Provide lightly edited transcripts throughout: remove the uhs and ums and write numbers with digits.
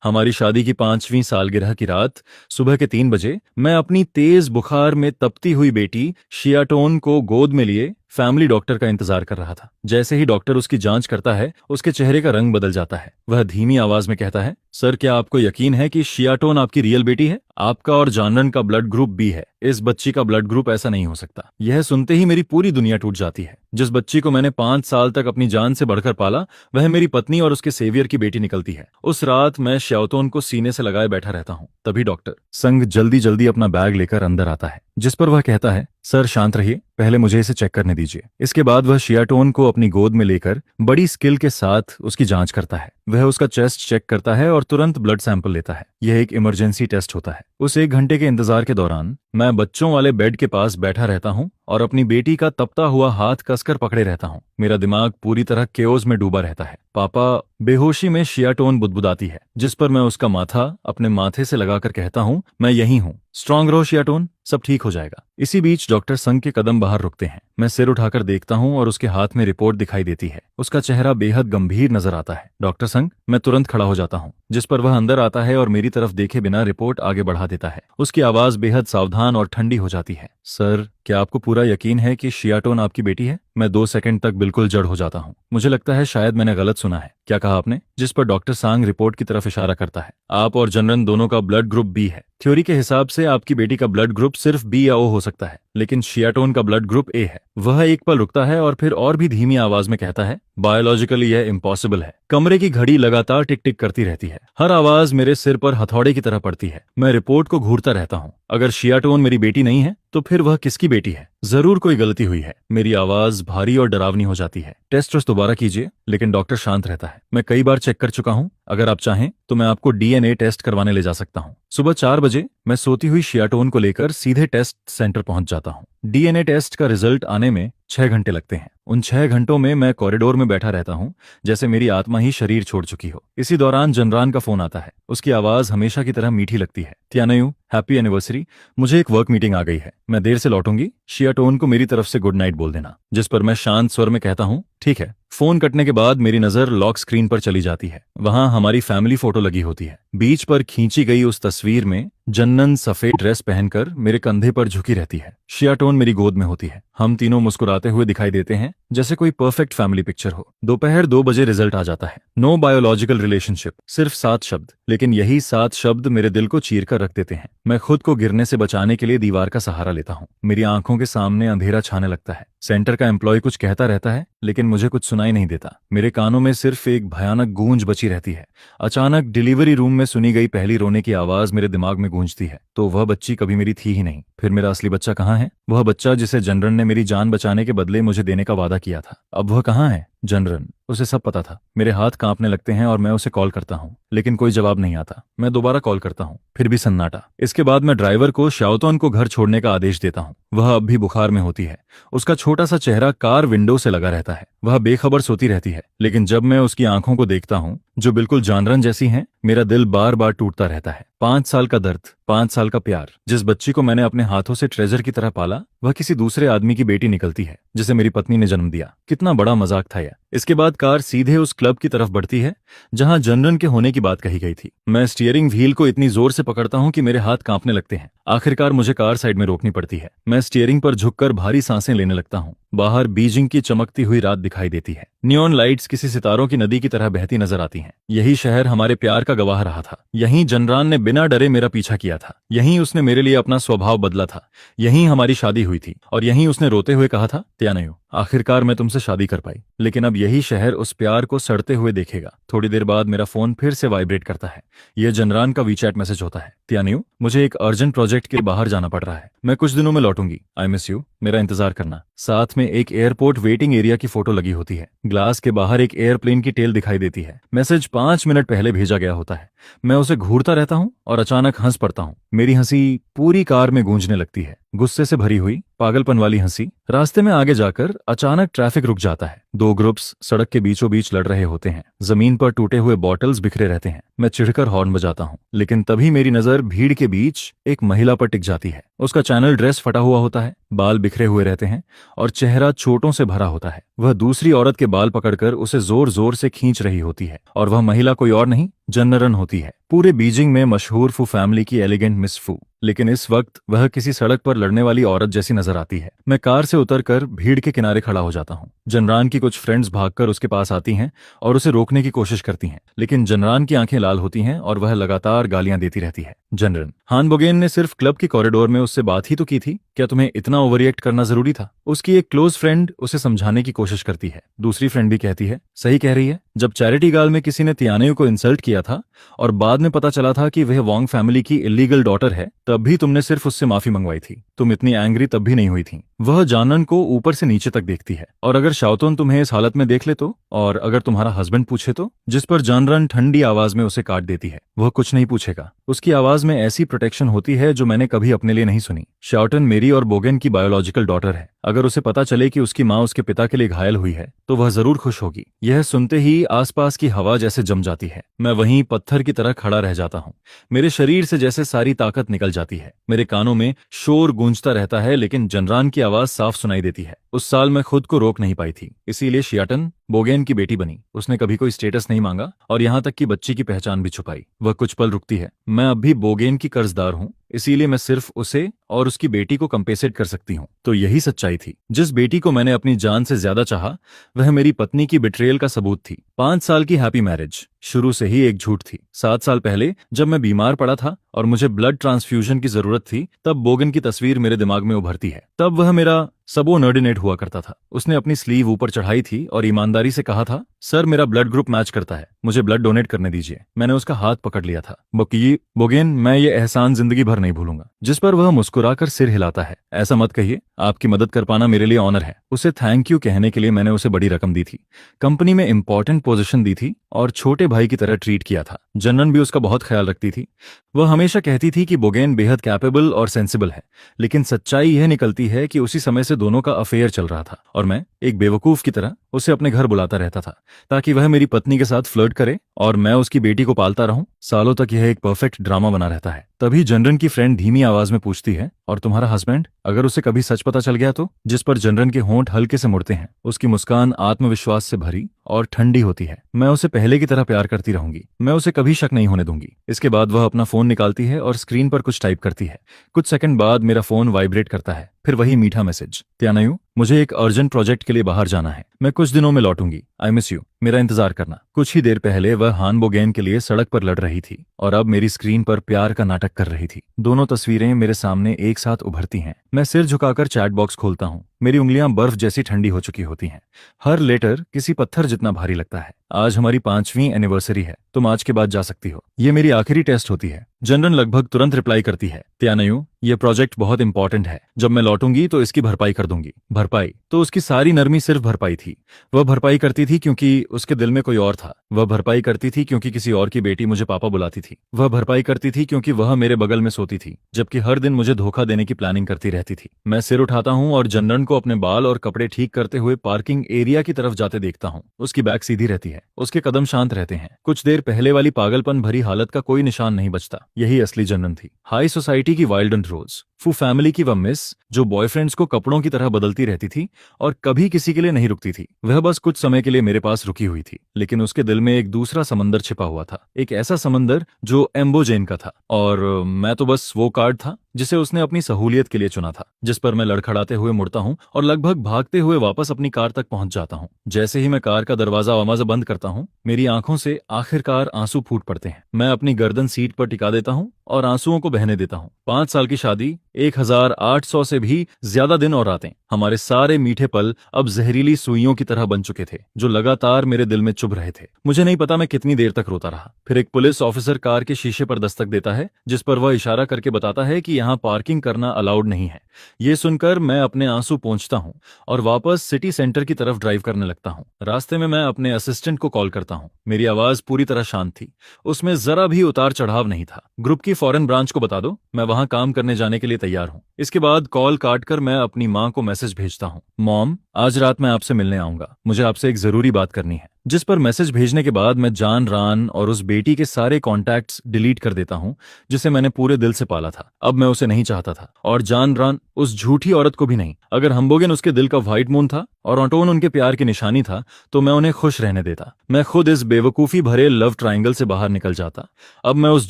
हमारी शादी की 5वीं सालगिरह की रात सुबह के 3 बजे मैं अपनी तेज बुखार में तपती हुई बेटी शियाटोन को गोद में लिए फैमिली डॉक्टर का इंतजार कर रहा था। जैसे ही डॉक्टर उसकी जांच करता है, उसके चेहरे का रंग बदल जाता है। वह धीमी आवाज में कहता है, सर, क्या आपको यकीन है कि शियाटोन आपकी रियल बेटी है? आपका और जानरन का ब्लड ग्रुप बी है। इस बच्ची का ब्लड ग्रुप ऐसा नहीं हो सकता। यह सुनते ही मेरी पूरी दुनिया टूट जाती है। जिस बच्ची को मैंने 5 साल तक अपनी जान से बढ़कर पाला, वह मेरी पत्नी और उसके सेवियर की बेटी निकलती है। उस रात मैं श्याओतोन को सीने से लगाए बैठा रहता हूँ। तभी डॉक्टर संग जल्दी जल्दी अपना बैग लेकर अंदर आता है, जिस पर वह कहता है, सर शांत रहिए, पहले मुझे इसे चेक करने दीजिए। इसके बाद वह शियाटोन को अपनी गोद में लेकर बड़ी स्किल के साथ उसकी जांच करता है। वह उसका चेस्ट चेक करता है और तुरंत ब्लड सैंपल लेता है। यह एक इमरजेंसी टेस्ट होता है। उस 1 घंटे के इंतजार के दौरान मैं बच्चों वाले बेड के पास बैठा रहता हूँ और अपनी बेटी का तपता हुआ हाथ कसकर पकड़े रहता हूँ। मेरा दिमाग पूरी तरह केओस में डूबा रहता है। पापा, बेहोशी में शियाटोन बुदबुदाती है, जिस पर मैं उसका माथा अपने माथे से लगाकर कहता हूँ, मैं यही हूँ, स्ट्रांग रहो शियाटोन, सब ठीक हो जाएगा। इसी बीच डॉक्टर संग के कदम बाहर रुकते हैं। मैं सिर उठाकर देखता हूँ और उसके हाथ में रिपोर्ट दिखाई देती है। उसका चेहरा बेहद गंभीर नजर आता है। डॉक्टर संग, मैं तुरंत खड़ा हो जाता हूँ, जिस पर वह अंदर आता है और मेरी तरफ देखे बिना रिपोर्ट आगे बढ़ा देता है। उसकी आवाज बेहद सावधान और ठंडी हो जाती है। सर, क्या आपको पूरा यकीन है कि शियाटोन आपकी बेटी है? मैं 2 सेकंड तक बिल्कुल जड़ हो जाता हूँ। मुझे लगता है शायद मैंने गलत सुना है। क्या कहा आपने? जिस पर डॉक्टर सांग रिपोर्ट की तरफ इशारा करता है। आप और जनरन दोनों का ब्लड ग्रुप बी है। थ्योरी के हिसाब से आपकी बेटी का ब्लड ग्रुप सिर्फ बी या ओ हो सकता है, लेकिन शियाटोन का ब्लड ग्रुप ए है। वह एक पल रुकता है और फिर और भी धीमी आवाज में कहता है, बायोलॉजिकली यह इम्पॉसिबल है। कमरे की घड़ी लगातार टिक टिक करती रहती है। हर आवाज मेरे सिर पर हथौड़े की तरह पड़ती है। मैं रिपोर्ट को घूरता रहता हूँ। अगर शियाटोन मेरी बेटी नहीं है, तो फिर वह किसकी बेटी है? जरूर कोई गलती हुई है। मेरी आवाज भारी और डरावनी हो जाती है। टेस्ट दोबारा कीजिए, लेकिन डॉक्टर शांत रहता है। मैं कई बार चेक कर चुका हूँ। अगर आप चाहें तो मैं आपको डीएनए टेस्ट करवाने ले जा सकता हूँ। सुबह 4 बजे मैं सोती हुई शियाटोन को लेकर सीधे टेस्ट सेंटर पहुंच जाता हूँ। डीएनए टेस्ट का रिजल्ट आने में 6 घंटे लगते हैं। उन 6 घंटों में मैं कॉरिडोर में बैठा रहता हूँ, जैसे मेरी आत्मा ही शरीर छोड़ चुकी हो। इसी दौरान जनरान का फोन आता है। उसकी आवाज हमेशा की तरह मीठी लगती है। त्यानयू, हैप्पी एनिवर्सरी, मुझे एक वर्क मीटिंग आ गई है, मैं देर से लौटूंगी। शियाटोन को मेरी तरफ से गुड नाइट बोल देना। जिस पर मैं शांत स्वर में कहता हूँ, ठीक है। फोन कटने के बाद मेरी नजर लॉक स्क्रीन पर चली जाती है। वहां हमारी फैमिली फोटो लगी होती है। बीच पर खींची गई उस तस्वीर में जन्नन सफेद ड्रेस पहनकर मेरे कंधे पर झुकी रहती है। शियाटोन मेरी गोद में होती है। हम तीनों मुस्कुराते हुए दिखाई देते हैं, जैसे कोई परफेक्ट फैमिली पिक्चर हो। दोपहर 2 बजे रिजल्ट आ जाता है। नो बायोलॉजिकल रिलेशनशिप, सिर्फ 7 शब्द, लेकिन यही 7 शब्द मेरे दिल को चीर कर रख देते हैं। मैं खुद को गिरने से बचाने के लिए दीवार का सहारा लेता हूँ। मेरी आंखों के सामने अंधेरा छाने लगता है। सेंटर का एम्प्लॉय कुछ कहता रहता है, लेकिन मुझे कुछ सुनाई नहीं देता। मेरे कानों में सिर्फ एक भयानक गूंज बची रहती है। अचानक डिलीवरी रूम में सुनी गई पहली रोने की आवाज मेरे दिमाग में गूंजती है। तो वह बच्ची कभी मेरी थी ही नहीं। फिर मेरा असली बच्चा कहाँ है? वह बच्चा जिसे जनरन ने मेरी जान बचाने के बदले मुझे देने का वादा किया था, अब वह कहाँ है? जनरन, उसे सब पता था। मेरे हाथ कांपने लगते हैं और मैं उसे कॉल करता हूँ, लेकिन कोई जवाब नहीं आता। मैं दोबारा कॉल करता हूँ, फिर भी सन्नाटा। इसके बाद मैं ड्राइवर को श्याओतोन को घर छोड़ने का आदेश देता हूँ। वह अब भी बुखार में होती है। उसका छोटा सा चेहरा कार विंडो से लगा रहता है। वह बेखबर सोती रहती है, लेकिन जब मैं उसकी आंखों को देखता हूँ, जो बिल्कुल जानरन जैसी हैं, मेरा दिल बार बार टूटता रहता है। 5 साल का दर्द, 5 साल का प्यार। जिस बच्ची को मैंने अपने हाथों से ट्रेजर की तरह पाला, वह किसी दूसरे आदमी की बेटी निकलती है, जिसे मेरी पत्नी ने जन्म दिया। कितना बड़ा मजाक था यह। इसके बाद कार सीधे उस क्लब की तरफ बढ़ती है जहां जनरन के होने की बात कही गई थी। मैं स्टीयरिंग व्हील को इतनी जोर से पकड़ता हूं कि मेरे हाथ कांपने लगते हैं। आखिरकार मुझे कार साइड में रोकनी पड़ती है। मैं स्टीयरिंग पर झुककर भारी सांसें लेने लगता हूं। बाहर बीजिंग की चमकती हुई रात दिखाई देती है। नियॉन लाइट्स किसी सितारों की नदी की तरह बहती नजर आती हैं। यही शहर हमारे प्यार का गवाह रहा था। यहीं जनरान ने बिना डरे मेरा पीछा किया था। यहीं उसने मेरे लिए अपना स्वभाव बदला था। यहीं हमारी शादी हुई थी और यहीं उसने रोते हुए कहा था, त्यानयू, आखिरकार मैं तुमसे शादी कर पाई। लेकिन अब यही शहर उस प्यार को सड़ते हुए देखेगा। थोड़ी देर बाद मेरा फोन फिर से वाइब्रेट करता है। यह जनरान का वीचैट मैसेज होता है। त्यानयू, मुझे एक अर्जेंट प्रोजेक्ट के बाहर जाना पड़ रहा है। मैं कुछ दिनों में लौटूंगी। आई मिस यू, मेरा इंतजार करना। साथ में एक एयरपोर्ट वेटिंग एरिया की फोटो लगी होती है। ग्लास के बाहर एक एयरप्लेन की टेल दिखाई देती है। मैसेज 5 मिनट पहले भेजा गया होता है। मैं उसे घूरता रहता हूँ और अचानक हंस पड़ता हूँ। मेरी हंसी पूरी कार में गूंजने लगती है, गुस्से से भरी हुई, पागलपन वाली हंसी। रास्ते में आगे जाकर अचानक ट्रैफिक रुक जाता है। 2 ग्रुप्स सड़क के बीचों बीच लड़ रहे होते हैं। जमीन पर टूटे हुए बॉटल्स बिखरे रहते हैं। मैं चिढ़कर हॉर्न बजाता हूँ, लेकिन तभी मेरी नजर भीड़ के बीच एक महिला पर टिक जाती है। उसका चैनल ड्रेस फटा हुआ होता है, बाल बिखरे हुए रहते हैं और चेहरा चोटों से भरा होता है। वह दूसरी औरत के बाल पकड़कर उसे जोर जोर से खींच रही होती है और वह महिला कोई और नहीं, जनरन होती है, पूरे बीजिंग में मशहूर फू फैमिली की एलिगेंट मिस फू। लेकिन इस वक्त वह किसी सड़क पर लड़ने वाली औरत जैसी नजर आती है। मैं कार से उतरकर भीड़ के किनारे खड़ा हो जाता हूँ। जनरान की कुछ फ्रेंड्स भागकर उसके पास आती हैं और उसे रोकने की कोशिश करती हैं, लेकिन जनरान की आंखें लाल होती हैं और वह लगातार गालियां देती रहती है। जनरन, हान बोगेन ने सिर्फ क्लब के कॉरिडोर में उससे बात ही तो की थी, क्या तुम्हें इतना ओवररिएक्ट करना जरूरी था? उसकी एक क्लोज फ्रेंड उसे समझाने की कोशिश करती है। दूसरी फ्रेंड भी कहती है, सही कह रही है, जब चैरिटी गाल में किसी ने तियानेयू को इंसल्ट किया था और बाद में पता चला था कि वह वोंग फैमिली की इलीगल डॉटर है, तब भी तुमने सिर्फ उससे माफी मंगवाई थी। तुम इतनी एंग्री तब भी नहीं हुई थी। वह जानन को ऊपर से नीचे तक देखती है। और अगर शाओतोन तुम्हें इस हालत में देख ले तो, और अगर तुम्हारा हस्बैंड पूछे तो? जिस पर जानरन ठंडी आवाज में उसे काट देती है। वह कुछ नहीं पूछेगा। उसकी आवाज में ऐसी प्रोटेक्शन होती है जो मैंने कभी अपने लिए नहीं सुनी। शाओटन मेरी और बोगेन की बायोलॉजिकल डॉटर है। अगर उसे पता चले कि उसकी माँ उसके पिता के लिए घायल हुई है तो वह जरूर खुश होगी। यह सुनते ही आसपास की हवा जैसे जम जाती है। मैं वहीं पत्थर की तरह खड़ा रह जाता हूँ। मेरे शरीर से जैसे सारी ताकत निकल जाती है। मेरे कानों में शोर गूंजता रहता है, लेकिन जनरान की आवाज साफ सुनाई देती है। उस साल मैं खुद को रोक नहीं पाई थी, इसीलिए शियाटन बोगेन की बेटी बनी। उसने कभी कोई स्टेटस नहीं मांगा और यहाँ तक कि बच्ची की पहचान भी छुपाई। वह कुछ पल रुकती है। मैं अब भी बोगेन की कर्जदार हूँ, इसीलिए मैं सिर्फ उसे और उसकी बेटी को कंपेसेट कर सकती हूँ। तो यही सच्चाई थी। जिस बेटी को मैंने अपनी जान से ज्यादा चाहा, वह मेरी पत्नी की बिट्रेयल का सबूत थी। 5 साल की हैप्पी मैरिज शुरू से ही एक झूठ थी। 7 साल पहले जब मैं बीमार पड़ा था और मुझे ब्लड ट्रांसफ्यूजन की जरूरत थी, तब बोगन की तस्वीर मेरे दिमाग में उभरती है। तब वह मेरा सबोर्डिनेट हुआ करता था। उसने अपनी स्लीव ऊपर चढ़ाई थी और ईमानदारी से कहा था, सर मेरा ब्लड ग्रुप मैच करता है, मुझे ब्लड डोनेट करने दीजिए। मैंने उसका हाथ पकड़ लिया था। बोगेन, मैं ये एहसान जिंदगी भर नहीं भूलूंगा। जिस पर वह मुस्कुराकर सिर हिलाता है। ऐसा मत कहिए, आपकी मदद कर पाना मेरे लिए ऑनर है। उसे थैंक यू कहने के लिए मैंने उसे बड़ी रकम दी थी, कंपनी में इंपॉर्टेंट पोजीशन दी थी और छोटे भाई की तरह ट्रीट किया था। जनरन भी उसका बहुत ख्याल रखती थी। वह हमेशा कहती थी कि बोगेन बेहद कैपेबल और सेंसिबल है, लेकिन सच्चाई यह निकलती है कि उसी समय से दोनों का अफेयर चल रहा था और मैं एक बेवकूफ की तरह उसे अपने घर बुलाता रहता था ताकि वह मेरी पत्नी के साथ फ्लर्ट करे और मैं उसकी बेटी को पालता रहूं। सालों तक यह एक परफेक्ट ड्रामा बना रहता है। तभी जनरन की फ्रेंड धीमी आवाज में पूछती है, और तुम्हारा हस्बैंड, अगर उसे कभी सच पता चल गया तो? जिस पर जनरन के होंठ हल्के से मुड़ते हैं। उसकी मुस्कान आत्मविश्वास से भरी और ठंडी होती है। मैं उसे पहले की तरह प्यार करती रहूंगी। मैं उसे कभी शक नहीं होने दूंगी। इसके बाद वह अपना फोन निकालती है और स्क्रीन पर कुछ टाइप करती है। कुछ सेकंड बाद मेरा फोन वाइब्रेट करता है। फिर वही मीठा मैसेज, त्यानायू, मुझे एक अर्जेंट प्रोजेक्ट के लिए बाहर जाना है। मैं कुछ दिनों में लौटूंगी। आई मिस यू, मेरा इंतजार करना। कुछ ही देर पहले वह हान बोगेन के लिए सड़क पर लड़ रही थी और अब मेरी स्क्रीन पर प्यार का नाटक कर रही थी। दोनों तस्वीरें मेरे सामने एक साथ उभरती हैं। मैं सिर झुकाकर चैट बॉक्स खोलता हूँ। मेरी उंगलियां बर्फ जैसी ठंडी हो चुकी होती हैं। हर लेटर किसी पत्थर जितना भारी लगता है। आज हमारी 5वीं एनिवर्सरी है। तुम आज के बाद जा सकती हो। ये मेरी आखिरी टेस्ट होती है। जनरन लगभग तुरंत रिप्लाई करती है, त्यानायू, ये प्रोजेक्ट बहुत इंपॉर्टेंट है। जब मैं लौटूंगी तो इसकी भरपाई कर दूंगी। भरपाई? तो उसकी सारी नरमी सिर्फ भरपाई थी। वह भरपाई करती थी क्योंकि उसके दिल में कोई और था। वह भरपाई करती थी क्योंकि किसी और की बेटी मुझे पापा बुलाती थी। वह भरपाई करती थी क्योंकि वह मेरे बगल में सोती थी, जबकि हर दिन मुझे धोखा देने की प्लानिंग करती रहती थी। मैं सिर उठाता हूँ और जनरन को अपने बाल और कपड़े ठीक करते हुए पार्किंग एरिया की तरफ जाते देखता हूँ। उसकी बैक सीधी रहती है, उसके कदम शांत रहते हैं। कुछ देर पहले वाली पागलपन भरी हालत का कोई निशान नहीं बचता। यही असली जनरन थी। हाई सोसाइटी की वाइल्ड एंड रोज, फू फैमिली की वह मिस जो बॉयफ्रेंड्स को कपड़ों की तरह बदलती रहती थी और कभी किसी के लिए नहीं रुकती थी। वह बस कुछ समय के लिए मेरे पास रुकी हुई थी, लेकिन उसके दिल में एक दूसरा समंदर छिपा हुआ था। एक ऐसा समंदर जो एम्बोजेन का था, और मैं तो बस वो कार्ड था जिसे उसने अपनी सहूलियत के लिए चुना था। जिस पर मैं लड़खड़ाते हुए मुड़ता हूँ और लगभग भागते हुए वापस अपनी कार तक पहुंच जाता हूँ। जैसे ही मैं कार का दरवाजा आवाज़ बंद करता हूँ, मेरी आंखों से आखिरकार आंसू फूट पड़ते हैं। मैं अपनी गर्दन सीट पर टिका देता हूँ और आंसुओं को बहने देता हूँ। 5 साल की शादी, 1800 से भी ज्यादा दिन और रातें, हमारे सारे मीठे पल अब जहरीली सुइयों की तरह बन चुके थे जो लगातार मेरे दिल में चुभ रहे थे। मुझे नहीं पता मैं कितनी देर तक रोता रहा। फिर एक पुलिस ऑफिसर कार के शीशे पर दस्तक देता है, जिस पर वह इशारा करके बताता है कि यहाँ पार्किंग करना अलाउड नहीं है। ये सुनकर मैं अपने आंसू पोंछता हूँ और वापस सिटी सेंटर की तरफ ड्राइव करने लगता हूँ। रास्ते में मैं अपने असिस्टेंट को कॉल करता हूँ। मेरी आवाज पूरी तरह शांत थी, उसमें जरा भी उतार चढ़ाव नहीं था। ग्रुप की फॉरेन ब्रांच को बता दो मैं वहां काम करने जाने के लिए तैयार हूँ। इसके बाद कॉल काटकर मैं अपनी माँ को मैसेज भेजता हूँ, मॉम, आज रात मैं आपसे मिलने आऊंगा, मुझे आपसे एक जरूरी बात करनी है। जिस पर मैसेज भेजने के बाद मैं जान रान और उस बेटी के सारे कॉन्टैक्ट्स डिलीट कर देता हूं जिसे मैंने पूरे दिल से पाला था। अब मैं उसे नहीं चाहता था, और जान रान उस झूठी औरत को भी नहीं। अगर हम्बोगेन उसके दिल का व्हाइट मून था और ऑटोन उनके प्यार की निशानी था, तो मैं उन्हें खुश रहने देता। मैं खुद इस बेवकूफी भरे लव ट्रायंगल से बाहर निकल जाता। अब मैं उस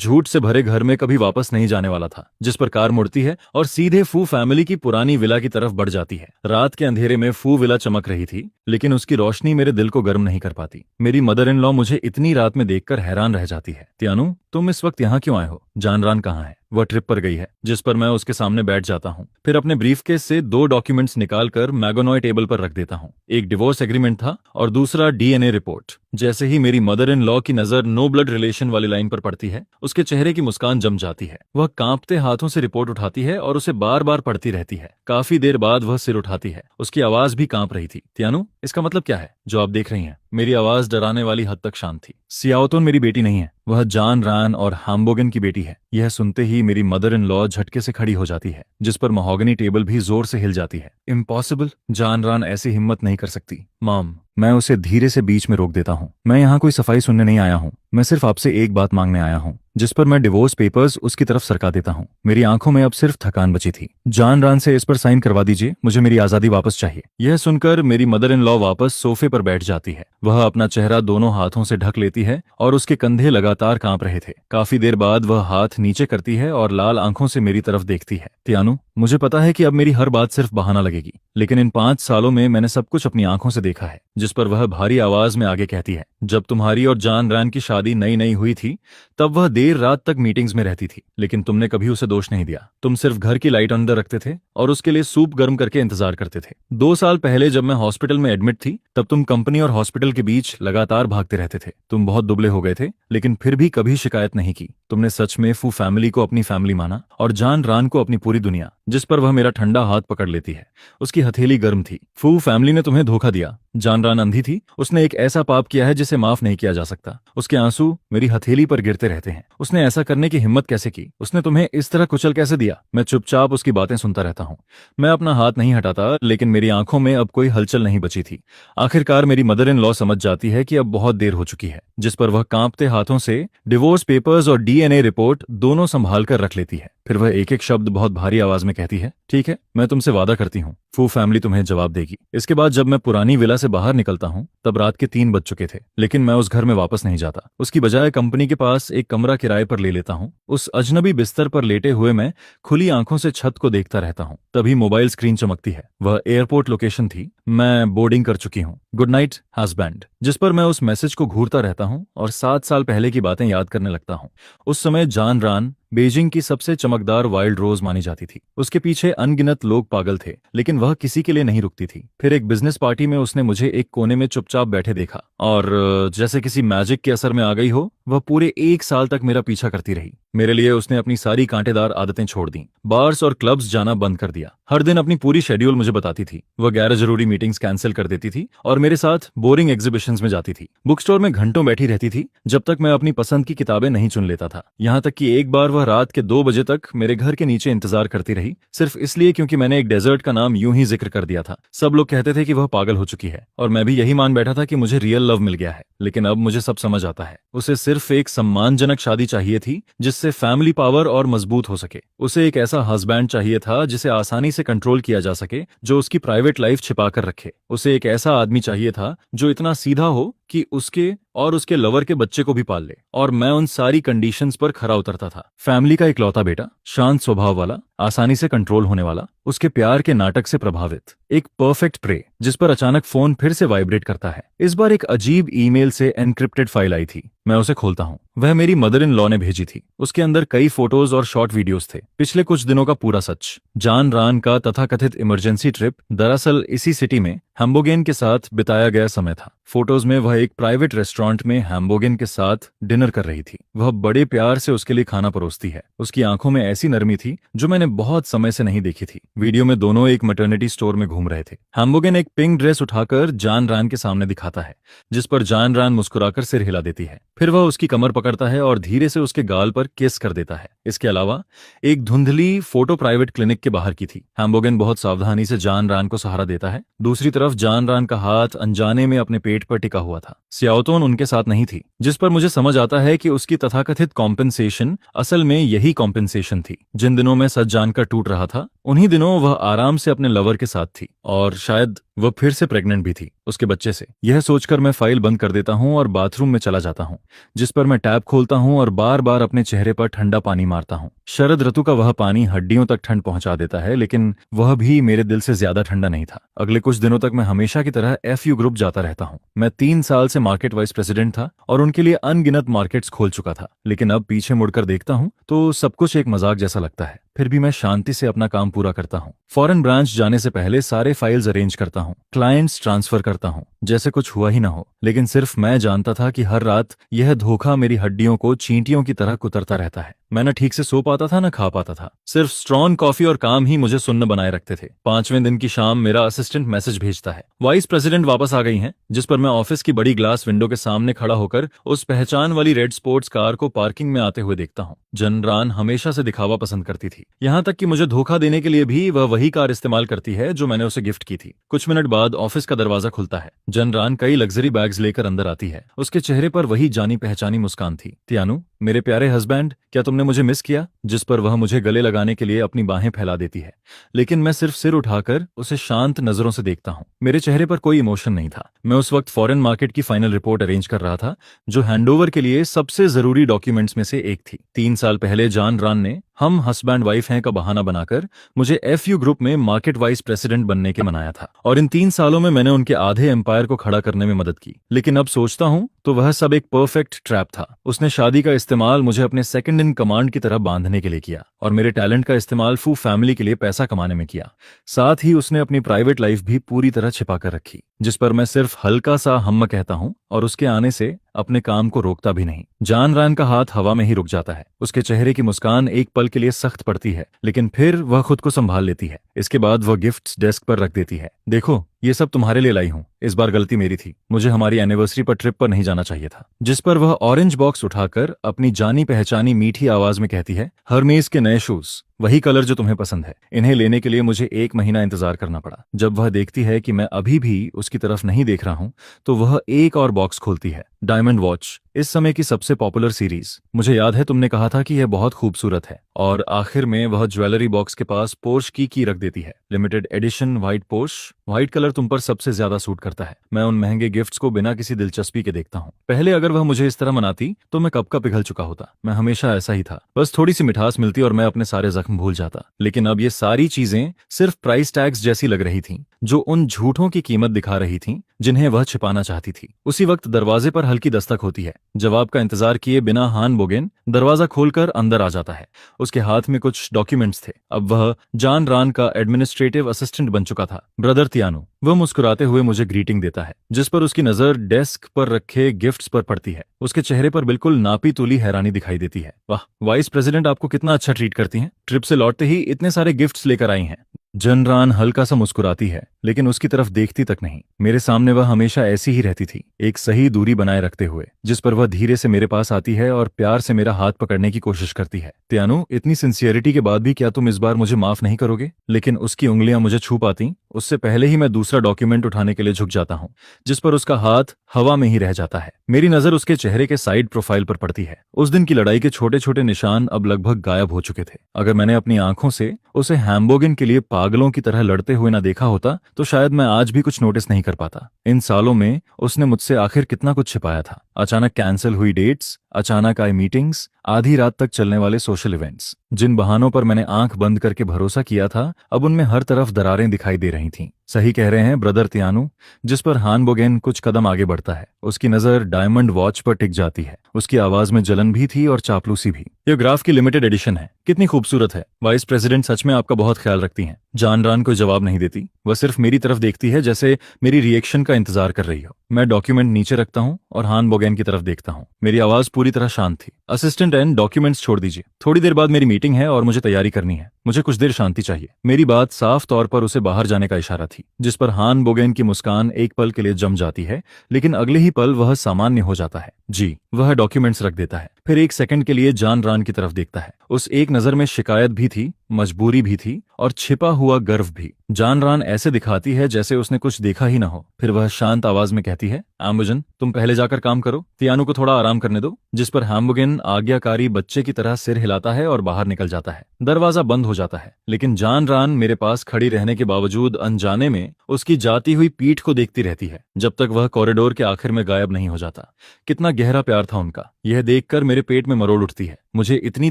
झूठ से भरे घर में कभी वापस नहीं जाने वाला था, जिस पर कार मुड़ती है और सीधे फू फैमिली की पुरानी विला की तरफ बढ़ जाती है। रात के अंधेरे में फू विला चमक रही थी, लेकिन उसकी रोशनी मेरे दिल को गर्म नहीं कर पाती। मेरी मदर इन लॉ मुझे इतनी रात में देखकर हैरान रह जाती है। त्यानु, तुम इस वक्त यहाँ क्यों आए हो? जानरान कहाँ है? वह ट्रिप पर गई है। जिस पर मैं उसके सामने बैठ जाता हूँ। फिर अपने ब्रीफकेस से 2 डॉक्यूमेंट्स निकालकर मैगोनॉय टेबल पर रख देता हूँ। एक डिवोर्स एग्रीमेंट था और दूसरा डीएनए रिपोर्ट। जैसे ही मेरी मदर इन लॉ की नजर नो ब्लड रिलेशन वाली लाइन पर पड़ती है, उसके चेहरे की मुस्कान जम जाती है। वह कांपते हाथों से रिपोर्ट उठाती है और उसे बार बार पढ़ती रहती है। काफी देर बाद वह सिर उठाती है। उसकी आवाज भी कांप रही थी। त्यानु, इसका मतलब क्या है जो आप देख रही हैं? मेरी आवाज डराने वाली हद तक शांत थी। सियाओतोन मेरी बेटी नहीं है, वह जान रान और हाम्बोगन की बेटी है। यह सुनते ही मेरी मदर इन लॉ झटके से खड़ी हो जाती है, जिस पर महोगनी टेबल भी जोर से हिल जाती है। इम्पॉसिबल, जान रान ऐसी हिम्मत नहीं कर सकती। मॉम, मैं उसे धीरे से बीच में रोक देता हूँ। मैं यहाँ कोई सफाई सुनने नहीं आया हूँ, मैं सिर्फ आपसे एक बात मांगने आया हूँ। जिस पर मैं डिवोर्स पेपर्स उसकी तरफ सरका देता हूँ। मेरी आंखों में अब सिर्फ थकान बची थी। जान रान से इस पर साइन करवा दीजिए, मुझे मेरी आजादी वापस चाहिए। यह सुनकर मेरी मदर इन लॉ वापस सोफे पर बैठ जाती है। वह अपना चेहरा दोनों हाथों से ढक लेती है और उसके कंधे लगातार कांप रहे थे। काफी देर बाद वह हाथ नीचे करती है और लाल आंखों से मेरी तरफ देखती है। त्यानु, मुझे पता है कि अब मेरी हर बात सिर्फ बहाना लगेगी, लेकिन इन 5 सालों में मैंने सब कुछ अपनी आंखों से देखा है। जिस पर वह भारी आवाज में आगे कहती है, जब तुम्हारी और जान रान की शादी नई नई हुई थी, तब वह देर रात तक मीटिंग्स में रहती थी, लेकिन तुमने कभी उसे दोष नहीं दिया। तुम सिर्फ घर की लाइट अंदर रखते थे और उसके लिए सूप गर्म करके इंतजार करते थे। 2 साल पहले जब मैं हॉस्पिटल में एडमिट थी, तब तुम कंपनी और हॉस्पिटल के बीच लगातार भागते रहते थे। तुम बहुत दुबले हो गए थे, लेकिन फिर भी कभी शिकायत नहीं की। तुमने सच में फू फैमिली को अपनी फैमिली माना और जान रान को अपनी पूरी दुनिया। जिस पर वह मेरा ठंडा हाथ पकड़ लेती है। उसकी हथेली गर्म थी। फू फैमिली ने तुम्हें धोखा दिया। जान रान अंधी थी। उसने एक ऐसा पाप किया है जिसे माफ नहीं किया जा सकता। उसके आंसू मेरी हथेली पर गिरते रहते हैं। उसने ऐसा करने की हिम्मत कैसे की? उसने तुम्हें इस तरह कुचल कैसे दिया? मैं चुपचाप उसकी बातें सुनता रहता हूँ। मैं अपना हाथ नहीं हटाता, लेकिन मेरी आंखों में अब कोई हलचल नहीं बची थी। आखिरकार मेरी मदर इन लॉ समझ जाती है कि अब बहुत देर हो चुकी है। जिस पर वह कांपते हाथों से डिवोर्स पेपर्स और डीएनए रिपोर्ट दोनों संभाल कर रख लेती है। फिर वह एक एक शब्द बहुत भारी आवाज में कहती है, ठीक है, मैं तुमसे वादा करती हूँ, फू फैमिली तुम्हें जवाब देगी। इसके बाद जब मैं पुरानी विला से बाहर निकलता हूँ, तब रात के 3 बज चुके थे, लेकिन मैं उस घर में वापस नहीं जाता। उसकी बजाय कंपनी के पास एक कमरा किराए पर ले लेता हूँ। उस अजनबी बिस्तर पर लेटे हुए मैं खुली आंखों से छत को देखता रहता हूँ। तभी मोबाइल स्क्रीन चमकती है। वह एयरपोर्ट लोकेशन थी। मैं बोर्डिंग कर चुकी हूँ। Good night husband. जिस पर मैं उस मैसेज को घूरता रहता हूँ और 7 साल पहले की बातें याद करने लगता हूँ। उस समय जान रान बीजिंग की सबसे चमकदार वाइल्ड रोज मानी जाती थी। उसके पीछे अनगिनत लोग पागल थे, लेकिन वह किसी के लिए नहीं रुकती थी। फिर एक बिजनेस पार्टी में उसने मुझे एक कोने में चुपचाप बैठे देखा और जैसे किसी मैजिक के असर में आ गई हो, वह पूरे 1 साल तक मेरा पीछा करती रही। मेरे लिए उसने अपनी सारी कांटेदार आदतें छोड़ दी। बार्स और क्लब्स जाना बंद कर दिया। हर दिन अपनी पूरी शेड्यूल मुझे बताती थी। वह गैर जरूरी मीटिंग्स कैंसिल कर देती थी और मेरे साथ बोरिंग एग्जीबिशंस में जाती थी। बुक स्टोर में घंटों बैठी रहती थी, जब तक मैं अपनी पसंद की किताबें नहीं चुन लेता था। यहाँ तक कि एक बार वह रात के 2 बजे तक मेरे घर के नीचे इंतजार करती रही, सिर्फ इसलिए क्योंकि मैंने एक डेजर्ट का नाम यूं ही जिक्र कर दिया था। सब लोग कहते थे कि वह पागल हो चुकी है और मैं भी यही मान बैठा था कि मुझे रियल लव मिल गया है। लेकिन अब मुझे सब समझ आता है। उसे सिर्फ एक सम्मानजनक शादी चाहिए थी, जिससे फैमिली पावर और मजबूत हो सके। उसे एक ऐसा हस्बैंड चाहिए था जिसे आसानी से कंट्रोल किया जा सके, जो उसकी प्राइवेट लाइफ छिपा कर रखे। उसे एक ऐसा आदमी चाहिए था जो इतना सीधा हो कि उसके और उसके लवर के बच्चे को भी पाल ले। और मैं उन सारी कंडीशंस पर खरा उतरता था। फैमिली का इकलौता बेटा, शांत स्वभाव वाला, आसानी से कंट्रोल होने वाला, उसके प्यार के नाटक से प्रभावित, एक परफेक्ट प्रे। जिस पर अचानक फोन फिर से वाइब्रेट करता है। इस बार एक अजीब ईमेल से एनक्रिप्टेड फाइल आई थी। मैं उसे खोलता हूँ। वह मेरी मदर इन लॉ ने भेजी थी। उसके अंदर कई फोटोज और शॉर्ट वीडियोस थे। पिछले कुछ दिनों का पूरा सच। जान रान का तथाकथित इमरजेंसी ट्रिप दरअसल इसी सिटी में हैम्बोगेन के साथ बिताया गया समय था। फोटोज में वह एक प्राइवेट रेस्टोरेंट में हैम्बोगेन के साथ डिनर कर रही थी। वह बड़े प्यार से उसके लिए खाना परोसती है। उसकी आंखों में ऐसी नरमी थी जो मैंने बहुत समय से नहीं देखी थी। वीडियो में दोनों एक मैटरनिटी स्टोर में घूम रहे थे। हैम्बोगेन एक पिंक ड्रेस उठाकर जान रान के सामने दिखाता है, जिस पर जान रान मुस्कुराकर सिर हिला देती है। फिर वह उसकी कमर पकड़ता है और धीरे से उसके गाल पर किस कर देता है। इसके अलावा एक धुंधली फोटो प्राइवेट क्लिनिक के बाहर की थी। हैम्बोगन बहुत सावधानी से जान रान को सहारा देता है। दूसरी तरफ जान रान का हाथ अनजाने में अपने पेट पर टिका हुआ था। स्याओतोन उनके साथ नहीं थी, जिस पर मुझे समझ आता है कि उसकी तथाकथित कॉम्पेंसेशन असल में यही कॉम्पेंसेशन थी। जिन दिनों में सच जानकर टूट रहा था, उन्हीं दिनों वह आराम से अपने लवर के साथ थी और शायद वह फिर से प्रेग्नेंट भी थी उसके बच्चे से। यह सोचकर मैं फाइल बंद कर देता हूं और बाथरूम में चला जाता हूं, जिस पर मैं टैप खोलता हूं और बार बार अपने चेहरे पर ठंडा पानी मारता हूं। शरद ऋतु का वह पानी हड्डियों तक ठंड पहुंचा देता है, लेकिन वह भी मेरे दिल से ज्यादा ठंडा नहीं था। अगले कुछ दिनों तक मैं हमेशा की तरह FU ग्रुप जाता रहता हूं। मैं 3 साल से मार्केट वाइस प्रेसिडेंट था और उनके लिए अनगिनत मार्केट्स खोल चुका था, लेकिन अब पीछे मुड़कर देखता हूं तो सब कुछ एक मजाक जैसा लगता है। फिर भी मैं शांति से अपना काम पूरा करता हूं। फॉरेन ब्रांच जाने से पहले सारे फाइल्स अरेंज करता हूं, क्लाइंट्स ट्रांसफर करता हूं, जैसे कुछ हुआ ही ना हो। लेकिन सिर्फ मैं जानता था कि हर रात यह धोखा मेरी हड्डियों को चींटियों की तरह कुतरता रहता है। मैं न ठीक से सो पाता था, न खा पाता था। सिर्फ स्ट्रॉन्ग कॉफी और काम ही मुझे सुन्न बनाए रखते थे। 5वें दिन की शाम मेरा असिस्टेंट मैसेज भेजता है, वाइस प्रेसिडेंट वापस आ गई हैं। जिस पर मैं ऑफिस की बड़ी ग्लास विंडो के सामने खड़ा होकर उस पहचान वाली रेड स्पोर्ट्स कार को पार्किंग में आते हुए देखता हूँ। जनरान हमेशा से दिखावा पसंद करती थी, यहाँ तक कि मुझे धोखा देने के लिए भी वह वही कार इस्तेमाल करती है जो मैंने उसे गिफ्ट की थी। कुछ मिनट बाद ऑफिस का दरवाजा खुलता है। जनरान कई लग्जरी बैग्स लेकर अंदर आती है। उसके चेहरे पर वही जानी पहचानी मुस्कान थी। तियानु, मेरे प्यारे हस्बैंड, क्या तुमने मुझे मिस किया? जिस पर वह मुझे गले लगाने के लिए अपनी बाहें फैला देती है, लेकिन मैं सिर्फ सिर उठाकर उसे शांत नजरों से देखता हूँ। मेरे चेहरे पर कोई इमोशन नहीं था। मैं उस वक्त फॉरेन मार्केट की फाइनल रिपोर्ट अरेंज कर रहा था, जो हैंडओवर के लिए सबसे जरूरी डॉक्यूमेंट्स में से एक थी। 3 साल पहले जान रान ने हम हस्बैंड वाइफ हैं का बहाना बनाकर मुझे FU ग्रुप में मार्केट वाइस प्रेसिडेंट बनने के मनाया था, और इन 3 सालों में मैंने उनके आधे एम्पायर को खड़ा करने में मदद की। लेकिन अब सोचता हूं तो वह सब एक परफेक्ट ट्रैप था। उसने शादी का इस्तेमाल मुझे अपने सेकंड इन कमांड की तरह बांधने के लिए किया, और मेरे टैलेंट का इस्तेमाल फू फैमिली के लिए पैसा कमाने में किया। साथ ही उसने अपनी प्राइवेट लाइफ भी पूरी तरह छिपा कर रखी, जिस पर मैं सिर्फ हल्का सा हम्म कहता हूं और उसके आने से अपने काम को रोकता भी नहीं। जान रान का हाथ हवा में ही रुक जाता है। उसके चेहरे की मुस्कान एक पल के लिए सख्त पड़ती है, लेकिन फिर वह खुद को संभाल लेती है। इसके बाद वह गिफ्ट्स डेस्क पर रख देती है। देखो, ये सब तुम्हारे लिए लाई हूँ। इस बार गलती मेरी थी, मुझे हमारी एनिवर्सरी पर ट्रिप पर नहीं जाना चाहिए था। जिस पर वह ऑरेंज बॉक्स उठाकर अपनी जानी पहचानी मीठी आवाज में कहती है, हर्मेस के नए शूज, वही कलर जो तुम्हें पसंद है। इन्हें लेने के लिए मुझे 1 महीना इंतजार करना पड़ा। जब वह देखती है कि मैं अभी भी उसकी तरफ नहीं देख रहा हूं, तो वह एक और बॉक्स खोलती है। डायमंड वॉच, इस समय की सबसे पॉपुलर सीरीज। मुझे याद है तुमने कहा था कि यह बहुत खूबसूरत है। और आखिर में वह ज्वेलरी बॉक्स के पास पोर्श की रख देती है। Limited edition white Porsche. White colour तुम पर सबसे ज्यादा सूट करता है। मैं उन महंगे गिफ्ट्स को बिना किसी दिलचस्पी के देखता हूँ। पहले अगर वह मुझे इस तरह मनाती तो मैं कब का पिघल चुका होता। मैं हमेशा ऐसा ही था, बस थोड़ी सी मिठास मिलती और मैं अपने सारे जख्म भूल जाता। लेकिन अब ये सारी चीजें सिर्फ प्राइस टैग्स जैसी लग रही थीं, जो उन झूठों की कीमत दिखा रही थीं जिन्हें वह छिपाना चाहती थी। उसी वक्त दरवाजे पर हल्की दस्तक होती है। जवाब का इंतजार किए बिना हान बोगेन दरवाजा खोलकर अंदर आ जाता है। उसके हाथ में कुछ डॉक्यूमेंट्स थे। अब वह जान रान का एडमिनिस्ट्रेटिव असिस्टेंट बन चुका था। ब्रदर तियानु। वह मुस्कुराते हुए मुझे ग्रीटिंग देता है, जिस पर उसकी नजर डेस्क पर रखे गिफ्ट्स पर पड़ती है। उसके चेहरे पर बिल्कुल नापी तुली हैरानी दिखाई देती है। वाह, वाइस प्रेसिडेंट आपको कितना अच्छा ट्रीट करती हैं। ट्रिप से लौटते ही इतने सारे गिफ्ट्स लेकर आई हैं। जनरान हल्का सा मुस्कुराती है, लेकिन उसकी तरफ देखती तक नहीं। मेरे सामने वह हमेशा ऐसी ही रहती थी, एक सही दूरी बनाए रखते हुए, जिस पर वह धीरे से मेरे पास आती है और प्यार से मेरा हाथ पकड़ने की कोशिश करती है। त्यानु, इतनी सिंसियरिटी के बाद भी क्या तुम इस बार मुझे माफ नहीं करोगे? लेकिन उसकी उंगलियां मुझे छू पाती उससे पहले ही मैं दूसरा डॉक्यूमेंट उठाने के लिए झुक जाता हूँ, जिस पर उसका हाथ हवा में ही रह जाता है। मेरी नजर उसके चेहरे के साइड प्रोफाइल पर पड़ती है। उस दिन की लड़ाई के छोटे छोटे निशान अब लगभग गायब हो चुके थे। अगर मैंने अपनी आंखों से उसे हैम्बोगन के लिए पागलों की तरह लड़ते हुए न देखा होता तो शायद मैं आज भी कुछ नोटिस नहीं कर पाता। इन सालों में उसने मुझसे आखिर कितना कुछ छिपाया था। अचानक कैंसिल हुई डेट्स, अचानक आई मीटिंग्स, आधी रात तक चलने वाले सोशल इवेंट्स। जिन बहानों पर मैंने आंख बंद करके भरोसा किया था, अब उनमें हर तरफ दरारें दिखाई दे रही थीं। सही कह रहे हैं ब्रदर तियानु। जिस पर हान बोगेन कुछ कदम आगे बढ़ता है। उसकी नजर डायमंड वॉच पर टिक जाती है। उसकी आवाज में जलन भी थी और चापलूसी भी। यह ग्राफ की लिमिटेड एडिशन है। कितनी खूबसूरत है। वाइस प्रेसिडेंट सच में आपका बहुत ख्याल रखती हैं। जान रान कोई जवाब नहीं देती। वह सिर्फ मेरी तरफ देखती है, जैसे मेरी रिएक्शन का इंतजार कर रही हो। मैं डॉक्यूमेंट नीचे रखता हूँ और हान बोगेन की तरफ देखता हूँ। मेरी आवाज पूरी तरह शांत थी। असिस्टेंट एंड डॉक्यूमेंट्स छोड़ दीजिए, थोड़ी देर बाद मेरी मीटिंग है और मुझे तैयारी करनी है। मुझे कुछ देर शांति चाहिए। मेरी बात साफ तौर पर उसे बाहर जाने का इशारा थी, जिस पर हान बोगेन की मुस्कान एक पल के लिए जम जाती है, लेकिन अगले ही पल वह सामान्य हो जाता है। जी। वह डॉक्यूमेंट्स रख देता है, फिर एक सेकंड के लिए जान रान की तरफ देखता है। उस एक नजर में शिकायत भी थी, मजबूरी भी थी और छिपा हुआ गर्व भी। जान रान ऐसे दिखाती है जैसे उसने कुछ देखा ही ना हो। फिर वह शांत आवाज में कहती है, एम्बुजन, तुम पहले जाकर काम करो, तियानु को थोड़ा आराम करने दो। जिस पर हैम्बुगेन आज्ञाकारी बच्चे की तरह सिर हिलाता है और बाहर निकल जाता है। दरवाजा बंद हो जाता है, लेकिन जान रान मेरे पास खड़ी रहने के बावजूद अनजाने में उसकी जाती हुई पीठ को देखती रहती है, जब तक वह कॉरिडोर के आखिर में गायब नहीं हो जाता। कितना गहरा प्यार था उनका, यह देखकर मेरे पेट में मरोड़ उठती है। मुझे इतनी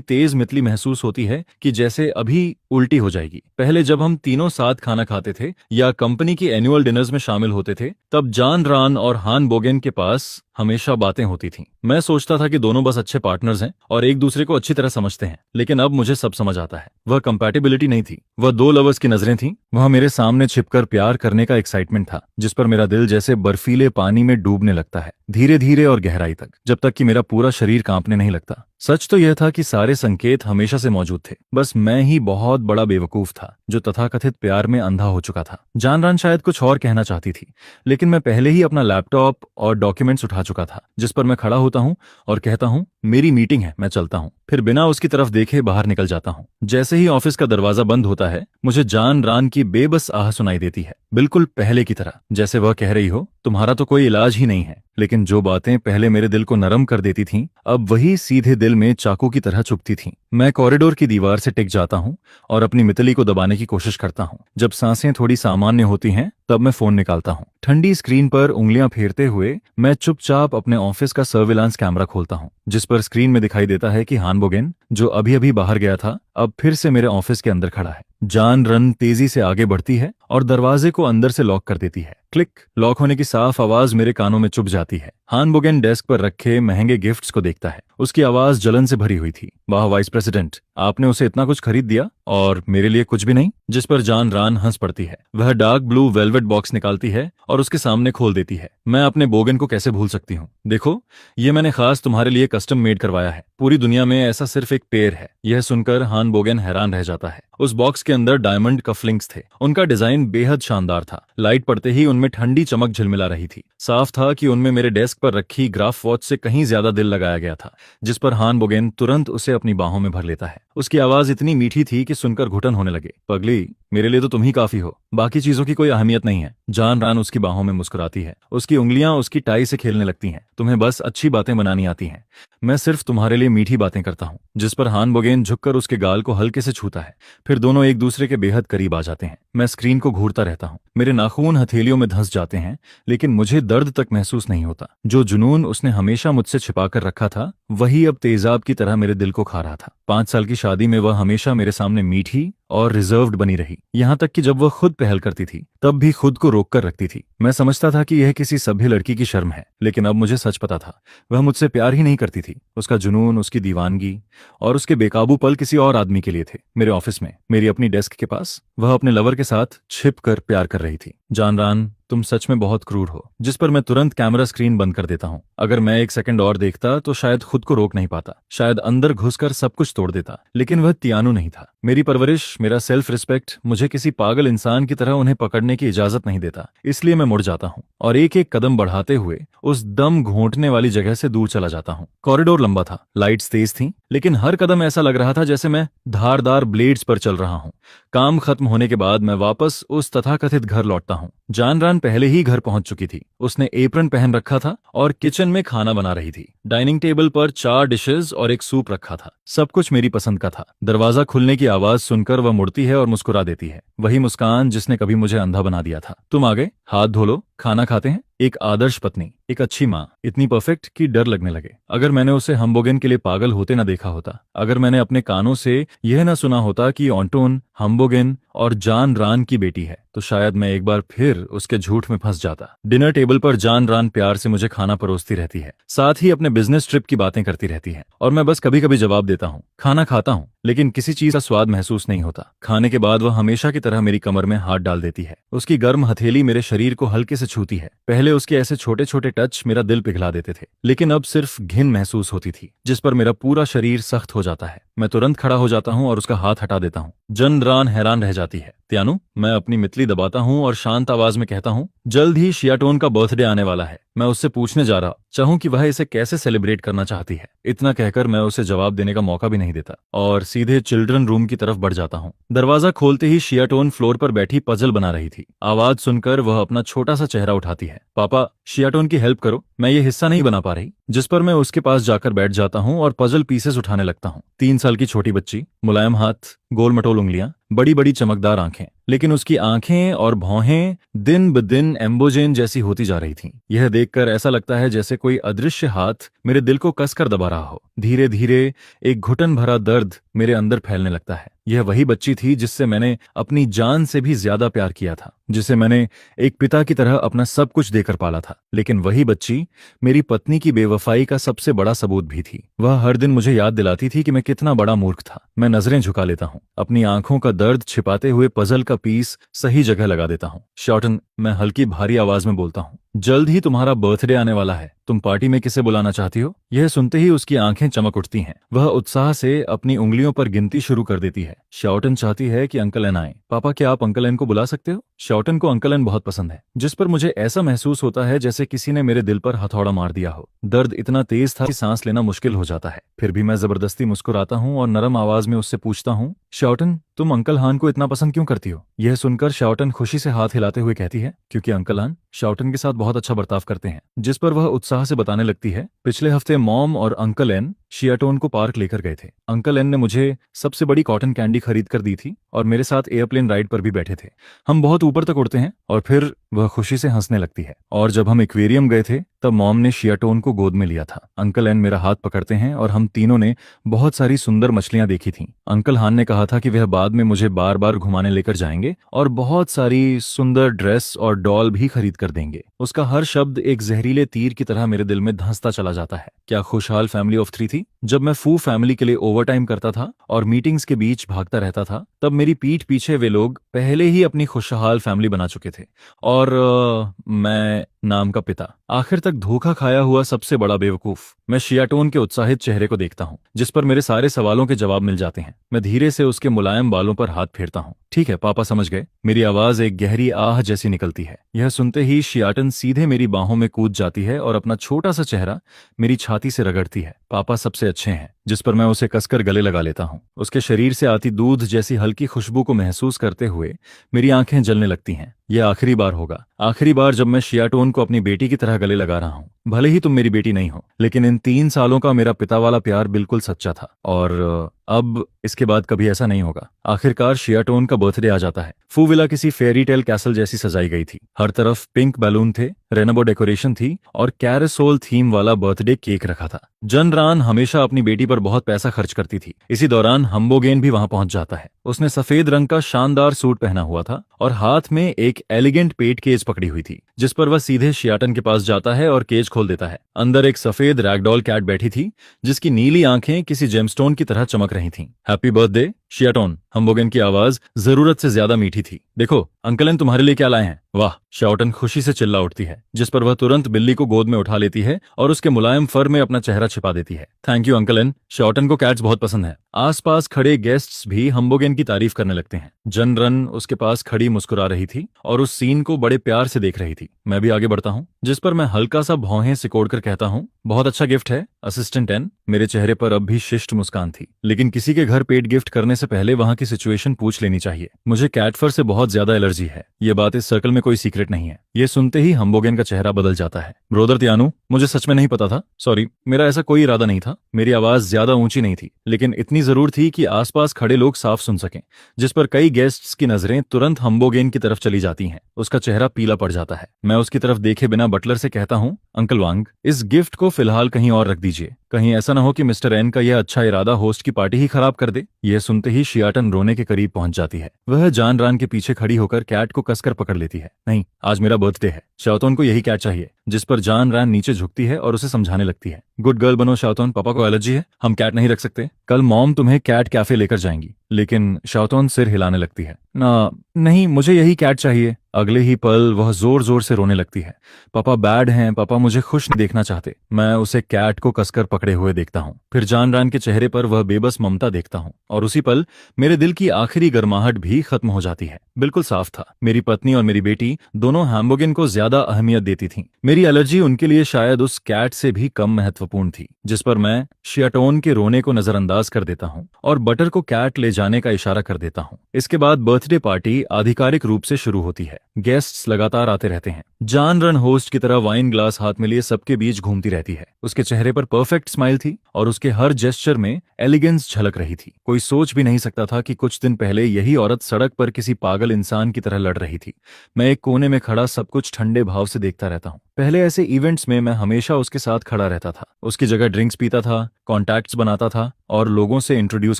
तेज मितली महसूस होती है कि जैसे अभी उल्टी हो जाएगी। पहले जब हम तीनों साथ खाना खाते थे या कंपनी की एनुअल डिनर्स में शामिल होते थे, तब जान रान और हान बोगेन के पास हमेशा बातें होती थीं। मैं सोचता था कि दोनों बस अच्छे पार्टनर्स हैं और एक दूसरे को अच्छी तरह समझते हैं, लेकिन अब मुझे सब समझ आता है। वह कंपैटिबिलिटी नहीं थी, वह दो लवर्स की नजरें थीं। वह मेरे सामने छिपकर प्यार करने का एक्साइटमेंट था, जिस पर मेरा दिल जैसे बर्फीले पानी में डूबने लगता है, धीरे धीरे और गहराई तक, जब तक कि मेरा पूरा शरीर कांपने नहीं लगता। सच तो यह था कि सारे संकेत हमेशा से मौजूद थे, बस मैं ही बहुत बड़ा बेवकूफ था जो तथाकथित प्यार में अंधा हो चुका था। जानरान शायद कुछ और कहना चाहती थी, लेकिन मैं पहले ही अपना लैपटॉप और डॉक्यूमेंट्स उठा चुका था, जिस पर मैं खड़ा होता हूँ और कहता हूँ, मेरी मीटिंग है, मैं चलता हूँ। फिर बिना उसकी तरफ देखे बाहर निकल जाता हूँ। जैसे ही ऑफिस का दरवाजा बंद होता है, मुझे जान रान की बेबस आह सुनाई देती है, बिल्कुल पहले की तरह, जैसे वह कह रही हो, तुम्हारा तो कोई इलाज ही नहीं है। लेकिन जो बातें पहले मेरे दिल को नरम कर देती थीं, अब वही सीधे दिल में चाकू की तरह चुभती थीं। मैं कॉरिडोर की दीवार से टिक जाता हूँ और अपनी मितली को दबाने की कोशिश करता हूँ। जब सांसें थोड़ी सामान्य होती हैं, तब मैं फोन निकालता हूँ। ठंडी स्क्रीन पर उंगलियां फेरते हुए मैं चुपचाप अपने ऑफिस का सर्विलांस कैमरा खोलता हूँ, जिस पर स्क्रीन में दिखाई देता है कि हान बोगेन, जो अभी अभी बाहर गया था, अब फिर से मेरे ऑफिस के अंदर खड़ा है। जान रन तेजी से आगे बढ़ती है और दरवाजे को अंदर से लॉक कर देती है। क्लिक। लॉक होने की साफ आवाज मेरे कानों में चुभ जाती है। हान बोगेन डेस्क पर रखे महंगे गिफ्ट्स को देखता है। उसकी आवाज जलन से भरी हुई थी। वाह वाइस प्रेसिडेंट, आपने उसे इतना कुछ खरीद दिया और मेरे लिए कुछ भी नहीं? जिस पर जान रान हंस पड़ती है। वह डार्क ब्लू वेलवेट बॉक्स निकालती है और उसके सामने खोल देती है। मैं अपने बोगन को कैसे भूल सकती हूँ? देखो, ये मैंने खास तुम्हारे लिए कस्टम मेड करवाया है। पूरी दुनिया में ऐसा सिर्फ एक पेयर है। यह सुनकर हान बोगेन हैरान रह जाता है। उस बॉक्स के अंदर डायमंड कफलिंग्स थे। उनका डिजाइन बेहद शानदार था। लाइट पड़ते ही उनमें ठंडी चमक झिलमिला रही थी। साफ था कि उनमें मेरे डेस्क पर रखी ग्राफ वॉच से कहीं ज्यादा दिल लगाया गया था। जिस पर हान बोगेन तुरंत उसे अपनी बाहों में भर लेता है। उसकी आवाज इतनी मीठी थी कि सुनकर घुटन होने लगे। पगली, मेरे लिए तो तुम ही काफी हो, बाकी चीजों की कोई अहमियत नहीं है। जान रान उसकी बाहों में मुस्कुराती है। उसकी उंगलियां उसकी टाई से खेलने लगती हैं। तुम्हें बस अच्छी बातें बनानी आती हैं, मैं सिर्फ तुम्हारे लिए मीठी बातें करता हूँ। जिस पर हान बोगेन झुककर उसके गाल को हल्के से छूता है। फिर दोनों एक दूसरे के बेहद करीब आ जाते हैं। मैं स्क्रीन को घूरता रहता हूँ। मेरे नाखून हथेलियों में धंस जाते हैं, लेकिन मुझे दर्द तक महसूस नहीं होता। जो जुनून उसने हमेशा मुझसे छिपा कर रखा था, वही अब तेजाब की तरह मेरे दिल को खा रहा था। 5 साल की शादी में वह हमेशा मेरे सामने मीठी और रिजर्व्ड बनी रही। यहाँ तक कि जब वह खुद पहल करती थी, तब भी खुद को रोक कर रखती थी। मैं समझता था कि यह किसी सभ्य लड़की की शर्म है, लेकिन अब मुझे सच पता था, वह मुझसे प्यार ही नहीं करती थी। उसका जुनून, उसकी दीवानगी और उसके बेकाबू पल किसी और आदमी के लिए थे। मेरे ऑफिस में, मेरी अपनी डेस्क के पास, वह अपने लवर के साथ छिप कर प्यार कर रही थी। जानरान, तुम सच में बहुत क्रूर हो। जिस पर मैं तुरंत कैमरा स्क्रीन बंद कर देता हूँ। अगर मैं एक सेकंड और देखता तो शायद खुद को रोक नहीं पाता, शायद अंदर घुसकर सब कुछ तोड़ देता। लेकिन वह तियानु नहीं था। मेरी परवरिश, मेरा सेल्फ रिस्पेक्ट मुझे किसी पागल इंसान की तरह उन्हें पकड़ने की इजाजत नहीं देता। इसलिए मैं मुड़ जाता हूँ और एक एक कदम बढ़ाते हुए उस दम घोंटने वाली जगह से दूर चला जाता हूँ। कॉरिडोर लंबा था, लाइट्स तेज थीं, लेकिन हर कदम ऐसा लग रहा था जैसे मैं धारदार ब्लेड्स पर चल रहा हूँ। काम खत्म होने के बाद मैं वापस उस तथाकथित घर लौटता हूँ। जानरान पहले ही घर पहुंच चुकी थी। उसने एप्रन पहन रखा था और किचन में खाना बना रही थी। डाइनिंग टेबल पर 4 डिशेस और एक सूप रखा था। सब कुछ मेरी पसंद का था। दरवाजा खुलने की आवाज सुनकर वह मुड़ती है और मुस्कुरा देती है। वही मुस्कान जिसने कभी मुझे अंधा बना दिया था। तुम आ गए, हाथ धो लो, खाना खाते हैं। एक आदर्श पत्नी, एक अच्छी माँ, इतनी परफेक्ट कि डर लगने लगे। अगर मैंने उसे हमबोगन के लिए पागल होते न देखा होता, अगर मैंने अपने कानों से यह न सुना होता कि ऑन्टोन हमबोगन और जान रान की बेटी है, तो शायद मैं एक बार फिर उसके झूठ में फंस जाता। डिनर टेबल पर जान रान प्यार से मुझे खाना परोसती रहती है, साथ ही अपने बिजनेस ट्रिप की बातें करती रहती है, और मैं बस कभी कभी जवाब देता हूँ। खाना खाता हूँ, लेकिन किसी चीज का स्वाद महसूस नहीं होता। खाने के बाद वह हमेशा की तरह मेरी कमर में हाथ डाल देती है। उसकी गर्म हथेली मेरे शरीर को हल्के से छूती है। पहले उसके ऐसे छोटे छोटे टच मेरा दिल पिघला देते थे, लेकिन अब सिर्फ घिन महसूस होती थी, जिस पर मेरा पूरा शरीर सख्त हो जाता है। मैं तुरंत खड़ा हो जाता हूँ और उसका हाथ हटा देता हूँ। जनरान हैरान रह जाती है। त्यानु, मैं अपनी मितली दबाता हूँ और शांत आवाज में कहता हूँ, जल्द ही शियाटोन का बर्थडे आने वाला है। मैं उससे पूछने जा रहा चाहूँ कि वह इसे कैसे सेलिब्रेट करना चाहती है। इतना कहकर मैं उसे जवाब देने का मौका भी नहीं देता और सीधे चिल्ड्रन रूम की तरफ बढ़ जाता हूँ। दरवाजा खोलते ही शियाटोन फ्लोर पर बैठी पजल बना रही थी। आवाज सुनकर वह अपना छोटा सा चेहरा उठाती है। पापा, शियाटोन की हेल्प करो, मैं ये हिस्सा नहीं बना पा रही। जिस पर मैं उसके पास जाकर बैठ जाता हूँ और पजल पीसेस उठाने लगता हूँ। 3 साल की छोटी बच्ची, मुलायम हाथ, गोल मटोल उंगलियां, बड़ी बड़ी चमकदार आंखें, लेकिन उसकी आंखें और भौहें दिन ब दिन एम्बोजेन जैसी होती जा रही थीं। यह देखकर ऐसा लगता है जैसे कोई अदृश्य हाथ मेरे दिल को कसकर दबा रहा हो। धीरे धीरे एक घुटन भरा दर्द मेरे अंदर फैलने लगता है। यह वही बच्ची थी जिससे मैंने अपनी जान से भी ज्यादा प्यार किया था, जिसे मैंने एक पिता की तरह अपना सब कुछ देकर पाला था। लेकिन वही बच्ची मेरी पत्नी की बेवफाई का सबसे बड़ा सबूत भी थी। वह हर दिन मुझे याद दिलाती थी कि मैं कितना बड़ा मूर्ख था। मैं नजरें झुका लेता हूँ, अपनी आंखों का दर्द छिपाते हुए पजल का पीस सही जगह लगा देता हूँ। शॉर्टन, मैं हल्की भारी आवाज में बोलता हूँ, जल्द ही तुम्हारा बर्थडे आने वाला है। तुम पार्टी में किसे बुलाना चाहती हो? यह सुनते ही उसकी आंखें चमक उठती हैं। वह उत्साह से अपनी उंगलियों पर गिनती शुरू कर देती है। शॉर्टन चाहती है कि अंकल एन आए। पापा, क्या आप अंकल एन को बुला सकते हो? शॉर्टन को अंकल एन बहुत पसंद है, जिस पर मुझे ऐसा महसूस होता है जैसे किसी ने मेरे दिल पर हथौड़ा मार दिया हो। दर्द इतना तेज था कि सांस लेना मुश्किल हो जाता है। फिर भी मैं जबरदस्ती मुस्कुराता हूँ और नरम आवाज में उससे पूछता हूँ, शॉर्टन, तुम अंकल हान को इतना पसंद क्यों करती हो? यह सुनकर शॉर्टन खुशी से हाथ हिलाते हुए कहती है, क्योंकि अंकल हान शॉर्टन के साथ बहुत अच्छा बर्ताव करते हैं। जिस पर वह उत्साह से बताने लगती है, पिछले हफ्ते मॉम और अंकल एन शियाटोन को पार्क लेकर गए थे। अंकल एन ने मुझे सबसे बड़ी कॉटन कैंडी खरीद कर दी थी और मेरे साथ एयरप्लेन राइड पर भी बैठे थे। हम बहुत ऊपर तक उड़ते हैं। और फिर वह खुशी से हंसने लगती है। और जब हम एक्वेरियम गए थे तब मॉम ने शियाटोन को गोद में लिया था। अंकल एन मेरा हाथ पकड़ते हैं और हम तीनों ने बहुत सारी सुंदर मछलियां देखी थीं। अंकल हान ने कहा था कि वह बाद में मुझे बार बार घुमाने लेकर जाएंगे और बहुत सारी सुंदर ड्रेस और डॉल भी खरीद कर देंगे। उसका हर शब्द एक जहरीले तीर की तरह मेरे दिल में धंसता चला जाता है। क्या खुशहाल फैमिली ऑफ 3 थी? जब मैं फू फैमिली के लिए ओवरटाइम करता था और मीटिंग्स के बीच भागता रहता था, तब मेरी पीठ पीछे वे लोग पहले ही अपनी खुशहाल फैमिली बना चुके थे। और मैं नाम का पिता, आखिर तक धोखा खाया हुआ सबसे बड़ा बेवकूफ। मैं शियाटोन के उत्साहित चेहरे को देखता हूँ, जिस पर मेरे सारे सवालों के जवाब मिल जाते हैं। मैं धीरे से उसके मुलायम बालों पर हाथ फेरता हूँ। ठीक है पापा, समझ गए। मेरी आवाज एक गहरी आह जैसी निकलती है। यह सुनते ही शियाटन सीधे मेरी बाहों में कूद जाती है और अपना छोटा सा चेहरा मेरी छाती से रगड़ती है। पापा सबसे अच्छे हैं। जिस पर मैं उसे कसकर गले लगा लेता हूँ। उसके शरीर से आती दूध जैसी हल्की खुशबू को महसूस करते हुए मेरी आंखें जलने लगती हैं। यह आखिरी बार होगा, आखिरी बार जब मैं शियाटोन को अपनी बेटी की तरह गले लगा रहा हूँ। भले ही तुम मेरी बेटी नहीं हो, लेकिन इन 3 सालों का मेरा पिता वाला प्यार बिल्कुल सच्चा था। और अब इसके बाद कभी ऐसा नहीं होगा। आखिरकार शियाटोन का बर्थडे आ जाता है। फू विला किसी फेरी टेल कैसल जैसी सजाई गई थी। हर तरफ पिंक बैलून थे, रेनबो डेकोरेशन थी और कैरसोल थीम वाला बर्थडे केक रखा था। जनरान हमेशा अपनी बेटी पर बहुत पैसा खर्च करती थी। इसी दौरान हम्बोगेन भी वहां पहुंच जाता है। उसने सफेद रंग का शानदार सूट पहना हुआ था और हाथ में एक एलिगेंट पेट केज पकड़ी हुई थी, जिस पर वह सीधे शियाटन के पास जाता है और केज खोल देता है। अंदर एक सफेद रैगडॉल कैट बैठी थी, जिसकी नीली आंखें किसी जेमस्टोन की तरह चमक रही थीं। Happy birthday शियाटोन। हम्बोगेन की आवाज जरूरत से ज्यादा मीठी थी। देखो अंकलन तुम्हारे लिए क्या लाए हैं। वाह, शियाटन खुशी से चिल्ला उठती है, जिस पर वह तुरंत बिल्ली को गोद में उठा लेती है और उसके मुलायम फर में अपना चेहरा छिपा देती है। Thank you अंकलन। शियाटन को कैट्स बहुत पसंद है। आसपास खड़े गेस्ट्स भी हम्बोगेन की तारीफ करने लगते हैं। जनरन उसके पास खड़ी मुस्कुरा रही थी और उस सीन को बड़े प्यार से देख रही थी। मैं भी आगे बढ़ता हूँ, जिस पर मैं हल्का सा भौहें सिकोड़कर कहता हूँ, बहुत अच्छा गिफ्ट है असिस्टेंट एन। मेरे चेहरे पर अब भी शिष्ट मुस्कान थी, लेकिन किसी के घर पेट गिफ्ट करने से पहले वहां की सिचुएशन पूछ लेनी चाहिए। मुझे कैट फर से बहुत ज्यादा एलर्जी है। ये बात इस सर्कल में कोई सीक्रेट नहीं है। ये सुनते ही हम्बोगेन का चेहरा बदल जाता है। ब्रोदर त्यानु, मुझे सच में नहीं पता था। सॉरी, मेरा ऐसा कोई इरादा नहीं था। मेरी आवाज ज्यादा ऊंची नहीं थी, लेकिन इतनी जरूर थी कि आसपास खड़े लोग साफ सुन सकें, जिस पर कई गेस्ट्स की नजरें तुरंत हम्बोगेन की तरफ चली जाती हैं। उसका चेहरा पीला पड़ जाता है। मैं उसकी तरफ देखे बिना बटलर से कहता हूँ, अंकल वांग, इस गिफ्ट को फिलहाल कहीं और रख दीजिए। कहीं ऐसा ना हो कि मिस्टर एन का यह अच्छा इरादा होस्ट की पार्टी ही खराब कर दे। यह सुनते ही शियाटन रोने के करीब पहुंच जाती है। वह जान रान के पीछे खड़ी होकर कैट को कसकर पकड़ लेती है। नहीं, आज मेरा बर्थडे है। शाओतोन को यही कैट चाहिए। जिस पर जान रान नीचे झुकती है और उसे समझाने लगती है, गुड गर्ल बनो शाओतोन, पापा को एलर्जी है, हम कैट नहीं रख सकते। कल मॉम तुम्हें कैट कैफे लेकर जाएंगी। लेकिन शाओतोन सिर हिलाने लगती है। ना, नहीं, मुझे यही कैट चाहिए। अगले ही पल वह जोर जोर से रोने लगती है। पापा बैड हैं, पापा मुझे खुश नहीं देखना चाहते। मैं उसे कैट को कसकर पकड़े हुए देखता हूँ, फिर जान रान के चेहरे पर वह बेबस ममता देखता हूँ, और उसी पल मेरे दिल की आखिरी गर्माहट भी खत्म हो जाती है। बिल्कुल साफ था, मेरी पत्नी और मेरी बेटी दोनों हैम्बोगेन को ज्यादा अहमियत देती थीं। मेरी एलर्जी उनके लिए शायद उस कैट से भी कम महत्वपूर्ण थी, जिस पर मैं शियाटोन के रोने को नजरअंदाज कर देता हूँ और बटर को कैट ले जाने का इशारा कर देता हूँ। इसके बाद बर्थडे पार्टी आधिकारिक रूप से शुरू होती है। गेस्ट्स लगातार आते रहते हैं। जान रन होस्ट की तरह वाइन ग्लास हाथ में लिए सबके बीच घूमती रहती है। उसके चेहरे पर परफेक्ट स्माइल थी और उसके हर जेस्चर में एलिगेंस झलक रही थी। कोई सोच भी नहीं सकता था कि कुछ दिन पहले यही औरत सड़क पर किसी पागल इंसान की तरह लड़ रही थी। मैं एक कोने में खड़ा सब कुछ ठंडे भाव से देखता रहता हूँ। पहले ऐसे इवेंट्स में मैं हमेशा उसके साथ खड़ा रहता था, उसकी जगह ड्रिंक्स पीता था, कॉन्टैक्ट्स बनाता था और लोगों से इंट्रोड्यूस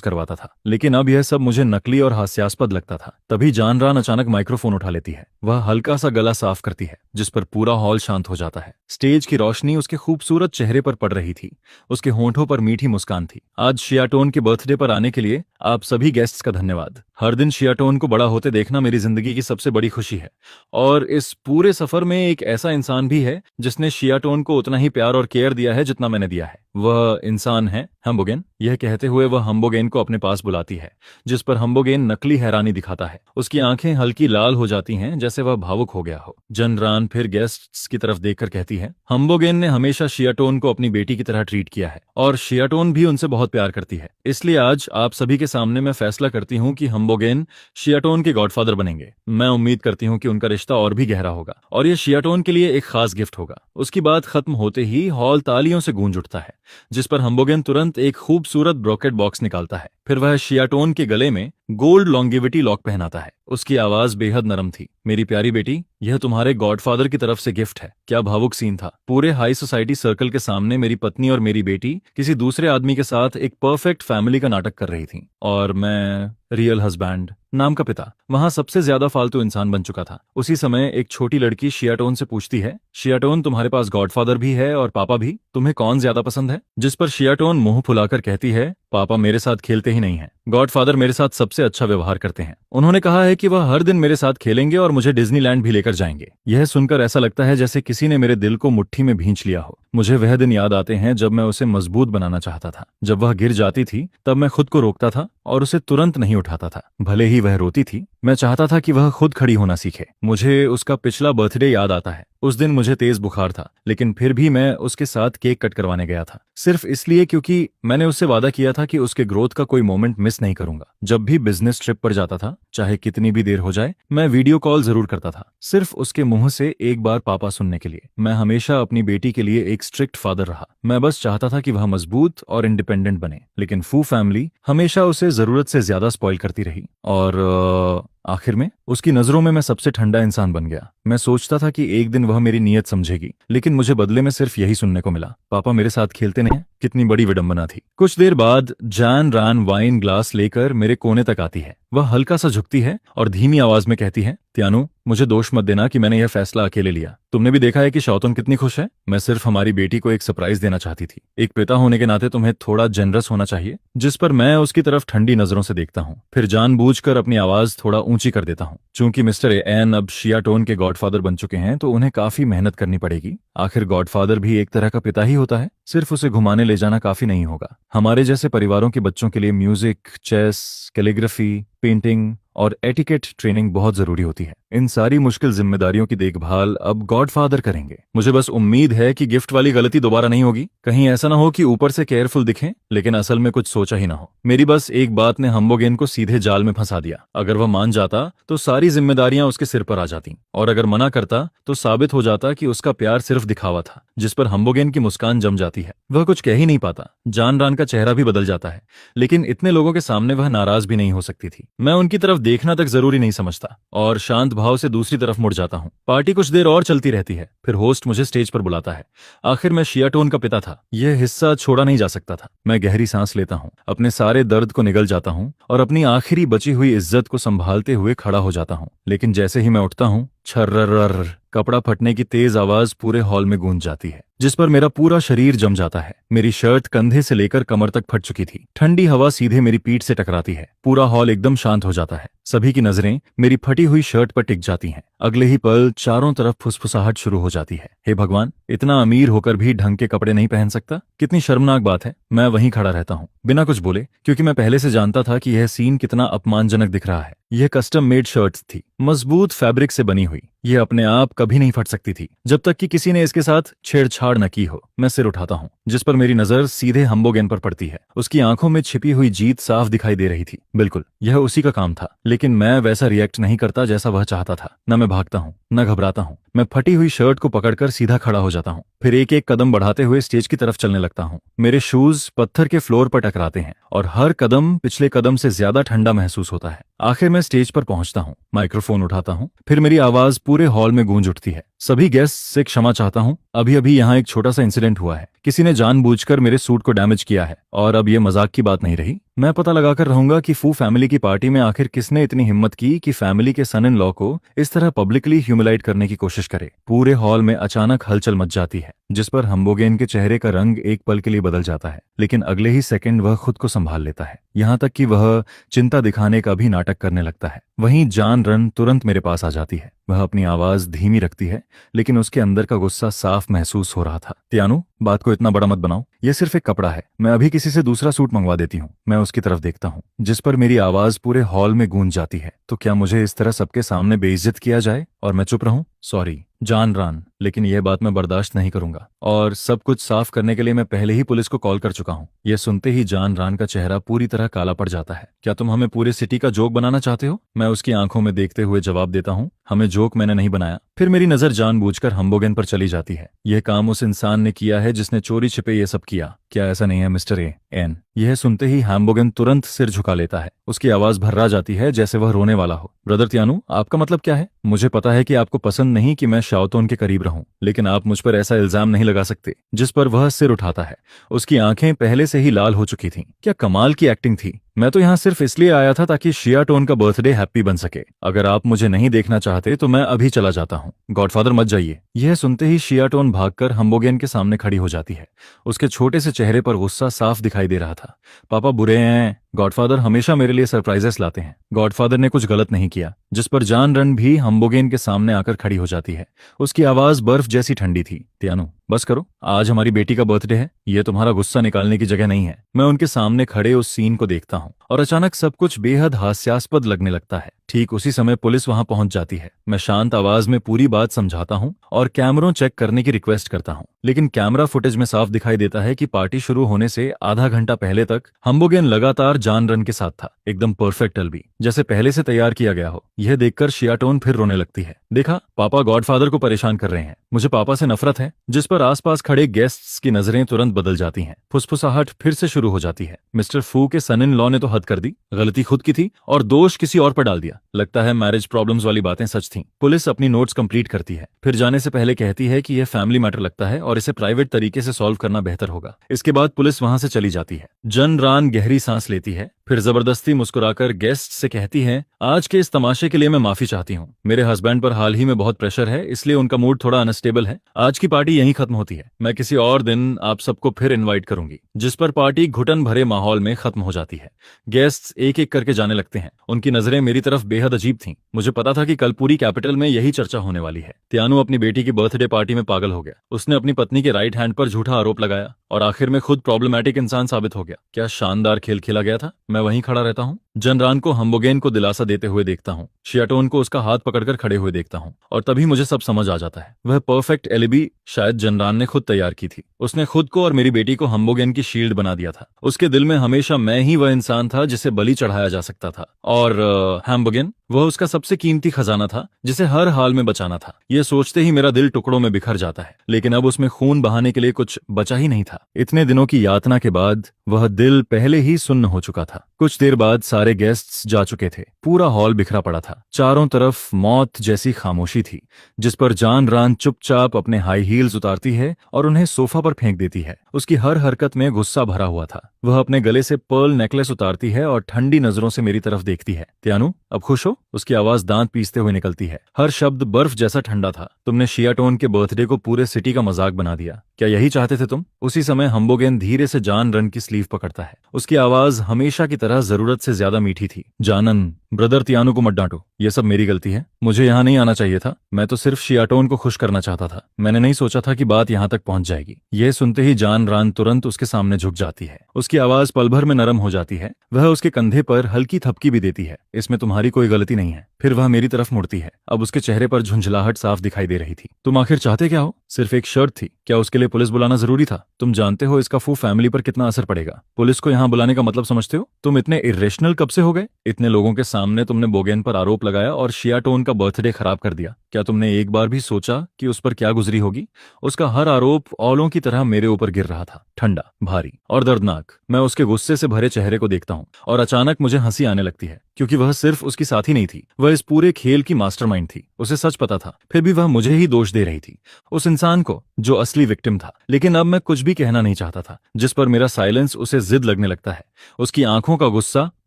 करवाता था, लेकिन अब यह सब मुझे नकली और हास्यास्पद लगता था। तभी जान रान अचानक माइक्रोफोन उठा लेती है। वह हल्का सा गला साफ करती है, जिस पर पूरा हॉल शांत हो जाता है। स्टेज की रोशनी उसके खूबसूरत चेहरे पर पड़ रही थी, उसके होंठों पर मीठी मुस्कान थी। आज शियाटोन के बर्थडे पर आने के लिए आप सभी गेस्ट्स का धन्यवाद। हर दिन शियाटोन को बड़ा होते देखना मेरी जिंदगी की सबसे बड़ी खुशी है, और इस पूरे सफर में एक ऐसा इंसान भी है जिसने शियाटोन को उतना ही प्यार और केयर दिया है जितना मैंने दिया है। वह इंसान है हम्बोगेन। यह कहते हुए वह हम्बोगेन को अपने पास बुलाती है, जिस पर हम्बोगेन नकली हैरानी दिखाता है। उसकी आंखें हल्की लाल हो जाती हैं, जैसे वह भावुक हो गया हो। जनरान फिर गेस्ट्स की तरफ देखकर कहती है, हम्बोगेन ने हमेशा शियाटोन को अपनी बेटी की तरह ट्रीट किया है और शियाटोन भी उनसे बहुत प्यार करती है। इसलिए आज आप सभी के सामने मैं फैसला करती हूँ कि हम्बोगेन शियाटोन के गॉडफादर बनेंगे। मैं उम्मीद करती हूँ कि उनका रिश्ता और भी गहरा होगा और यह शियाटोन के लिए एक खास गिफ्ट होगा। उसकी बात खत्म होते ही हॉल तालियों से गूंज उठता है, जिस पर हम्बोगेन तुरंत एक खूबसूरत ब्रोकेट बॉक्स निकालता है। फिर वह शियाटोन के गले में गोल्ड लॉन्गेविटी लॉक पहनाता है। उसकी आवाज बेहद नरम थी। मेरी प्यारी बेटी, यह तुम्हारे गॉडफादर की तरफ से गिफ्ट है। क्या भावुक सीन था। पूरे हाई सोसाइटी सर्कल के सामने मेरी पत्नी और मेरी बेटी किसी दूसरे आदमी के साथ एक परफेक्ट फैमिली का नाटक कर रही थी, और मैं रियल हस्बैंड, नाम का पिता, वहां सबसे ज्यादा फालतू इंसान बन चुका था। उसी समय एक छोटी लड़की शियाटोन से पूछती है, शियाटोन तुम्हारे पास गॉडफादर भी है और पापा भी, तुम्हें कौन ज्यादा पसंद है? जिस पर शियाटोन मुंह फुलाकर कहती है, पापा मेरे साथ खेलते ही नहीं हैं। गॉडफादर मेरे साथ सबसे अच्छा व्यवहार करते हैं। उन्होंने कहा है कि वह हर दिन मेरे साथ खेलेंगे और मुझे डिज्नीलैंड भी लेकर जाएंगे। यह सुनकर ऐसा लगता है जैसे किसी ने मेरे दिल को मुट्ठी में भींच लिया हो। मुझे वह दिन याद आते हैं जब मैं उसे मजबूत बनाना चाहता था। जब वह गिर जाती थी तब मैं खुद को रोकता था और उसे तुरंत नहीं उठाता था। भले ही वह रोती थी, मैं चाहता था कि वह खुद खड़ी होना सीखे। मुझे उसका पिछला बर्थडे याद आता है। उस दिन मुझे तेज बुखार था, लेकिन फिर भी मैं उसके साथ केक कट करवाने गया था, सिर्फ इसलिए क्योंकि मैंने उससे वादा किया था कि उसके ग्रोथ का कोई मोमेंट मिस नहीं करूंगा। जब भी बिजनेस ट्रिप पर जाता था, चाहे कितनी भी देर हो जाए, मैं वीडियो कॉल जरूर करता था, सिर्फ उसके मुंह से एक बार पापा सुनने के लिए। मैं हमेशा अपनी बेटी के लिए एक स्ट्रिक्ट फादर रहा। मैं बस चाहता था कि वह मजबूत और इंडिपेंडेंट बने, लेकिन फू फैमिली हमेशा उसे जरूरत से ज्यादा स्पॉइल करती रही, और आखिर में उसकी नजरों में मैं सबसे ठंडा इंसान बन गया। मैं सोचता था कि एक दिन वह मेरी नीयत समझेगी, लेकिन मुझे बदले में सिर्फ यही सुनने को मिला, पापा मेरे साथ खेलते नहीं हैं। कितनी बड़ी विडंबना थी। कुछ देर बाद जान रान वाइन ग्लास लेकर मेरे कोने तक आती है। वह हल्का सा झुकती है और धीमी आवाज में कहती है, त्यानु, मुझे दोष मत देना कि मैंने यह फैसला अकेले लिया। तुमने भी देखा है कि शौतुन कितनी खुश है। मैं सिर्फ हमारी बेटी को एक सरप्राइज देना चाहती थी। एक पिता होने के नाते तुम्हें थोड़ा जेनरस होना चाहिए। जिस पर मैं उसकी तरफ ठंडी नजरों से देखता हूँ, फिर जानबूझकर अपनी आवाज थोड़ा ऊंची कर देता हूँ। चूंकि मिस्टर एन अब शियाटोन के गॉडफादर बन चुके हैं, तो उन्हें काफी मेहनत करनी पड़ेगी। आखिर गॉडफादर भी एक तरह का पिता ही होता है। सिर्फ उसे घुमाने ले जाना काफी नहीं होगा। हमारे जैसे परिवारों के बच्चों के लिए म्यूजिक, चेस, कैलीग्राफी, पेंटिंग और एटिकेट ट्रेनिंग बहुत जरूरी होती है। इन सारी मुश्किल जिम्मेदारियों की देखभाल अब गॉडफादर करेंगे। मुझे बस उम्मीद है कि गिफ्ट वाली गलती दोबारा नहीं होगी। कहीं ऐसा ना हो कि ऊपर से केयरफुल दिखें, लेकिन असल में कुछ सोचा ही ना हो। मेरी बस एक बात ने हम्बोगेन को सीधे जाल में फंसा दिया। अगर वह मान जाता तो सारी जिम्मेदारियां उसके सिर पर आ जाती, और अगर मना करता तो साबित हो जाता कि उसका प्यार सिर्फ दिखावा था। जिस पर हम्बोगेन की मुस्कान जम जाती है। वह कुछ कह ही नहीं पाता। जान रान का चेहरा भी बदल जाता है, लेकिन इतने लोगों के सामने वह नाराज भी नहीं हो सकती थी। मैं उनकी तरफ देखना तक जरूरी नहीं समझता और शांत भाव से दूसरी तरफ मुड़ जाता हूँ। पार्टी कुछ देर और चलती रहती है, फिर होस्ट मुझे स्टेज पर बुलाता है। आखिर मैं शियाटोन का पिता था, यह हिस्सा छोड़ा नहीं जा सकता था। मैं गहरी सांस लेता हूँ, अपने सारे दर्द को निगल जाता हूँ और अपनी आखिरी बची हुई इज्जत को संभालते हुए खड़ा हो जाता हूँ। लेकिन जैसे ही मैं उठता हूँ, छर्रर कपड़ा फटने की तेज आवाज पूरे हॉल में गूंज जाती है, जिस पर मेरा पूरा शरीर जम जाता है। मेरी शर्ट कंधे से लेकर कमर तक फट चुकी थी। ठंडी हवा सीधे मेरी पीठ से टकराती है। पूरा हॉल एकदम शांत हो जाता है। सभी की नजरें मेरी फटी हुई शर्ट पर टिक जाती हैं। अगले ही पल चारों तरफ फुसफुसाहट शुरू हो जाती है। हे भगवान, इतना अमीर होकर भी ढंग के कपड़े नहीं पहन सकता? कितनी शर्मनाक बात है। मैं वहीं खड़ा रहता हूँ बिना कुछ बोले, क्योंकि मैं पहले से जानता था कि यह सीन कितना अपमानजनक दिख रहा है। यह कस्टम मेड शर्ट्स थी, मजबूत फैब्रिक से बनी हुई। यह अपने आप कभी नहीं फट सकती थी जब तक कि किसी ने इसके साथ छेड़छाड़ न की हो। मैं सिर उठाता हूँ, जिस पर मेरी नजर सीधे हम्बोगेन पर पड़ती है। उसकी आंखों में छिपी हुई जीत साफ दिखाई दे रही थी। बिल्कुल, यह उसी का काम था, लेकिन मैं वैसा रिएक्ट नहीं करता जैसा वह चाहता था। न मैं भागता हूँ, न घबराता हूँ। मैं फटी हुई शर्ट को पकड़कर सीधा खड़ा हो जाता हूँ, फिर एक एक कदम बढ़ाते हुए स्टेज की तरफ चलने लगता हूँ। मेरे शूज पत्थर के फ्लोर पर टकराते हैं और हर कदम पिछले कदम से ज्यादा ठंडा महसूस होता है। आखिर मैं स्टेज पर पहुंचता हूँ, माइक्रोफोन उठाता हूँ, फिर मेरी आवाज पूरे हॉल में गूंज उठती है। सभी गेस्ट से क्षमा चाहता हूँ। अभी अभी यहाँ एक छोटा सा इंसिडेंट हुआ है। किसी ने जानबूझकर मेरे सूट को डैमेज किया है और अब ये मजाक की बात नहीं रही। मैं पता लगाकर रहूंगा कि फू फैमिली की पार्टी में आखिर किसने इतनी हिम्मत की कि फैमिली के सन इन लॉ को इस तरह पब्लिकली ह्यूमिलाइट करने की कोशिश करे। पूरे हॉल में अचानक हलचल मच जाती है, जिस पर हम्बोगेन के चेहरे का रंग एक पल के लिए बदल जाता है, लेकिन अगले ही सेकंड वह खुद को संभाल लेता है। यहाँ तक कि वह चिंता दिखाने का भी नाटक करने लगता है। वहीं जान रन तुरंत मेरे पास आ जाती है। वह अपनी आवाज धीमी रखती है, लेकिन उसके अंदर का गुस्सा साफ महसूस हो रहा था। त्यानु, बात को इतना बड़ा मत बनाओ। यह सिर्फ एक कपड़ा है। मैं अभी किसी से दूसरा सूट मंगवा देती हूँ। मैं उसकी तरफ देखता हूँ, जिस पर मेरी आवाज पूरे हॉल में गूंज जाती है। तो क्या मुझे इस तरह सबके सामने बेइज्जत किया जाए और मैं चुप रहूं? सॉरी जान रान, लेकिन यह बात मैं बर्दाश्त नहीं करूंगा। और सब कुछ साफ करने के लिए मैं पहले ही पुलिस को कॉल कर चुका हूँ। यह सुनते ही जान रान का चेहरा पूरी तरह काला पड़ जाता है। क्या तुम हमें पूरे सिटी का जोक बनाना चाहते हो? मैं उसकी आंखों में देखते हुए जवाब देता हूँ, हमें जोक मैंने नहीं बनाया। फिर मेरी नजर जानबूझकर हम्बोगेन पर चली जाती है। यह काम उस इंसान ने किया है जिसने चोरी छिपे ये सब किया। क्या ऐसा नहीं है मिस्टर एन? यह सुनते ही हम्बोगेन तुरंत सिर झुका लेता है। उसकी आवाज भर्रा जाती है जैसे वह रोने वाला हो। ब्रदर त्यानु, आपका मतलब क्या है? मुझे पता है कि आपको पसंद नहीं कि मैं शाओतोन के करीब रहूं, लेकिन आप मुझ पर ऐसा इल्जाम नहीं लगा सकते। जिस पर वह सिर उठाता है। उसकी आंखें पहले से ही लाल हो चुकी थीं। क्या कमाल की एक्टिंग थी। मैं तो यहाँ सिर्फ इसलिए आया था ताकि शियाटोन का बर्थडे हैप्पी बन सके। अगर आप मुझे नहीं देखना चाहते तो मैं अभी चला जाता हूँ। गॉडफादर मत जाइए। यह सुनते ही शियाटोन भागकर हम्बोगेन के सामने खड़ी हो जाती है। उसके छोटे से चेहरे पर गुस्सा साफ दिखाई दे रहा था। पापा बुरे हैं। गॉडफादर हमेशा मेरे लिए सरप्राइजेस लाते हैं। गॉडफादर ने कुछ गलत नहीं किया। जिस पर जान रन भी हम्बोगेन के सामने आकर खड़ी हो जाती है। उसकी आवाज बर्फ जैसी ठंडी थी। त्यानु, बस करो, आज हमारी बेटी का बर्थडे है। ये तुम्हारा गुस्सा निकालने की जगह नहीं है। मैं उनके सामने खड़े उस सीन को देखता हूँ और अचानक सब कुछ बेहद हास्यास्पद लगने लगता है। ठीक उसी समय पुलिस वहां पहुंच जाती है। मैं शांत आवाज में पूरी बात समझाता हूँ और कैमरों चेक करने की रिक्वेस्ट करता हूँ, लेकिन कैमरा फुटेज में साफ दिखाई देता है कि पार्टी शुरू होने से आधा घंटा पहले तक हम्बोगेन लगातार जान रन के साथ था। एकदम परफेक्ट अलबी, जैसे पहले से तैयार किया गया हो। यह देखकर शियाटोन फिर रोने लगती है। देखा, पापा गॉडफादर को परेशान कर रहे हैं। मुझे पापा से नफरत है। जिस पर आसपास खड़े गेस्ट्स की नजरें तुरंत बदल जाती हैं। फुसफुसाहट फिर से शुरू हो जाती है। मिस्टर फू के सन इन लॉ ने तो हद कर दी। गलती खुद की थी और दोष किसी और पर डाल दिया। लगता है मैरिज प्रॉब्लम्स वाली बातें सच थीं। पुलिस अपनी नोट्स कंप्लीट करती है, फिर जाने से पहले कहती है कि यह फैमिली मैटर लगता है और इसे प्राइवेट तरीके से सॉल्व करना बेहतर होगा। इसके बाद पुलिस वहां से चली जाती है। जन रान गहरी सांस लेती है, फिर जबरदस्ती मुस्कुराकर गेस्ट से कहती है, आज के इस तमाशे के लिए मैं माफी चाहती हूँ। मेरे हस्बैंड पर हाल ही में बहुत प्रेशर है, इसलिए उनका मूड थोड़ा अनस्टेबल है। आज की पार्टी यहीं खत्म होती है। मैं किसी और दिन आप सबको फिर इनवाइट करूंगी। जिस पर पार्टी घुटन भरे माहौल में खत्म हो जाती है। गेस्ट्स एक एक करके जाने लगते हैं। उनकी नजरें मेरी तरफ बेहद अजीब थीं। मुझे पता था कि कल पूरी कैपिटल में यही चर्चा होने वाली है। त्यानु अपनी बेटी की बर्थडे पार्टी में पागल हो गया। उसने अपनी पत्नी के राइट हैंड पर झूठा आरोप लगाया और आखिर में खुद प्रॉब्लमैटिक इंसान साबित हो गया। क्या शानदार खेल खेला गया था। मैं वहीं खड़ा रहता हूँ। जनरान को हम्बोगेन को दिलासा देते हुए देखता हूँ। शियाटोन को उसका हाथ पकड़कर खड़े हुए देखता हूँ और तभी मुझे सब समझ आ जाता है। वह परफेक्ट एलिबी शायद जनरान ने खुद तैयार की थी। उसने खुद को और मेरी बेटी को हम्बोगेन की शील्ड बना दिया था। उसके दिल में हमेशा मैं ही वह इंसान था जिसे बलि चढ़ाया जा सकता था और हम्बोगेन वह उसका सबसे कीमती खजाना था जिसे हर हाल में बचाना था। यह सोचते ही मेरा दिल टुकड़ों में बिखर जाता है, लेकिन अब उसमें खून बहाने के लिए कुछ बचा ही नहीं था। इतने दिनों की यातना के बाद वह दिल पहले ही सुन्न हो चुका था। कुछ देर बाद सारे गेस्ट्स जा चुके थे। पूरा हॉल बिखरा पड़ा था। चारों तरफ मौत जैसी खामोशी थी, जिस पर जान रान चुपचाप अपने हाई हील्स उतारती है और उन्हें सोफा पर फेंक देती है। उसकी हर हरकत में गुस्सा भरा हुआ था। वह अपने गले से पर्ल नेकलेस उतारती है और ठंडी नजरों से मेरी तरफ देखती है। त्यानु, अब खुश हो? उसकी आवाज दांत पीसते हुए निकलती है। हर शब्द बर्फ जैसा ठंडा था। तुमने शियाटोन के बर्थडे को पूरे सिटी का मजाक बना दिया। क्या यही चाहते थे तुम? उसी समय हम्बोगेन धीरे से जान रन की स्लीव पकड़ता है। उसकी आवाज हमेशा की तरह जरूरत से ज्यादा मीठी थी। जानन, ब्रदर त्यानु को मत डांटो। ये सब मेरी गलती है। मुझे यहाँ नहीं आना चाहिए था। मैं तो सिर्फ शियाटोन को खुश करना चाहता था। मैंने नहीं सोचा था कि बात यहाँ तक पहुंच जाएगी। यह सुनते ही जान रान तुरंत उसके सामने झुक जाती है। उसकी आवाज पल भर में नरम हो जाती है। वह उसके कंधे पर हल्की थपकी भी देती है। इसमें तुम्हारी कोई गलती नहीं है। फिर वह मेरी तरफ मुड़ती है। अब उसके चेहरे पर झुंझलाहट साफ दिखाई दे रही थी। तुम आखिर चाहते क्या हो? सिर्फ एक शर्त थी। क्या उसके लिए पुलिस बुलाना जरूरी था? तुम जानते हो इसका फू फैमिली पर कितना असर पड़ेगा। पुलिस को यहाँ बुलाने का मतलब समझते हो? तुम इतने इरेशनल कब से हो गए? इतने लोगों के सामने तुमने बोगेन पर आरोप लगाया और शियाटोन का बर्थडे खराब कर दिया। क्या तुमने एक बार भी सोचा कि उस पर क्या गुजरी होगी? उसका हर आरोप औलों की तरह मेरे ऊपर गिर रहा था, ठंडा, भारी और दर्दनाक। मैं उसके गुस्से से भरे चेहरे को देखता हूँ और अचानक मुझे हंसी आने लगती है, क्योंकि वह सिर्फ उसकी साथी नहीं थी, वह इस पूरे खेल की मास्टरमाइंड थी। उसे सच पता था, फिर भी वह मुझे ही दोष दे रही थी, उस इंसान को जो असली विक्टिम था। लेकिन अब मैं कुछ भी कहना नहीं चाहता था, जिस पर मेरा साइलेंस उसे जिद लगने लगता है। उसकी आंखों का गुस्सा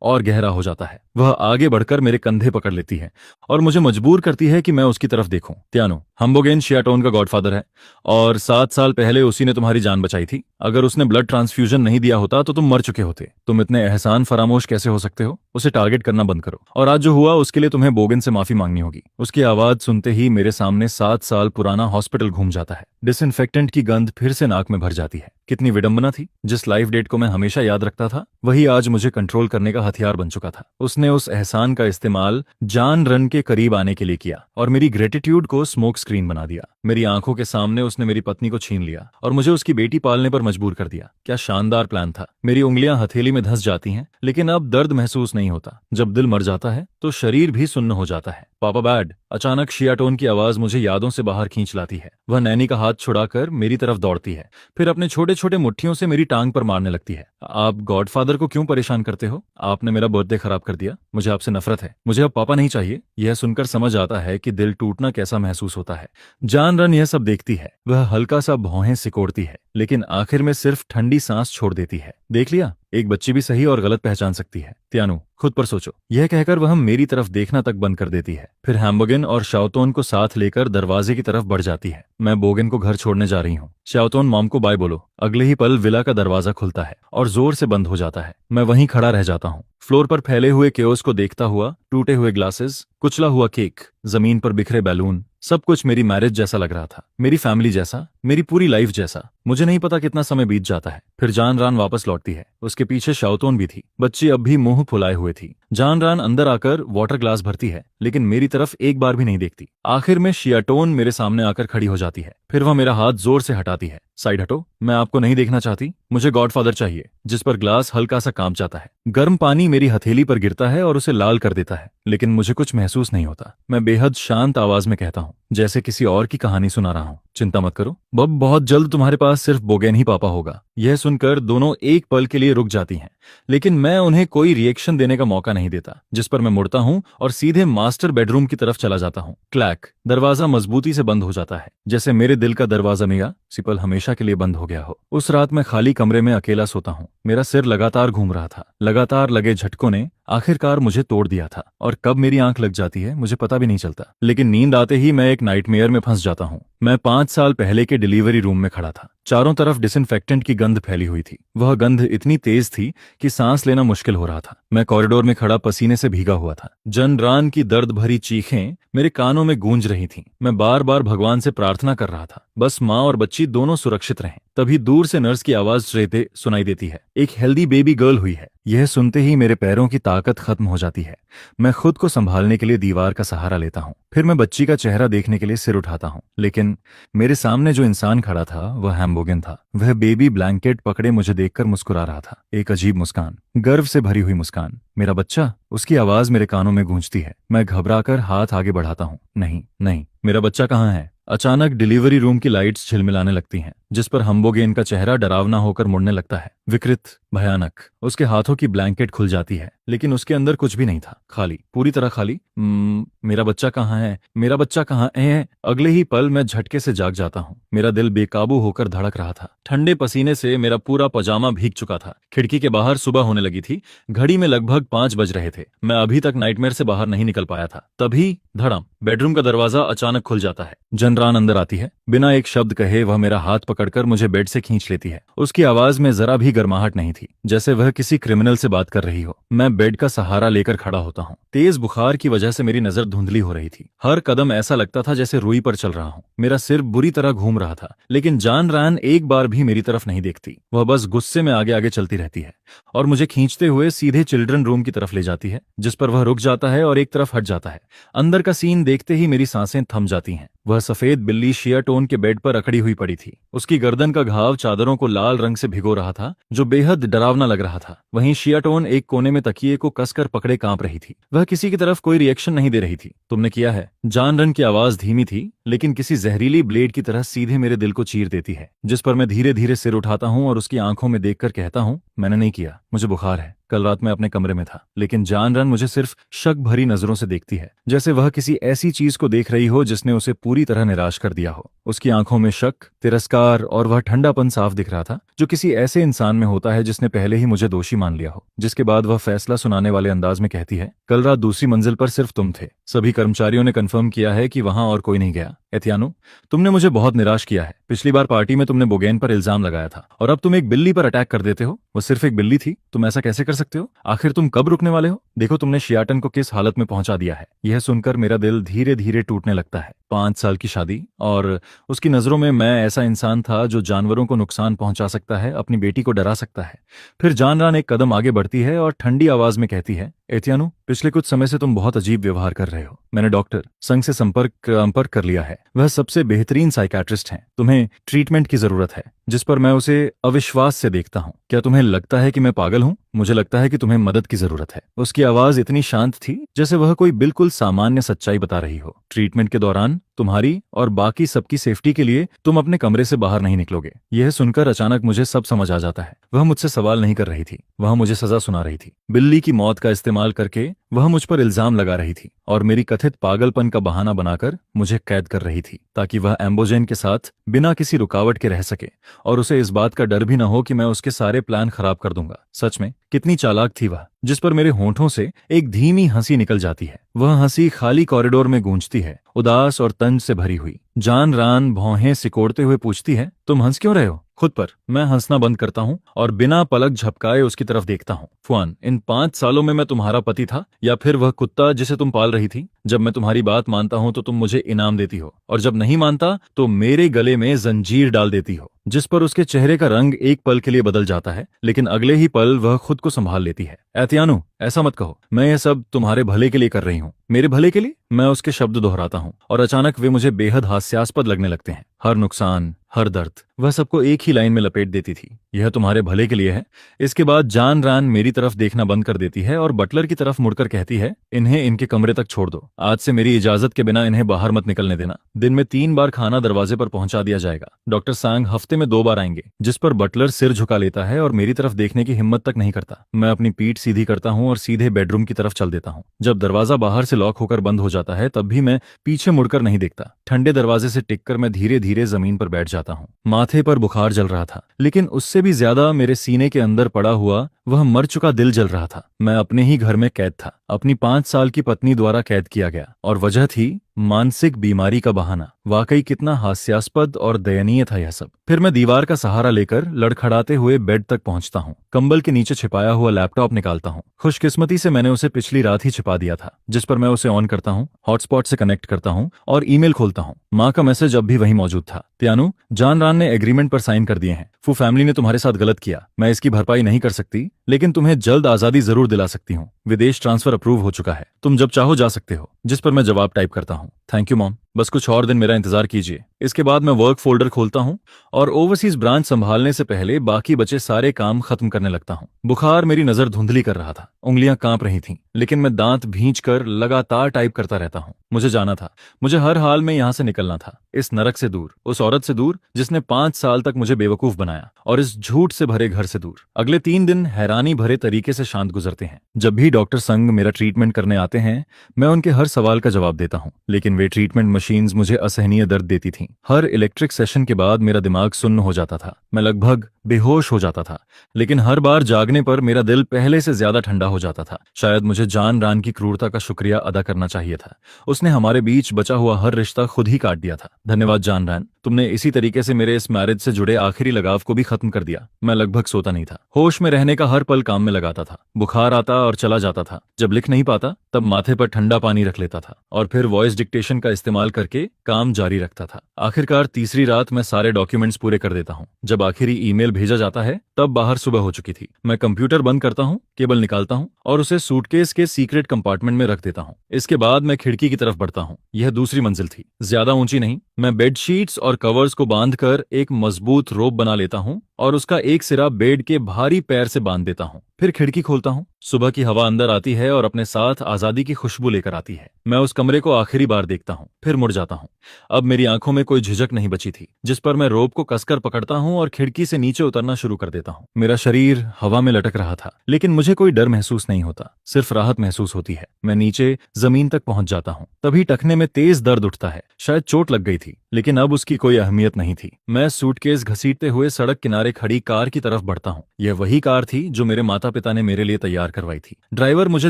और गहरा हो जाता है। वह आगे बढ़कर मेरे कंधे पकड़ लेती है और मुझे मजबूर करती है कि मैं उसकी तरफ देखूं। त्यानु, हम्बोगेन शियाटोन का गॉडफादर है और 7 साल पहले उसी ने तुम्हारी जान बचाई थी। अगर उसने ब्लड ट्रांसफ्यूजन नहीं दिया होता तो तुम मर चुके होते। तुम इतने एहसान फरामोश कैसे हो सकते हो? उसे टारगेट करना बंद करो, और आज जो हुआ उसके लिए तुम्हें बोगेन से माफी मांगनी होगी। उसकी आवाज सुनते ही मेरे सामने 7 साल पुराना हॉस्पिटल घूम जाता है। डिसइंफेक्टेंट की गंध फिर से नाक में भर जाती है। कितनी विडंबना थी। जिस लाइफ डेट को मैं हमेशा याद रखता था, वही आज मुझे कंट्रोल करने का हथियार बन चुका था। उसने उस एहसान का इस्तेमाल जान रन के करीब आने के लिए किया और मेरी ग्रेटिट्यूड को स्मोक स्क्रीन बना दिया। मेरी आंखों के सामने उसने मेरी पत्नी को छीन लिया और मुझे उसकी बेटी पालने पर मजबूर कर दिया। क्या शानदार प्लान था। मेरी उंगलियां हथेली में धंस जाती हैं, लेकिन अब दर्द महसूस नहीं होता। जब दिल मर जाता है तो शरीर भी सुन्न हो जाता है। पापा बैड। अचानक शियाटोन की आवाज मुझे यादों से बाहर खींच लाती है। वह नैनी का हाथ छुड़ाकर मेरी तरफ दौड़ती है, फिर अपने छोटे छोटे मुट्ठियों से मेरी टांग पर मारने लगती है। आप गॉडफादर को क्यों परेशान करते हो? आपने मेरा बर्थडे खराब कर दिया। मुझे आपसे नफरत है। मुझे अब पापा नहीं चाहिए। यह सुनकर समझ आता है कि दिल टूटना कैसा महसूस होता है। जान रन यह सब देखती है। वह हल्का सा भौहें सिकोड़ती है, लेकिन आखिर में सिर्फ ठंडी सांस छोड़ देती है। देख लिया, एक बच्ची भी सही और गलत पहचान सकती है। त्यानु, खुद पर सोचो। यह कहकर वह मेरी तरफ देखना तक बंद कर देती है। फिर हैम्बोगेन और शाओतोन को साथ लेकर दरवाजे की तरफ बढ़ जाती है। मैं बोगेन को घर छोड़ने जा रही हूँ। शाओतोन, मॉम को बाय बोलो। अगले ही पल विला का दरवाजा खुलता है और जोर से बंद हो जाता है। मैं वहीं खड़ा रह जाता हूँ, फ्लोर पर फैले हुए केओस को देखता हुआ। टूटे हुए ग्लासेस, कुचला हुआ केक, जमीन पर बिखरे बैलून, सब कुछ मेरी मैरिज जैसा लग रहा था, मेरी फैमिली जैसा, मेरी पूरी लाइफ जैसा। मुझे नहीं पता कितना समय बीत जाता है। फिर जान रान वापस लौटती है। उसके पीछे शाओतोन भी थी। बच्ची अब भी मुंह फुलाए हुए थी। जान रान अंदर आकर वाटर ग्लास भरती है, लेकिन मेरी तरफ एक बार भी नहीं देखती। आखिर में शियाटोन मेरे सामने आकर खड़ी हो जाती है। फिर वह मेरा हाथ जोर से हटाती है। साइड हटो, मैं आपको नहीं देखना चाहती। मुझे गॉडफादर चाहिए। जिस पर ग्लास हल्का सा कांप जाता है। गर्म पानी मेरी हथेली पर गिरता है और उसे लाल कर देता है, लेकिन मुझे कुछ महसूस नहीं होता। मैं बेहद शांत आवाज में कहता हूँ, जैसे किसी और की कहानी सुना रहा हूँ। चिंता मत करो, बब बहुत जल्द तुम्हारे पास सिर्फ बोगेन ही पापा होगा। यह सुनकर दोनों एक पल के लिए रुक जाती हैं, लेकिन मैं उन्हें कोई रिएक्शन देने का मौका नहीं देता। जिस पर मैं मुड़ता हूँ और सीधे मास्टर बेडरूम की तरफ चला जाता हूँ। क्लैक। दरवाजा मजबूती से बंद हो जाता है, जैसे मेरे दिल का दरवाजा मेरा सिपल हमेशा के लिए बंद हो गया हो। उस रात मैं खाली कमरे में अकेला सोता हूँ। मेरा सिर लगातार घूम रहा था। लगातार लगे झटकों ने आखिरकार मुझे तोड़ दिया था, और कब मेरी आंख लग जाती है मुझे पता भी नहीं चलता। लेकिन नींद आते ही मैं एक नाइटमेयर में फंस जाता हूँ। मैं 5 साल पहले के डिलीवरी रूम में खड़ा था। चारों तरफ डिसइंफेक्टेंट की गंध फैली हुई थी। वह गंध इतनी तेज थी कि सांस लेना मुश्किल हो रहा था। मैं कॉरिडोर में खड़ा पसीने से भीगा हुआ था। जन रान की दर्द भरी चीखें मेरे कानों में गूंज रही थीं। मैं बार बार भगवान से प्रार्थना कर रहा था, बस माँ और बच्ची दोनों सुरक्षित रहें। तभी दूर से नर्स की आवाज सुनाई देती है। एक हेल्दी बेबी गर्ल हुई है। यह सुनते ही मेरे पैरों की ताकत खत्म हो जाती है। मैं खुद को संभालने के लिए दीवार का सहारा लेता हूँ। फिर मैं बच्ची का चेहरा देखने के लिए सिर उठाता हूँ, लेकिन मेरे सामने जो इंसान खड़ा था वह हैम्बोगेन था। वह बेबी ब्लैंकेट पकड़े मुझे देखकर मुस्कुरा रहा था। एक अजीब मुस्कान, गर्व से भरी हुई मुस्कान। मेरा बच्चा, उसकी आवाज मेरे कानों में गूंजती है। मैं घबराकर हाथ आगे बढ़ाता हूँ। नहीं नहीं, मेरा बच्चा कहाँ है? अचानक डिलीवरी रूम की लाइट्स झिलमिलाने लगती हैं, जिस पर हम्बोगेन का चेहरा डरावना होकर मुड़ने लगता है। विकृत, भयानक। उसके हाथों की ब्लैंकेट खुल जाती है, लेकिन उसके अंदर कुछ भी नहीं था। खाली, पूरी तरह खाली। मेरा बच्चा कहाँ है? मेरा बच्चा कहाँ है? अगले ही पल मैं झटके से जाग जाता हूँ। मेरा दिल बेकाबू होकर धड़क रहा था। ठंडे पसीने से मेरा पूरा पजामा भीग चुका था। खिड़की के बाहर सुबह होने लगी थी। घड़ी में लगभग 5 बज रहे थे। मैं अभी तक नाइटमेयर से बाहर नहीं निकल पाया था। तभी धड़ाम, बेडरूम का दरवाजा अचानक खुल जाता है। जनरान अंदर आती है। बिना एक शब्द कहे वह मेरा हाथ पकड़कर मुझे बेड से खींच लेती है। उसकी आवाज में जरा भी गर्माहट नहीं थी, जैसे वह किसी क्रिमिनल से बात कर रही हो। मैं बेड का सहारा लेकर खड़ा होता हूँ। तेज बुखार की वजह से मेरी नजर धुंधली हो रही थी। हर कदम ऐसा लगता था जैसे रुई पर चल रहा हूँ। मेरा सिर बुरी तरह घूम रहा था, लेकिन जान रान एक बार भी मेरी तरफ नहीं देखती। वह बस गुस्से में आगे आगे चलती रहती है और मुझे खींचते हुए सीधे चिल्ड्रन रूम की तरफ ले जाती है, जिस पर वह रुक जाता है और एक तरफ हट जाता है। अंदर का सीन देखते ही मेरी सांसें थम जाती हैं। वह सफेद बिल्ली शिया टोन के बेड पर अकड़ी हुई पड़ी थी। उसकी गर्दन का घाव चादरों को लाल रंग से भिगो रहा था, जो बेहद डरावना लग रहा था। वहीं शिया टोन एक कोने में तकिए को कसकर पकड़े कांप रही थी। वह किसी की तरफ कोई रिएक्शन नहीं दे रही थी। तुमने किया है? जानरन की आवाज धीमी थी, लेकिन किसी जहरीली ब्लेड की तरह सीधे मेरे दिल को चीर देती है। जिस पर मैं धीरे धीरे सिर उठाता हूँ और उसकी आंखों में देखकर कहता हूँ, मैंने नहीं किया, मुझे बुखार है। कल रात मैं अपने कमरे में था। लेकिन जानरन मुझे सिर्फ शक भरी नजरों से देखती है, जैसे वह किसी ऐसी चीज को देख रही हो जिसने उसे पूरी तरह निराश कर दिया हो। उसकी आंखों में शक, तिरस्कार और वह ठंडापन साफ दिख रहा था, जो किसी ऐसे इंसान में होता है जिसने पहले ही मुझे दोषी मान लिया हो। जिसके बाद वह फैसला सुनाने वाले अंदाज में कहती है, कल रात दूसरी मंजिल पर सिर्फ तुम थे। सभी कर्मचारियों ने कंफर्म किया है कि वहां और कोई नहीं गया। एथियानो, तुमने मुझे बहुत निराश किया है। पिछली बार पार्टी में तुमने बोगेन पर इल्जाम लगाया था, और अब तुम एक बिल्ली पर अटैक कर देते हो। वो सिर्फ एक बिल्ली थी, तुम ऐसा कैसे कर सकते हो? आखिर तुम कब रुकने वाले हो? देखो तुमने शियाटन को किस हालत में पहुंचा दिया है। यह सुनकर मेरा दिल धीरे धीरे टूटने लगता है। 5 साल की शादी, और उसकी नजरों में मैं ऐसा इंसान था जो जानवरों को नुकसान पहुंचा सकता है, अपनी बेटी को डरा सकता है। फिर जानरान एक कदम आगे बढ़ती है और ठंडी आवाज में कहती है, एथियानो, पिछले कुछ समय से तुम बहुत अजीब व्यवहार कर रहे हो। मैंने डॉक्टर संघ से संपर्क कर लिया है। वह सबसे बेहतरीन साइकियाट्रिस्ट हैं। तुम्हें ट्रीटमेंट की जरूरत है। जिस पर मैं उसे अविश्वास से देखता हूँ। क्या तुम्हें लगता है कि मैं पागल हूँ? मुझे लगता है कि तुम्हें मदद की जरूरत है। उसकी आवाज इतनी शांत थी जैसे वह कोई बिल्कुल सामान्य सच्चाई बता रही हो। ट्रीटमेंट के दौरान तुम्हारी और बाकी सबकी सेफ्टी के लिए तुम अपने कमरे से बाहर नहीं निकलोगे। यह सुनकर अचानक मुझे सब समझ आ जाता है। वह मुझसे सवाल नहीं कर रही थी, वह मुझे सजा सुना रही थी। बिल्ली की मौत का इस्तेमाल करके वह मुझ पर इल्जाम लगा रही थी और मेरी कथित पागलपन का बहाना बनाकर मुझे कैद कर रही थी, ताकि वह एम्बोजेन के साथ बिना किसी रुकावट के रह सके और उसे इस बात का डर भी न हो कि मैं उसके सारे प्लान खराब कर दूंगा। सच में कितनी चालाक थी वह। जिस पर मेरे होंठों से एक धीमी हंसी निकल जाती है। वह हंसी खाली कॉरिडोर में गूंजती है, उदास और तंज से भरी हुई। जान रान भौहें सिकोड़ते हुए पूछती है, तुम हंस क्यों रहे हो? खुद पर। मैं हंसना बंद करता हूँ और बिना पलक झपकाए उसकी तरफ देखता हूँ। फुआन, इन 5 सालों में मैं तुम्हारा पति था या फिर वह कुत्ता जिसे तुम पाल रही थी? जब मैं तुम्हारी बात मानता हूँ तो तुम मुझे इनाम देती हो, और जब नहीं मानता तो मेरे गले में जंजीर डाल देती हो। जिस पर उसके चेहरे का रंग एक पल के लिए बदल जाता है, लेकिन अगले ही पल वह खुद को संभाल लेती है। एथियानो, ऐसा मत कहो। मैं यह सब तुम्हारे भले के लिए कर रही हूँ। मेरे भले के लिए? मैं उसके शब्द दोहराता हूँ और अचानक वे मुझे बेहद हास्यास्पद लगने लगते हैं। हर नुकसान, हर दर्द, वह सबको एक ही लाइन में लपेट देती थी, यह तुम्हारे भले के लिए है। इसके बाद जान रान मेरी तरफ देखना बंद कर देती है और बटलर की तरफ मुड़कर कहती है, इन्हें इनके कमरे तक छोड़ दो। आज से मेरी इजाजत के बिना इन्हें बाहर मत निकलने देना। दिन में 3 बार खाना दरवाजे पर पहुंचा दिया जाएगा। डॉक्टर सांग हफ्ते में 2 बार आएंगे। जिस पर बटलर सिर झुका लेता है और मेरी तरफ देखने की हिम्मत तक नहीं करता। मैं अपनी पीठ सीधी करता हूँ और सीधे बेडरूम की तरफ चल देता हूँ। जब दरवाजा बाहर से लॉक होकर बंद हो जाता है, तब भी मैं पीछे मुड़कर नहीं देखता। ठंडे दरवाजे से टिककर मैं धीरे धीरे जमीन पर बैठ जाता हूँ। माथे पर बुखार जल रहा था, लेकिन उससे भी ज्यादा मेरे सीने के अंदर पड़ा हुआ वह मर चुका दिल जल रहा था। मैं अपने ही घर में कैद था, अपनी 5 साल की पत्नी द्वारा कैद किया गया, और वजह थी मानसिक बीमारी का बहाना। वाकई कितना हास्यास्पद और दयनीय था यह सब। फिर मैं दीवार का सहारा लेकर लड़खड़ाते हुए बेड तक पहुंचता हूँ। कंबल के नीचे छिपाया हुआ लैपटॉप निकालता हूँ। खुशकिस्मती से मैंने उसे पिछली रात ही छिपा दिया था। जिस पर मैं उसे ऑन करता हूँ, हॉटस्पॉट से कनेक्ट करता हूँ और ईमेल खोलता हूँ। माँ का मैसेज अब भी वहीं मौजूद था। त्यानु, जान रान ने एग्रीमेंट पर साइन कर दिए हैं। फू फैमिली ने तुम्हारे साथ गलत किया। मैं इसकी भरपाई नहीं कर सकती, लेकिन तुम्हें जल्द आजादी जरूर दिला सकती हूँ। विदेश ट्रांसफर अप्रूव हो चुका है। तुम जब चाहो जा सकते हो। जिस पर मैं जवाब टाइप करता हूँ, थैंक यू मॉम, बस कुछ और दिन मेरा इंतजार कीजिए। इसके बाद मैं वर्क फोल्डर खोलता हूँ और ओवरसीज ब्रांच संभालने से पहले बाकी बचे सारे काम खत्म करने लगता हूँ। बुखार मेरी नजर धुंधली कर रहा था, उंगलियां कांप रही थीं, लेकिन मैं दांत भींच कर लगातार टाइप करता रहता हूँ। मुझे जाना था, मुझे हर हाल में यहाँ से निकलना था, इस नरक से दूर, उस औरत से दूर जिसने 5 साल तक मुझे बेवकूफ बनाया, और इस झूठ से भरे घर से दूर। अगले 3 दिन हैरानी भरे तरीके से शांत गुजरते हैं। जब भी डॉक्टर संग मेरा ट्रीटमेंट करने आते हैं, मैं उनके हर सवाल का जवाब देता हूँ, लेकिन वे ट्रीटमेंट मशीन्स मुझे असहनीय दर्द देती थीं। हर इलेक्ट्रिक सेशन के बाद मेरा दिमाग सुन्न हो जाता था, मैं लगभग बेहोश हो जाता था, लेकिन हर बार जागने पर मेरा दिल पहले से ज्यादा ठंडा हो जाता था। शायद मुझे जान रान की क्रूरता का शुक्रिया अदा करना चाहिए था। उसने हमारे बीच बचा हुआ हर रिश्ता खुद ही काट दिया था। धन्यवाद जान रान, तुमने इसी तरीके से मेरे इस मैरिज से जुड़े आखिरी लगाव को भी खत्म कर दिया। मैं लगभग सोता नहीं था, होश में रहने का हर पल काम में लगाता था। बुखार आता और चला जाता था, जब लिख नहीं पाता तब माथे पर ठंडा पानी रख लेता था और फिर वॉइस डिक्टेशन का इस्तेमाल करके काम जारी रखता था। आखिरकार तीसरी रात मैं सारे डॉक्यूमेंट्स पूरे कर देता हूँ। जब आखिरी ईमेल भेजा जाता है तब बाहर सुबह हो चुकी थी। मैं कंप्यूटर बंद करता हूँ, केबल निकालता हूँ और उसे सूटकेस के सीक्रेट कंपार्टमेंट में रख देता हूँ। इसके बाद मैं खिड़की की तरफ बढ़ता हूँ। यह दूसरी मंजिल थी, ज्यादा ऊंची नहीं। मैं बेडशीट्स और कवर्स को बांधकर एक मजबूत रोप बना लेता हूँ और उसका एक सिरा बेड के भारी पैर से बांध देता हूँ। फिर खिड़की खोलता हूँ। सुबह की हवा अंदर आती है और अपने साथ आजादी की खुशबू लेकर आती है। मैं उस कमरे को आखिरी बार देखता हूँ, फिर मुड़ जाता हूँ। अब मेरी आंखों में कोई झिझक नहीं बची थी, जिस पर मैं रोप को कसकर पकड़ता हूँ और खिड़की से नीचे उतरना शुरू कर देता हूँ। मेरा शरीर हवा में लटक रहा था, लेकिन मुझे कोई डर महसूस नहीं होता, सिर्फ राहत महसूस होती है। मैं नीचे जमीन तक पहुंच जाता हूँ, तभी टखने में तेज दर्द उठता है। शायद चोट लग गई थी, लेकिन अब उसकी कोई अहमियत नहीं थी। मैं सूटकेस घसीटते हुए सड़क किनारे खड़ी कार की तरफ बढ़ता हूँ। यह वही कार थी जो मेरे माता पिता ने मेरे लिए तैयार करवाई थी। ड्राइवर मुझे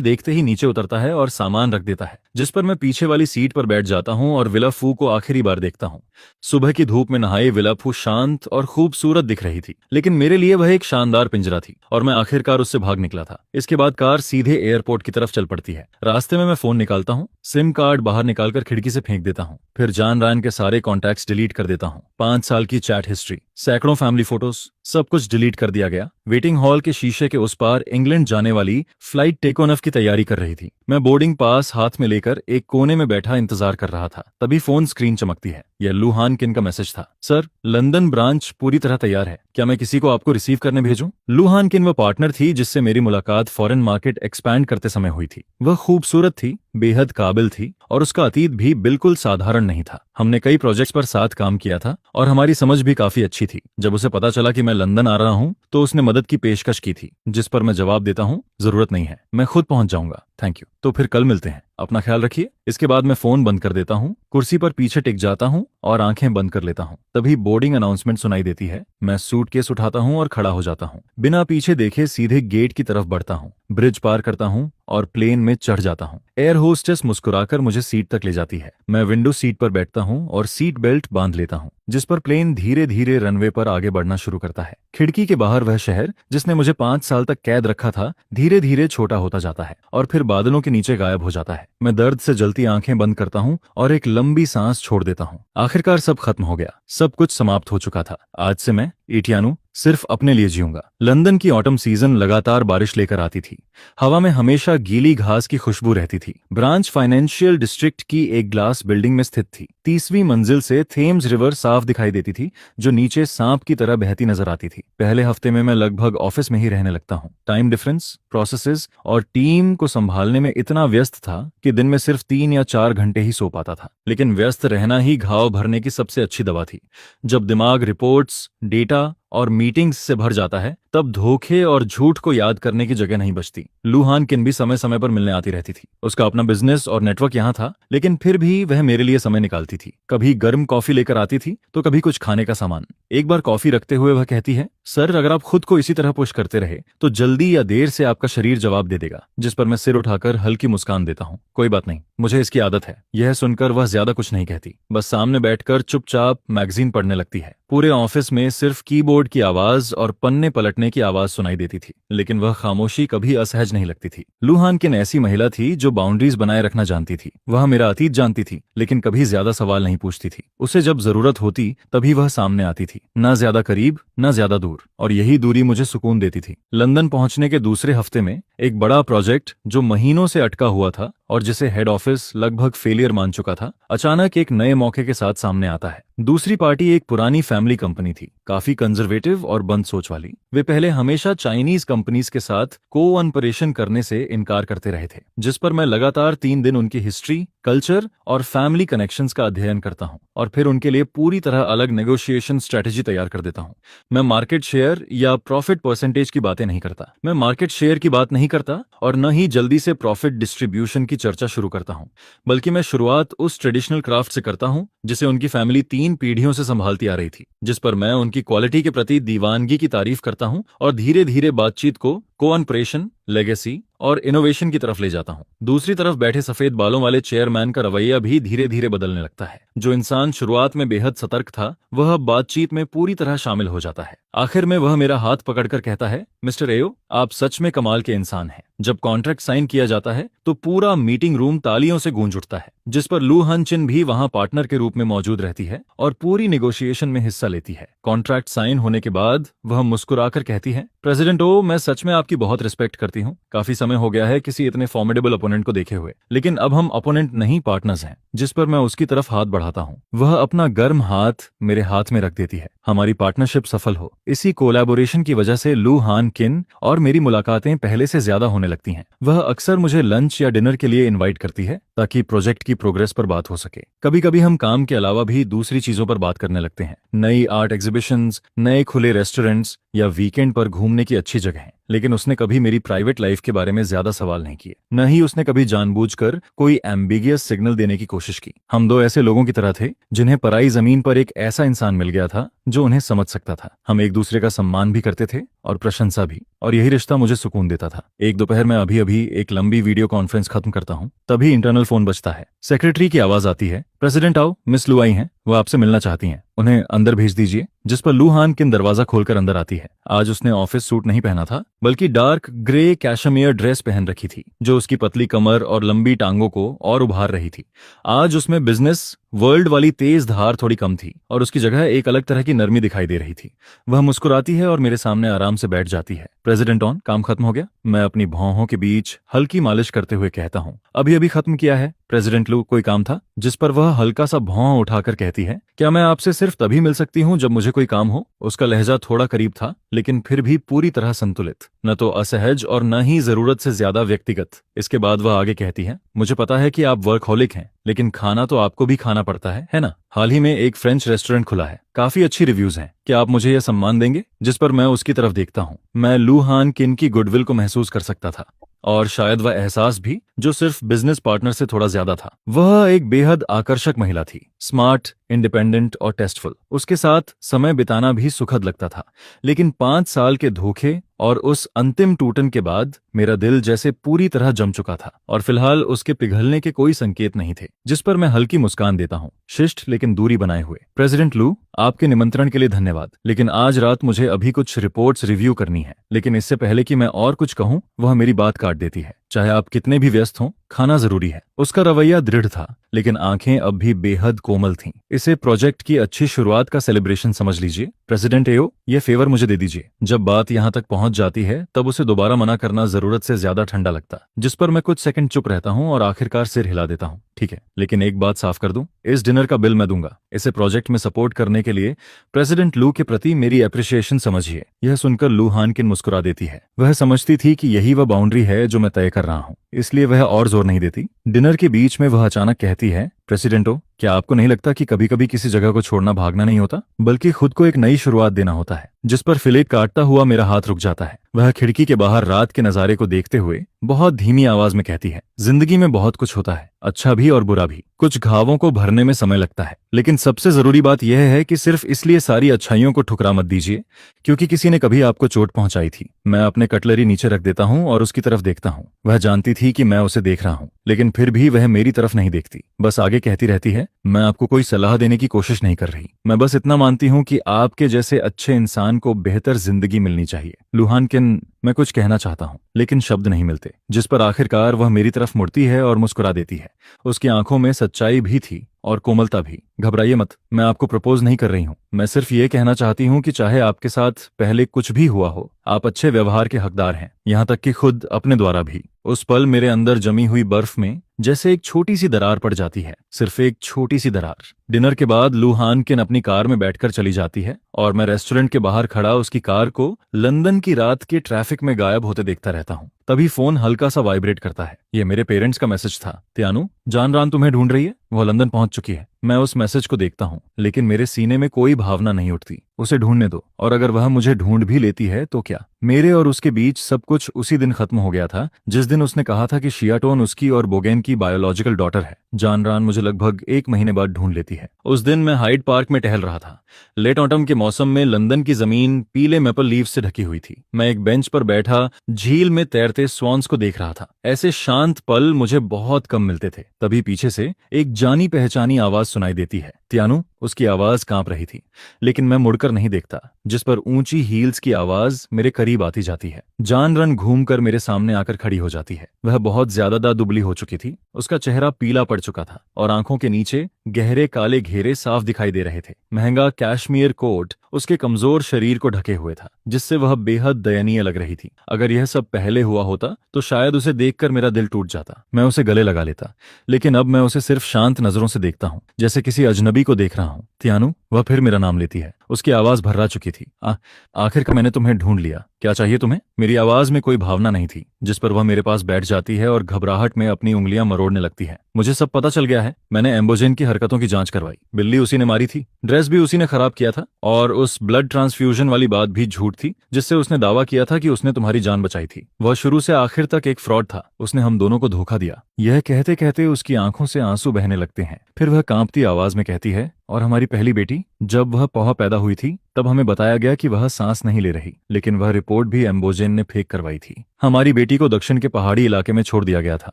देखते ही नीचे उतरता है और सामान रख देता है, जिस पर मैं पीछे वाली सीट पर बैठ जाता हूँ और विला फू को आखिरी बार देखता हूँ। सुबह की धूप में नहाई विला फू शांत और खूबसूरत दिख रही थी, लेकिन मेरे लिए वह एक शानदार पिंजरा थी और मैं आखिरकार उससे भाग निकला था। इसके बाद कार सीधे एयरपोर्ट की तरफ चल पड़ती है। रास्ते में मैं फोन निकालता हूँ, सिम कार्ड बाहर निकालकर खिड़की से फेंक देता हूँ। फिर जान रान के सारे कॉन्टैक्ट्स डिलीट कर देता हूँ। 5 साल की चैट हिस्ट्री, सैकड़ों फैमिली फोटोज, सब कुछ डिलीट कर दिया गया। वेटिंग हॉल के शीशे के उस पार इंग्लैंड जाने वाली फ्लाइट टेक ऑफ की तैयारी कर रही थी। मैं बोर्डिंग पास हाथ में लेकर एक कोने में बैठा इंतजार कर रहा था। तभी फोन स्क्रीन चमकती है। यह लू हान किन का मैसेज था। सर, लंदन ब्रांच पूरी तरह तैयार है, क्या मैं किसी को आपको रिसीव करने भेजूं? लू हान किन वह पार्टनर थी जिससे मेरी मुलाकात फॉरेन मार्केट एक्सपैंड करते समय हुई थी। वह खूबसूरत थी, बेहद काबिल थी और उसका अतीत भी बिल्कुल साधारण नहीं था। हमने कई प्रोजेक्ट्स पर साथ काम किया था और हमारी समझ भी काफी अच्छी थी। जब उसे पता चला कि मैं लंदन आ रहा हूँ तो उसने मदद की पेशकश की थी, जिस पर मैं जवाब देता हूँ, जरूरत नहीं है, मैं खुद पहुंच जाऊंगा, थैंक यू। तो फिर कल मिलते हैं, अपना ख्याल रखिए। इसके बाद मैं फोन बंद कर देता हूँ, कुर्सी पर पीछे टिक जाता हूँ और आंखें बंद कर लेता हूँ। तभी बोर्डिंग अनाउंसमेंट सुनाई देती है। मैं सूटकेस उठाता हूँ और खड़ा हो जाता हूँ। बिना पीछे देखे सीधे गेट की तरफ बढ़ता हूँ, ब्रिज पार करता हूँ और प्लेन में चढ़ जाता हूँ। एयर होस्टेस मुस्कुराकर मुझे सीट तक ले जाती है। मैं विंडो सीट पर बैठता हूँ और सीट बेल्ट बांध लेता हूँ, जिस पर प्लेन धीरे धीरे रनवे पर आगे बढ़ना शुरू करता है। खिड़की के बाहर वह शहर जिसने मुझे 5 साल तक कैद रखा था धीरे धीरे छोटा होता जाता है और फिर बादलों के नीचे गायब हो जाता है। मैं दर्द से जलती आंखें बंद करता हूँ और एक लंबी सांस छोड़ देता हूँ। आखिरकार सब खत्म हो गया, सब कुछ समाप्त हो चुका था। आज से मैं ईटियानो सिर्फ अपने लिए जीऊंगा। लंदन की ऑटम सीजन लगातार बारिश लेकर आती थी। हवा में हमेशा गीली घास की खुशबू रहती थी। ब्रांच फाइनेंशियल डिस्ट्रिक्ट की एक ग्लास बिल्डिंग में स्थित थी। 30वीं मंजिल से थेम्स रिवर साफ दिखाई देती थी, जो नीचे सांप की तरह बहती नजर आती थी। पहले हफ्ते में मैं लगभग ऑफिस में ही रहने लगता हूँ। टाइम डिफरेंस, प्रोसेसेस और टीम को संभालने में इतना व्यस्त था कि दिन में सिर्फ 3 या 4 घंटे ही सो पाता था। लेकिन व्यस्त रहना ही घाव भरने की सबसे अच्छी दवा थी। जब दिमाग रिपोर्ट्स, डेटा और मीटिंग्स से भर जाता है तब धोखे और झूठ को याद करने की जगह नहीं बचती। लू हान किन भी समय समय पर मिलने आती रहती थी। उसका अपना बिजनेस और नेटवर्क यहाँ था, लेकिन फिर भी वह मेरे लिए समय निकालती थी। कभी गर्म कॉफी लेकर आती थी तो कभी कुछ खाने का सामान। एक बार कॉफी रखते हुए वह कहती है, सर, अगर आप खुद को इसी तरह पुश करते रहे तो जल्दी या देर से आपका शरीर जवाब दे देगा। जिस पर मैं सिर उठाकर हल्की मुस्कान देता हूँ, कोई बात नहीं, मुझे इसकी आदत है। यह सुनकर वह ज्यादा कुछ नहीं कहती, बस सामने बैठकर चुपचाप मैगजीन पढ़ने लगती है। पूरे ऑफिस में सिर्फ कीबोर्ड की आवाज और पन्ने पलटने की आवाज सुनाई देती थी, लेकिन वह खामोशी कभी असहज नहीं लगती थी। लू हान किन ऐसी महिला थी जो बाउंड्रीज बनाए रखना जानती थी। वह मेरा अतीत जानती थी, लेकिन कभी ज्यादा सवाल नहीं पूछती थी। उसे जब जरूरत होती तभी वह सामने आती थी, ना ज्यादा करीब ना ज्यादा दूर, और यही दूरी मुझे सुकून देती थी। लंदन पहुंचने के दूसरे हफ्ते में एक बड़ा प्रोजेक्ट जो महीनों से अटका हुआ था और जिसे हेड ऑफिस लगभग फेलियर मान चुका था, अचानक एक नए मौके के साथ सामने आता है। दूसरी पार्टी एक पुरानी फैमिली कंपनी थी, काफी कंजर्वेटिव और बंद सोच वाली। वे पहले हमेशा चाइनीज कंपनीज के साथ कोऑपरेशन करने से इनकार करते रहे थे, जिस पर मैं लगातार 3 दिन उनकी हिस्ट्री, कल्चर और फैमिली कनेक्शंस का अध्ययन करता हूं और फिर उनके लिए पूरी तरह अलग नेगोशिएशन स्ट्रेटेजी तैयार कर देता हूं। मैं मार्केट शेयर या प्रॉफिट परसेंटेज की बातें नहीं करता, मैं मार्केट शेयर की बात नहीं करता और न ही जल्दी से प्रॉफिट डिस्ट्रीब्यूशन की चर्चा शुरू करता हूं, बल्कि मैं शुरुआत उस ट्रेडिशनल क्राफ्ट से करता हूं जिसे उनकी फैमिली 3 पीढ़ियों से संभालती आ रही थी, जिस पर मैं उनकी क्वालिटी के प्रति दीवानगी की तारीफ करता हूं और धीरे धीरे बातचीत को कोऑपरेशन, लेगेसी और इनोवेशन की तरफ ले जाता हूं। दूसरी तरफ बैठे सफेद बालों वाले चेयरमैन का रवैया भी धीरे धीरे बदलने लगता है। जो इंसान शुरुआत में बेहद सतर्क था, वह अब बातचीत में पूरी तरह शामिल हो जाता है। आखिर में वह मेरा हाथ पकड़कर कहता है, मिस्टर एयो, आप सच में कमाल के इंसान हैं। जब कॉन्ट्रैक्ट साइन किया जाता है तो पूरा मीटिंग रूम तालियों से गूंज उठता है, जिस पर लू हन चिन भी वहां पार्टनर के रूप में मौजूद रहती है और पूरी नेगोशिएशन में हिस्सा लेती है। कॉन्ट्रैक्ट साइन होने के बाद वह मुस्कुराकर कहती है, प्रेसिडेंट ओ, मैं सच में आपकी बहुत रिस्पेक्ट करती हूँ। काफी समय हो गया है किसी इतने फॉर्मिडेबल ओपोनेंट को देखे हुए, लेकिन अब हम ओपोनेंट नहीं पार्टनर्स हैं। जिस पर मैं उसकी तरफ हाथ बढ़ाता हूँ, वह अपना गर्म हाथ मेरे हाथ में रख देती है। हमारी पार्टनरशिप सफल हो, इसी कोलैबोरेशन की वजह से लू हान किन और मेरी मुलाकातें पहले से ज्यादा होने लगती हैं। वह अक्सर मुझे लंच या डिनर के लिए इनवाइट करती है ताकि प्रोजेक्ट की प्रोग्रेस पर बात हो सके। कभी कभी हम काम के अलावा भी दूसरी चीजों पर बात करने लगते हैं, नई आर्ट एग्जीबिशंस, नए खुले रेस्टोरेंट्स या वीकेंड पर घूमने की अच्छी जगह है। लेकिन उसने कभी मेरी प्राइवेट लाइफ के बारे में ज्यादा सवाल नहीं किए, न ही उसने कभी जानबूझकर कोई एम्बिगियस सिग्नल देने की कोशिश की। हम दो ऐसे लोगों की तरह थे जिन्हें पराई जमीन पर एक ऐसा इंसान मिल गया था जो उन्हें समझ सकता था। हम एक दूसरे का सम्मान भी करते थे और प्रशंसा भी, और यही रिश्ता मुझे सुकून देता था। एक दोपहर में अभी अभी एक लंबी वीडियो कॉन्फ्रेंस खत्म करता हूँ, तभी इंटरनल फोन बजता है। सेक्रेटरी की आवाज आती है, प्रेसिडेंट आओ, मिस लू आई हैं, वो आपसे मिलना चाहती हैं, उन्हें अंदर भेज दीजिए। जिस पर लू हान किन दरवाजा खोलकर अंदर आती है। आज उसने ऑफिस सूट नहीं पहना था, बल्कि डार्क ग्रे कैशमेयर ड्रेस पहन रखी थी, जो उसकी पतली कमर और लंबी टांगों को और उभार रही थी। आज उसमें बिजनेस वर्ल्ड वाली तेज धार थोड़ी कम थी और उसकी जगह एक अलग तरह की नरमी दिखाई दे रही थी। वह मुस्कुराती है और मेरे सामने आराम से बैठ जाती है। प्रेसिडेंट ऑन, काम खत्म हो गया? मैं अपनी भौहों के बीच हल्की मालिश करते हुए कहता हूँ, अभी अभी खत्म किया है। प्रेसिडेंट लू, कोई काम था? जिस पर वह हल्का सा भौं उठाकर कहती है, क्या मैं आपसे सिर्फ तभी मिल सकती हूँ जब मुझे कोई काम हो? उसका लहजा थोड़ा करीब था, लेकिन फिर भी पूरी तरह संतुलित, न तो असहज और न ही जरूरत से ज्यादा व्यक्तिगत। इसके बाद वह आगे कहती है, मुझे पता है कि आप वर्कहोलिक हैं, लेकिन खाना तो आपको भी खाना पड़ता है ना? हाल ही में एक फ्रेंच रेस्टोरेंट खुला है, काफी अच्छी रिव्यूज हैं, क्या आप मुझे यह सम्मान देंगे? जिस पर मैं उसकी तरफ देखता हूँ। मैं लू हान किन की गुडविल को महसूस कर सकता था, और शायद वह एहसास भी, जो सिर्फ बिजनेस पार्टनर से थोड़ा ज्यादा था। वह एक बेहद आकर्षक महिला थी, स्मार्ट, इंडिपेंडेंट और टेस्टफुल। उसके साथ समय बिताना भी सुखद लगता था, लेकिन 5 साल के धोखे और उस अंतिम टूटन के बाद मेरा दिल जैसे पूरी तरह जम चुका था और फिलहाल उसके पिघलने के कोई संकेत नहीं थे। जिस पर मैं हल्की मुस्कान देता हूँ, शिष्ट लेकिन दूरी बनाए हुए। प्रेसिडेंट लू, आपके निमंत्रण के लिए धन्यवाद, लेकिन आज रात मुझे अभी कुछ रिपोर्ट्स रिव्यू करनी है। लेकिन इससे पहले कि मैं और कुछ कहूँ, वह मेरी बात काट देती है। चाहे आप कितने भी व्यस्त हों, खाना जरूरी है। उसका रवैया दृढ़ था, लेकिन आंखें अब भी बेहद कोमल थीं। इसे प्रोजेक्ट की अच्छी शुरुआत का सेलिब्रेशन समझ लीजिए। प्रेसिडेंट एओ, ये फेवर मुझे दे दीजिए। जब बात यहाँ तक पहुंच जाती है, तब उसे दोबारा मना करना जरूरत से ज्यादा ठंडा लगता। जिस पर मैं कुछ सेकंड चुप रहता हूँ और आखिरकार सिर हिला देता हूँ, ठीक है, लेकिन एक बात साफ कर दूं, इस डिनर का बिल मैं दूंगा। इसे प्रोजेक्ट में सपोर्ट करने के लिए प्रेसिडेंट लू के प्रति मेरी एप्रिसिएशन समझिए। यह सुनकर लू हान किन मुस्कुरा देती है। वह समझती थी कि यही वह बाउंड्री है जो मैं तय कर रहा हूँ, इसलिए वह और जोर नहीं देती। डिनर के बीच में वह अचानक कहती है, प्रेसिडेंटो, क्या आपको नहीं लगता कि कभी कभी किसी जगह को छोड़ना भागना नहीं होता, बल्कि खुद को एक नई शुरुआत देना होता है? जिस पर फिलेट काटता हुआ मेरा हाथ रुक जाता है। वह खिड़की के बाहर रात के नजारे को देखते हुए बहुत धीमी आवाज में कहती है, जिंदगी में बहुत कुछ होता है, अच्छा भी और बुरा भी। कुछ घावों को भरने में समय लगता है, लेकिन सबसे जरूरी बात यह है कि सिर्फ इसलिए सारी अच्छाइयों को ठुकरा मत दीजिए क्योंकि किसी ने कभी आपको चोट पहुंचाई थी। मैं अपने कटलरी नीचे रख देता हूं और उसकी तरफ देखता हूं। वह जानती थी कि मैं उसे देख रहा हूं, लेकिन फिर भी वह मेरी तरफ नहीं देखती, बस आगे कहती रहती है, मैं आपको कोई सलाह देने की कोशिश नहीं कर रही, मैं बस इतना मानती हूं कि आपके जैसे अच्छे इंसान को बेहतर जिंदगी मिलनी चाहिए। लू हान किन, मैं कुछ कहना चाहता हूँ लेकिन शब्द नहीं मिलते, जिस पर आखिरकार वह मेरी तरफ मुड़ती है और मुस्कुरा देती है। उसकी आंखों में सच्चाई भी थी और कोमलता भी। घबराइए मत, मैं आपको प्रपोज नहीं कर रही हूँ। मैं सिर्फ ये कहना चाहती हूँ कि चाहे आपके साथ पहले कुछ भी हुआ हो, आप अच्छे व्यवहार के हकदार हैं, यहाँ तक कि खुद अपने द्वारा भी। उस पल मेरे अंदर जमी हुई बर्फ में जैसे एक छोटी सी दरार पड़ जाती है, सिर्फ एक छोटी सी दरार। डिनर के बाद लू हानकिन अपनी कार में बैठकर चली जाती है और मैं रेस्टोरेंट के बाहर खड़ा उसकी कार को लंदन की रात के ट्रैफिक में गायब होते देखता रहता हूँ। तभी फोन हल्का सा वाइब्रेट करता है। ये मेरे पेरेंट्स का मैसेज था। त्यानु, जान रान तुम्हें ढूंढ रही है, वह लंदन पहुंच चुकी है। मैं उस मैसेज को देखता हूँ लेकिन मेरे सीने में कोई भावना नहीं उठती। उसे ढूंढने दो, और अगर वह मुझे ढूंढ भी लेती है तो क्या? मेरे और उसके बीच सब कुछ उसी दिन खत्म हो गया था जिस दिन उसने कहा था कि शियाटोन उसकी और बोगेन की बायोलॉजिकल डॉटर है। जान रान मुझे लगभग 1 महीने बाद ढूंढ लेती है। उस दिन मैं हाइड पार्क में टहल रहा था। लेट ऑटम के मौसम में लंदन की जमीन पीले मेपल लीव से ढकी हुई थी। मैं एक बेंच पर बैठा झील में तैरते स्वॉन्स को देख रहा था। ऐसे शांत पल मुझे बहुत कम मिलते थे। तभी पीछे से एक जानी पहचानी आवाज सुनाई देती है, त्यानु। उसकी आवाज कांप रही थी लेकिन मैं मुड़कर नहीं देखता, जिस पर ऊंची हील्स की आवाज मेरे करीब आती जाती है। जान रन घूमकर मेरे सामने आकर खड़ी हो जाती है। वह बहुत ज्यादा दुबली हो चुकी थी। उसका चेहरा पीला पड़ चुका था और आंखों के नीचे गहरे काले घेरे साफ दिखाई दे रहे थे। महंगा कैश्मीर कोट उसके कमजोर शरीर को ढके हुए था, जिससे वह बेहद दयनीय लग रही थी। अगर यह सब पहले हुआ होता तो शायद उसे देखकर मेरा दिल टूट जाता। मैं उसे गले लगा लेता, लेकिन अब मैं उसे सिर्फ शांत नजरों से देखता हूँ, जैसे किसी अजनबी को देख रहा हूँ। त्यानु, वह फिर मेरा नाम लेती है। उसकी आवाज भर्रा चुकी थी। आखिरकार मैंने तुम्हें ढूंढ लिया। क्या चाहिए तुम्हें? मेरी आवाज में कोई भावना नहीं थी, जिस पर वह मेरे पास बैठ जाती है और घबराहट में अपनी उंगलियां मरोड़ने लगती है। मुझे सब पता चल गया है। मैंने एम्बोजेन की हरकतों की जांच करवाई। बिल्ली उसी ने मारी थी, ड्रेस भी उसी ने खराब किया था, और उस ब्लड ट्रांसफ्यूजन वाली बात भी झूठ थी जिससे उसने दावा किया था कि उसने तुम्हारी जान बचाई थी। वह शुरू से आखिर तक एक फ्रॉड था। उसने हम दोनों को धोखा दिया। यह कहते कहते उसकी आंखों से आंसू बहने लगते हैं। फिर वह कांपती आवाज में कहती है, और हमारी पहली बेटी, जब वह पौहा पैदा हुई थी तब हमें बताया गया कि वह सांस नहीं ले रही, लेकिन वह रिपोर्ट भी एम्बोजेन ने फेक करवाई थी। हमारी बेटी को दक्षिण के पहाड़ी इलाके में छोड़ दिया गया था।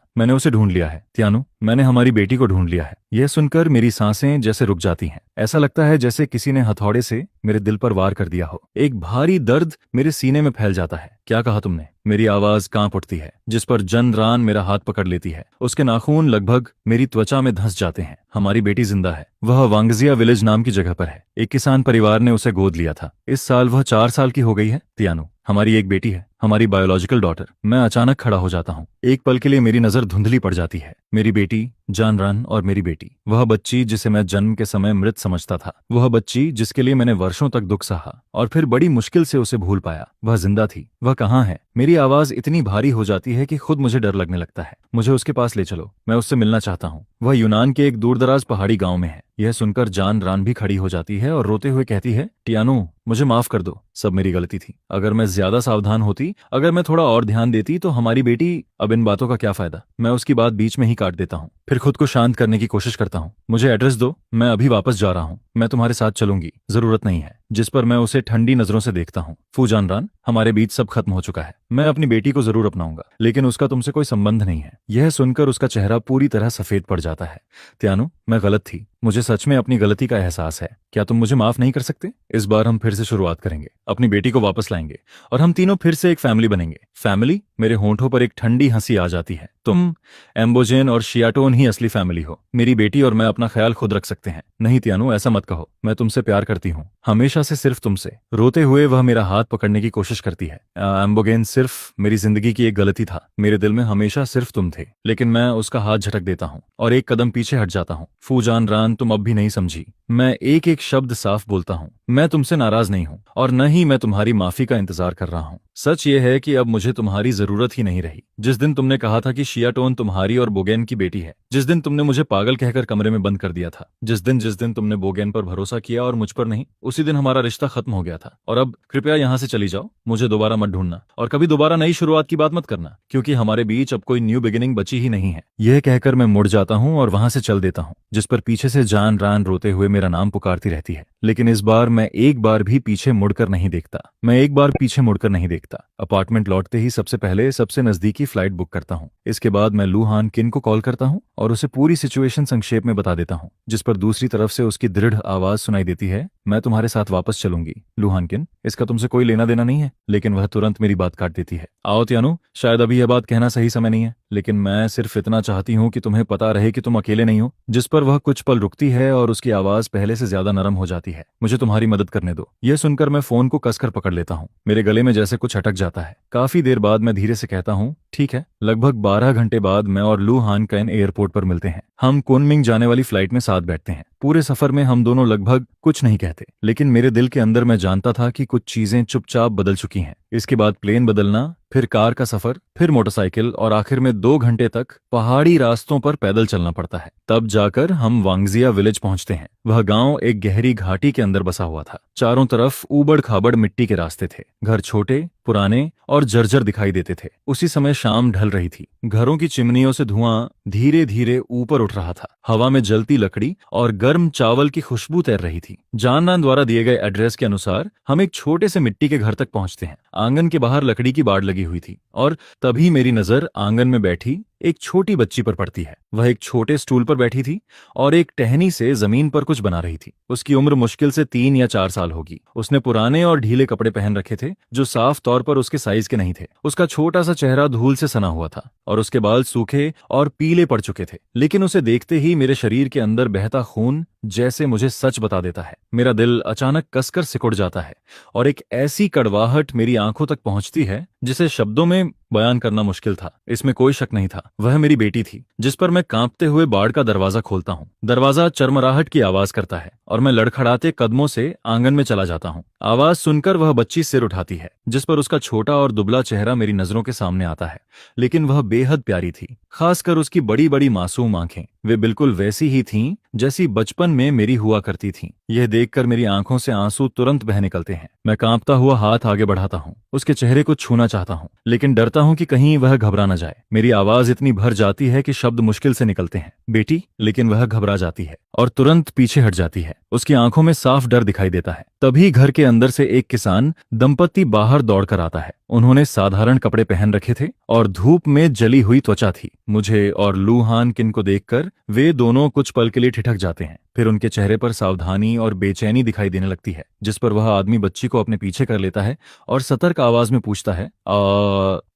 मैंने उसे ढूंढ लिया है त्यानु, मैंने हमारी बेटी को ढूंढ लिया है। यह सुनकर मेरी सांसें जैसे रुक जाती हैं। ऐसा लगता है जैसे किसी ने हथौड़े से मेरे दिल पर वार कर दिया हो। एक भारी दर्द मेरे सीने में फैल जाता है। क्या कहा तुमने? मेरी आवाज कांप उठती है, जिस पर जन रान मेरा हाथ पकड़ लेती है। उसके नाखून लगभग मेरी त्वचा में धंस जाते हैं। हमारी बेटी जिंदा है। वह वांगजिया विलेज नाम की जगह पर है। एक किसान परिवार ने उसे गोद लिया था। इस साल वह 4 साल की हो गई है। त्यानु, हमारी एक बेटी है, हमारी बायोलॉजिकल डॉटर। मैं अचानक खड़ा हो जाता हूँ। एक पल के लिए मेरी नजर धुंधली पड़ जाती है। मेरी बेटी, जान रन और मेरी बेटी, वह बच्ची जिसे मैं जन्म के समय मृत समझता था, वह बच्ची जिसके लिए मैंने वर्षों तक दुख सहा और फिर बड़ी मुश्किल से उसे भूल पाया, वह जिंदा थी। वह कहाँ है? मेरी आवाज इतनी भारी हो जाती है कि खुद मुझे डर लगने लगता है। मुझे उसके पास ले चलो, मैं उससे मिलना चाहता हूँ। वह यूनान के एक दूरदराज पहाड़ी गांव में है। यह सुनकर जान रान भी खड़ी हो जाती है और रोते हुए कहती है, टियानो, मुझे माफ कर दो, सब मेरी गलती थी। अगर मैं ज्यादा सावधान होती, अगर मैं थोड़ा और ध्यान देती तो हमारी बेटी। अब इन बातों का क्या फायदा? मैं उसकी बात बीच में ही काट देता हूँ, फिर खुद को शांत करने की कोशिश करता हूँ। मुझे एड्रेस दो, मैं अभी वापस जा रहा हूँ। मैं तुम्हारे साथ चलूंगी, जरूरत नहीं है। जिस पर मैं उसे ठंडी नजरों से देखता हूँ। फू जान रान, हमारे बीच सब खत्म हो चुका है। मैं अपनी बेटी को जरूर अपनाऊंगा, लेकिन उसका तुमसे कोई संबंध नहीं है। यह सुनकर उसका चेहरा पूरी तरह सफेद पड़ जाता है। त्यानु, मैं गलत थी। मुझे सच में अपनी गलती का एहसास है। क्या तुम मुझे माफ नहीं कर सकते? इस बार हम फिर से शुरुआत करेंगे, अपनी बेटी को वापस लाएंगे और हम तीनों फिर से एक फैमिली बनेंगे। फैमिली? मेरे होंठों पर एक ठंडी हंसी आ जाती है। तुम, एम्बोजेन और शियाटोन ही असली फैमिली हो। मेरी बेटी और मैं अपना ख्याल खुद रख सकते हैं। नहीं त्यानु, ऐसा मत कहो। मैं तुमसे प्यार करती हूँ, हमेशा से सिर्फ तुमसे। रोते हुए वह मेरा हाथ पकड़ने की कोशिश करती है। एम्बोगेन सिर्फ मेरी जिंदगी की एक गलती था। मेरे दिल में हमेशा सिर्फ तुम थे। लेकिन मैं उसका हाथ झटक देता हूँ और एक कदम पीछे हट जाता हूँ। फू जान रान, तुम अब भी नहीं समझी। मैं एक एक शब्द साफ बोलता हूँ। मैं तुमसे नाराज नहीं हूँ और न ही मैं तुम्हारी माफी का इंतजार कर रहा हूँ। सच ये है कि अब मुझे तुम्हारी जरूरत ही नहीं रही। जिस दिन तुमने कहा था कि शियाटोन तुम्हारी और बोगेन की बेटी है, जिस दिन तुमने मुझे पागल कहकर कमरे में बंद कर दिया था, जिस दिन तुमने बोगेन पर भरोसा किया और मुझ पर नहीं, उसी दिन हमारा रिश्ता खत्म हो गया था। और अब कृपया यहाँ से चली जाओ। मुझे दोबारा मत ढूंढना और कभी दोबारा नई शुरुआत की बात मत करना, क्योंकि हमारे बीच अब कोई न्यू बिगिनिंग बची ही नहीं है। यह कहकर मैं मुड़ जाता हूँ और वहां से चल देता हूँ, जिस पर पीछे से जान रान रोते हुए मेरा नाम पुकारती रहती है। लेकिन इस बार मैं एक बार भी पीछे मुड़कर नहीं देखता। मैं एक बार पीछे मुड़कर नहीं देखता। अपार्टमेंट लौटते ही सबसे पहले सबसे नजदीकी फ्लाइट बुक करता हूँ। इसके बाद मैं लू हानकिन को कॉल करता हूँ और उसे पूरी सिचुएशन संक्षेप में बता देता हूँ, जिस पर दूसरी तरफ से उसकी दृढ़ आवाज सुनाई देती है, मैं तुम्हारे साथ वापस चलूंगी लुहानकिन, इसका तुमसे कोई लेना देना नहीं है। लेकिन वह तुरंत मेरी बात काट देती है। आओ त्यानु, शायद अभी यह बात कहना सही समय नहीं है, लेकिन मैं सिर्फ इतना चाहती हूँ कि तुम्हें पता रहे कि तुम अकेले नहीं हो। जिस पर वह कुछ पल रुकती है और उसकी आवाज पहले से ज्यादा नरम हो जाती है। मुझे तुम्हारी मदद करने दो। यह सुनकर मैं फोन को कसकर पकड़ लेता हूँ। मेरे गले में जैसे कुछ अटक जाता है। काफी देर बाद मैं धीरे से कहता हूँ, ठीक है। लगभग 12 घंटे बाद मैं और लू हान कैन एयरपोर्ट पर मिलते हैं। हम कुनमिंग जाने वाली फ्लाइट में साथ बैठते हैं। पूरे सफर में हम दोनों लगभग कुछ नहीं कहते, लेकिन मेरे दिल के अंदर मैं जानता था कि कुछ चीजें चुपचाप बदल चुकी हैं। इसके बाद प्लेन बदलना, फिर कार का सफर, फिर मोटरसाइकिल और आखिर में 2 घंटे तक पहाड़ी रास्तों पर पैदल चलना पड़ता है। तब जाकर हम वांगजिया विलेज पहुंचते हैं। वह गांव एक गहरी घाटी के अंदर बसा हुआ था। चारों तरफ ऊबड़ खाबड़ मिट्टी के रास्ते थे। घर छोटे, पुराने और जर्जर दिखाई देते थे। उसी समय शाम ढल रही थी। घरों की चिमनियों से धुआं धीरे धीरे ऊपर उठ रहा था। हवा में जलती लकड़ी और गर्म चावल की खुशबू तैर रही थी। जानरान द्वारा दिए गए एड्रेस के अनुसार हम एक छोटे से मिट्टी के घर तक पहुंचते हैं। आंगन के बाहर लकड़ी की बाड़ लगी हुई थी और तभी मेरी नजर आंगन में बैठी एक छोटी बच्ची पर पड़ती है। वह एक छोटे स्टूल पर बैठी थी और एक टहनी से जमीन पर कुछ बना रही थी। उसकी उम्र मुश्किल से 3 या 4 साल होगी। उसने पुराने और ढीले कपड़े पहन रखे थे जो साफ तौर पर उसके साइज के नहीं थे। उसका छोटा सा चेहरा धूल से सना हुआ था और उसके बाल सूखे और पीले पड़ चुके थे। लेकिन उसे देखते ही मेरे शरीर के अंदर बहता खून जैसे मुझे सच बता देता है। मेरा दिल अचानक कसकर सिकुड़ जाता है और एक ऐसी कड़वाहट मेरी आंखों तक पहुंचती है जिसे शब्दों में बयान करना मुश्किल था। इसमें कोई शक नहीं था, वह मेरी बेटी थी। जिस पर मैं कांपते हुए बाड़ का दरवाजा खोलता हूँ। दरवाजा चरमराहट की आवाज करता है और मैं लड़खड़ाते कदमों से आंगन में चला जाता हूँ। आवाज सुनकर वह बच्ची सिर उठाती है, जिस पर उसका छोटा और दुबला चेहरा मेरी नजरों के सामने आता है। लेकिन वह बेहद प्यारी थी, खासकर उसकी बड़ी बड़ी मासूम आंखें। वे बिल्कुल वैसी ही थीं जैसी बचपन में मेरी हुआ करती थीं। यह देखकर मेरी आंखों से आंसू तुरंत बह निकलते हैं। मैं कांपता हुआ हाथ आगे बढ़ाता हूँ, उसके चेहरे को छूना चाहता हूँ, लेकिन डरता हूँ कि कहीं वह घबरा न जाए। मेरी आवाज इतनी भर जाती है कि शब्द मुश्किल से निकलते हैं, बेटी। लेकिन वह घबरा जाती है और तुरंत पीछे हट जाती है। उसकी आंखों में साफ डर दिखाई देता है। तभी घर के अंदर से एक किसान दंपत्ति बाहर दौड़कर आता है। उन्होंने साधारण कपड़े पहन रखे थे और धूप में जली हुई त्वचा थी। मुझे और लू हान किन को देखकर वे दोनों कुछ पल के लिए ठिठक जाते हैं। फिर उनके चेहरे पर सावधानी और बेचैनी दिखाई देने लगती है, जिस पर वह आदमी बच्ची को अपने पीछे कर लेता है और सतर्क आवाज में पूछता है,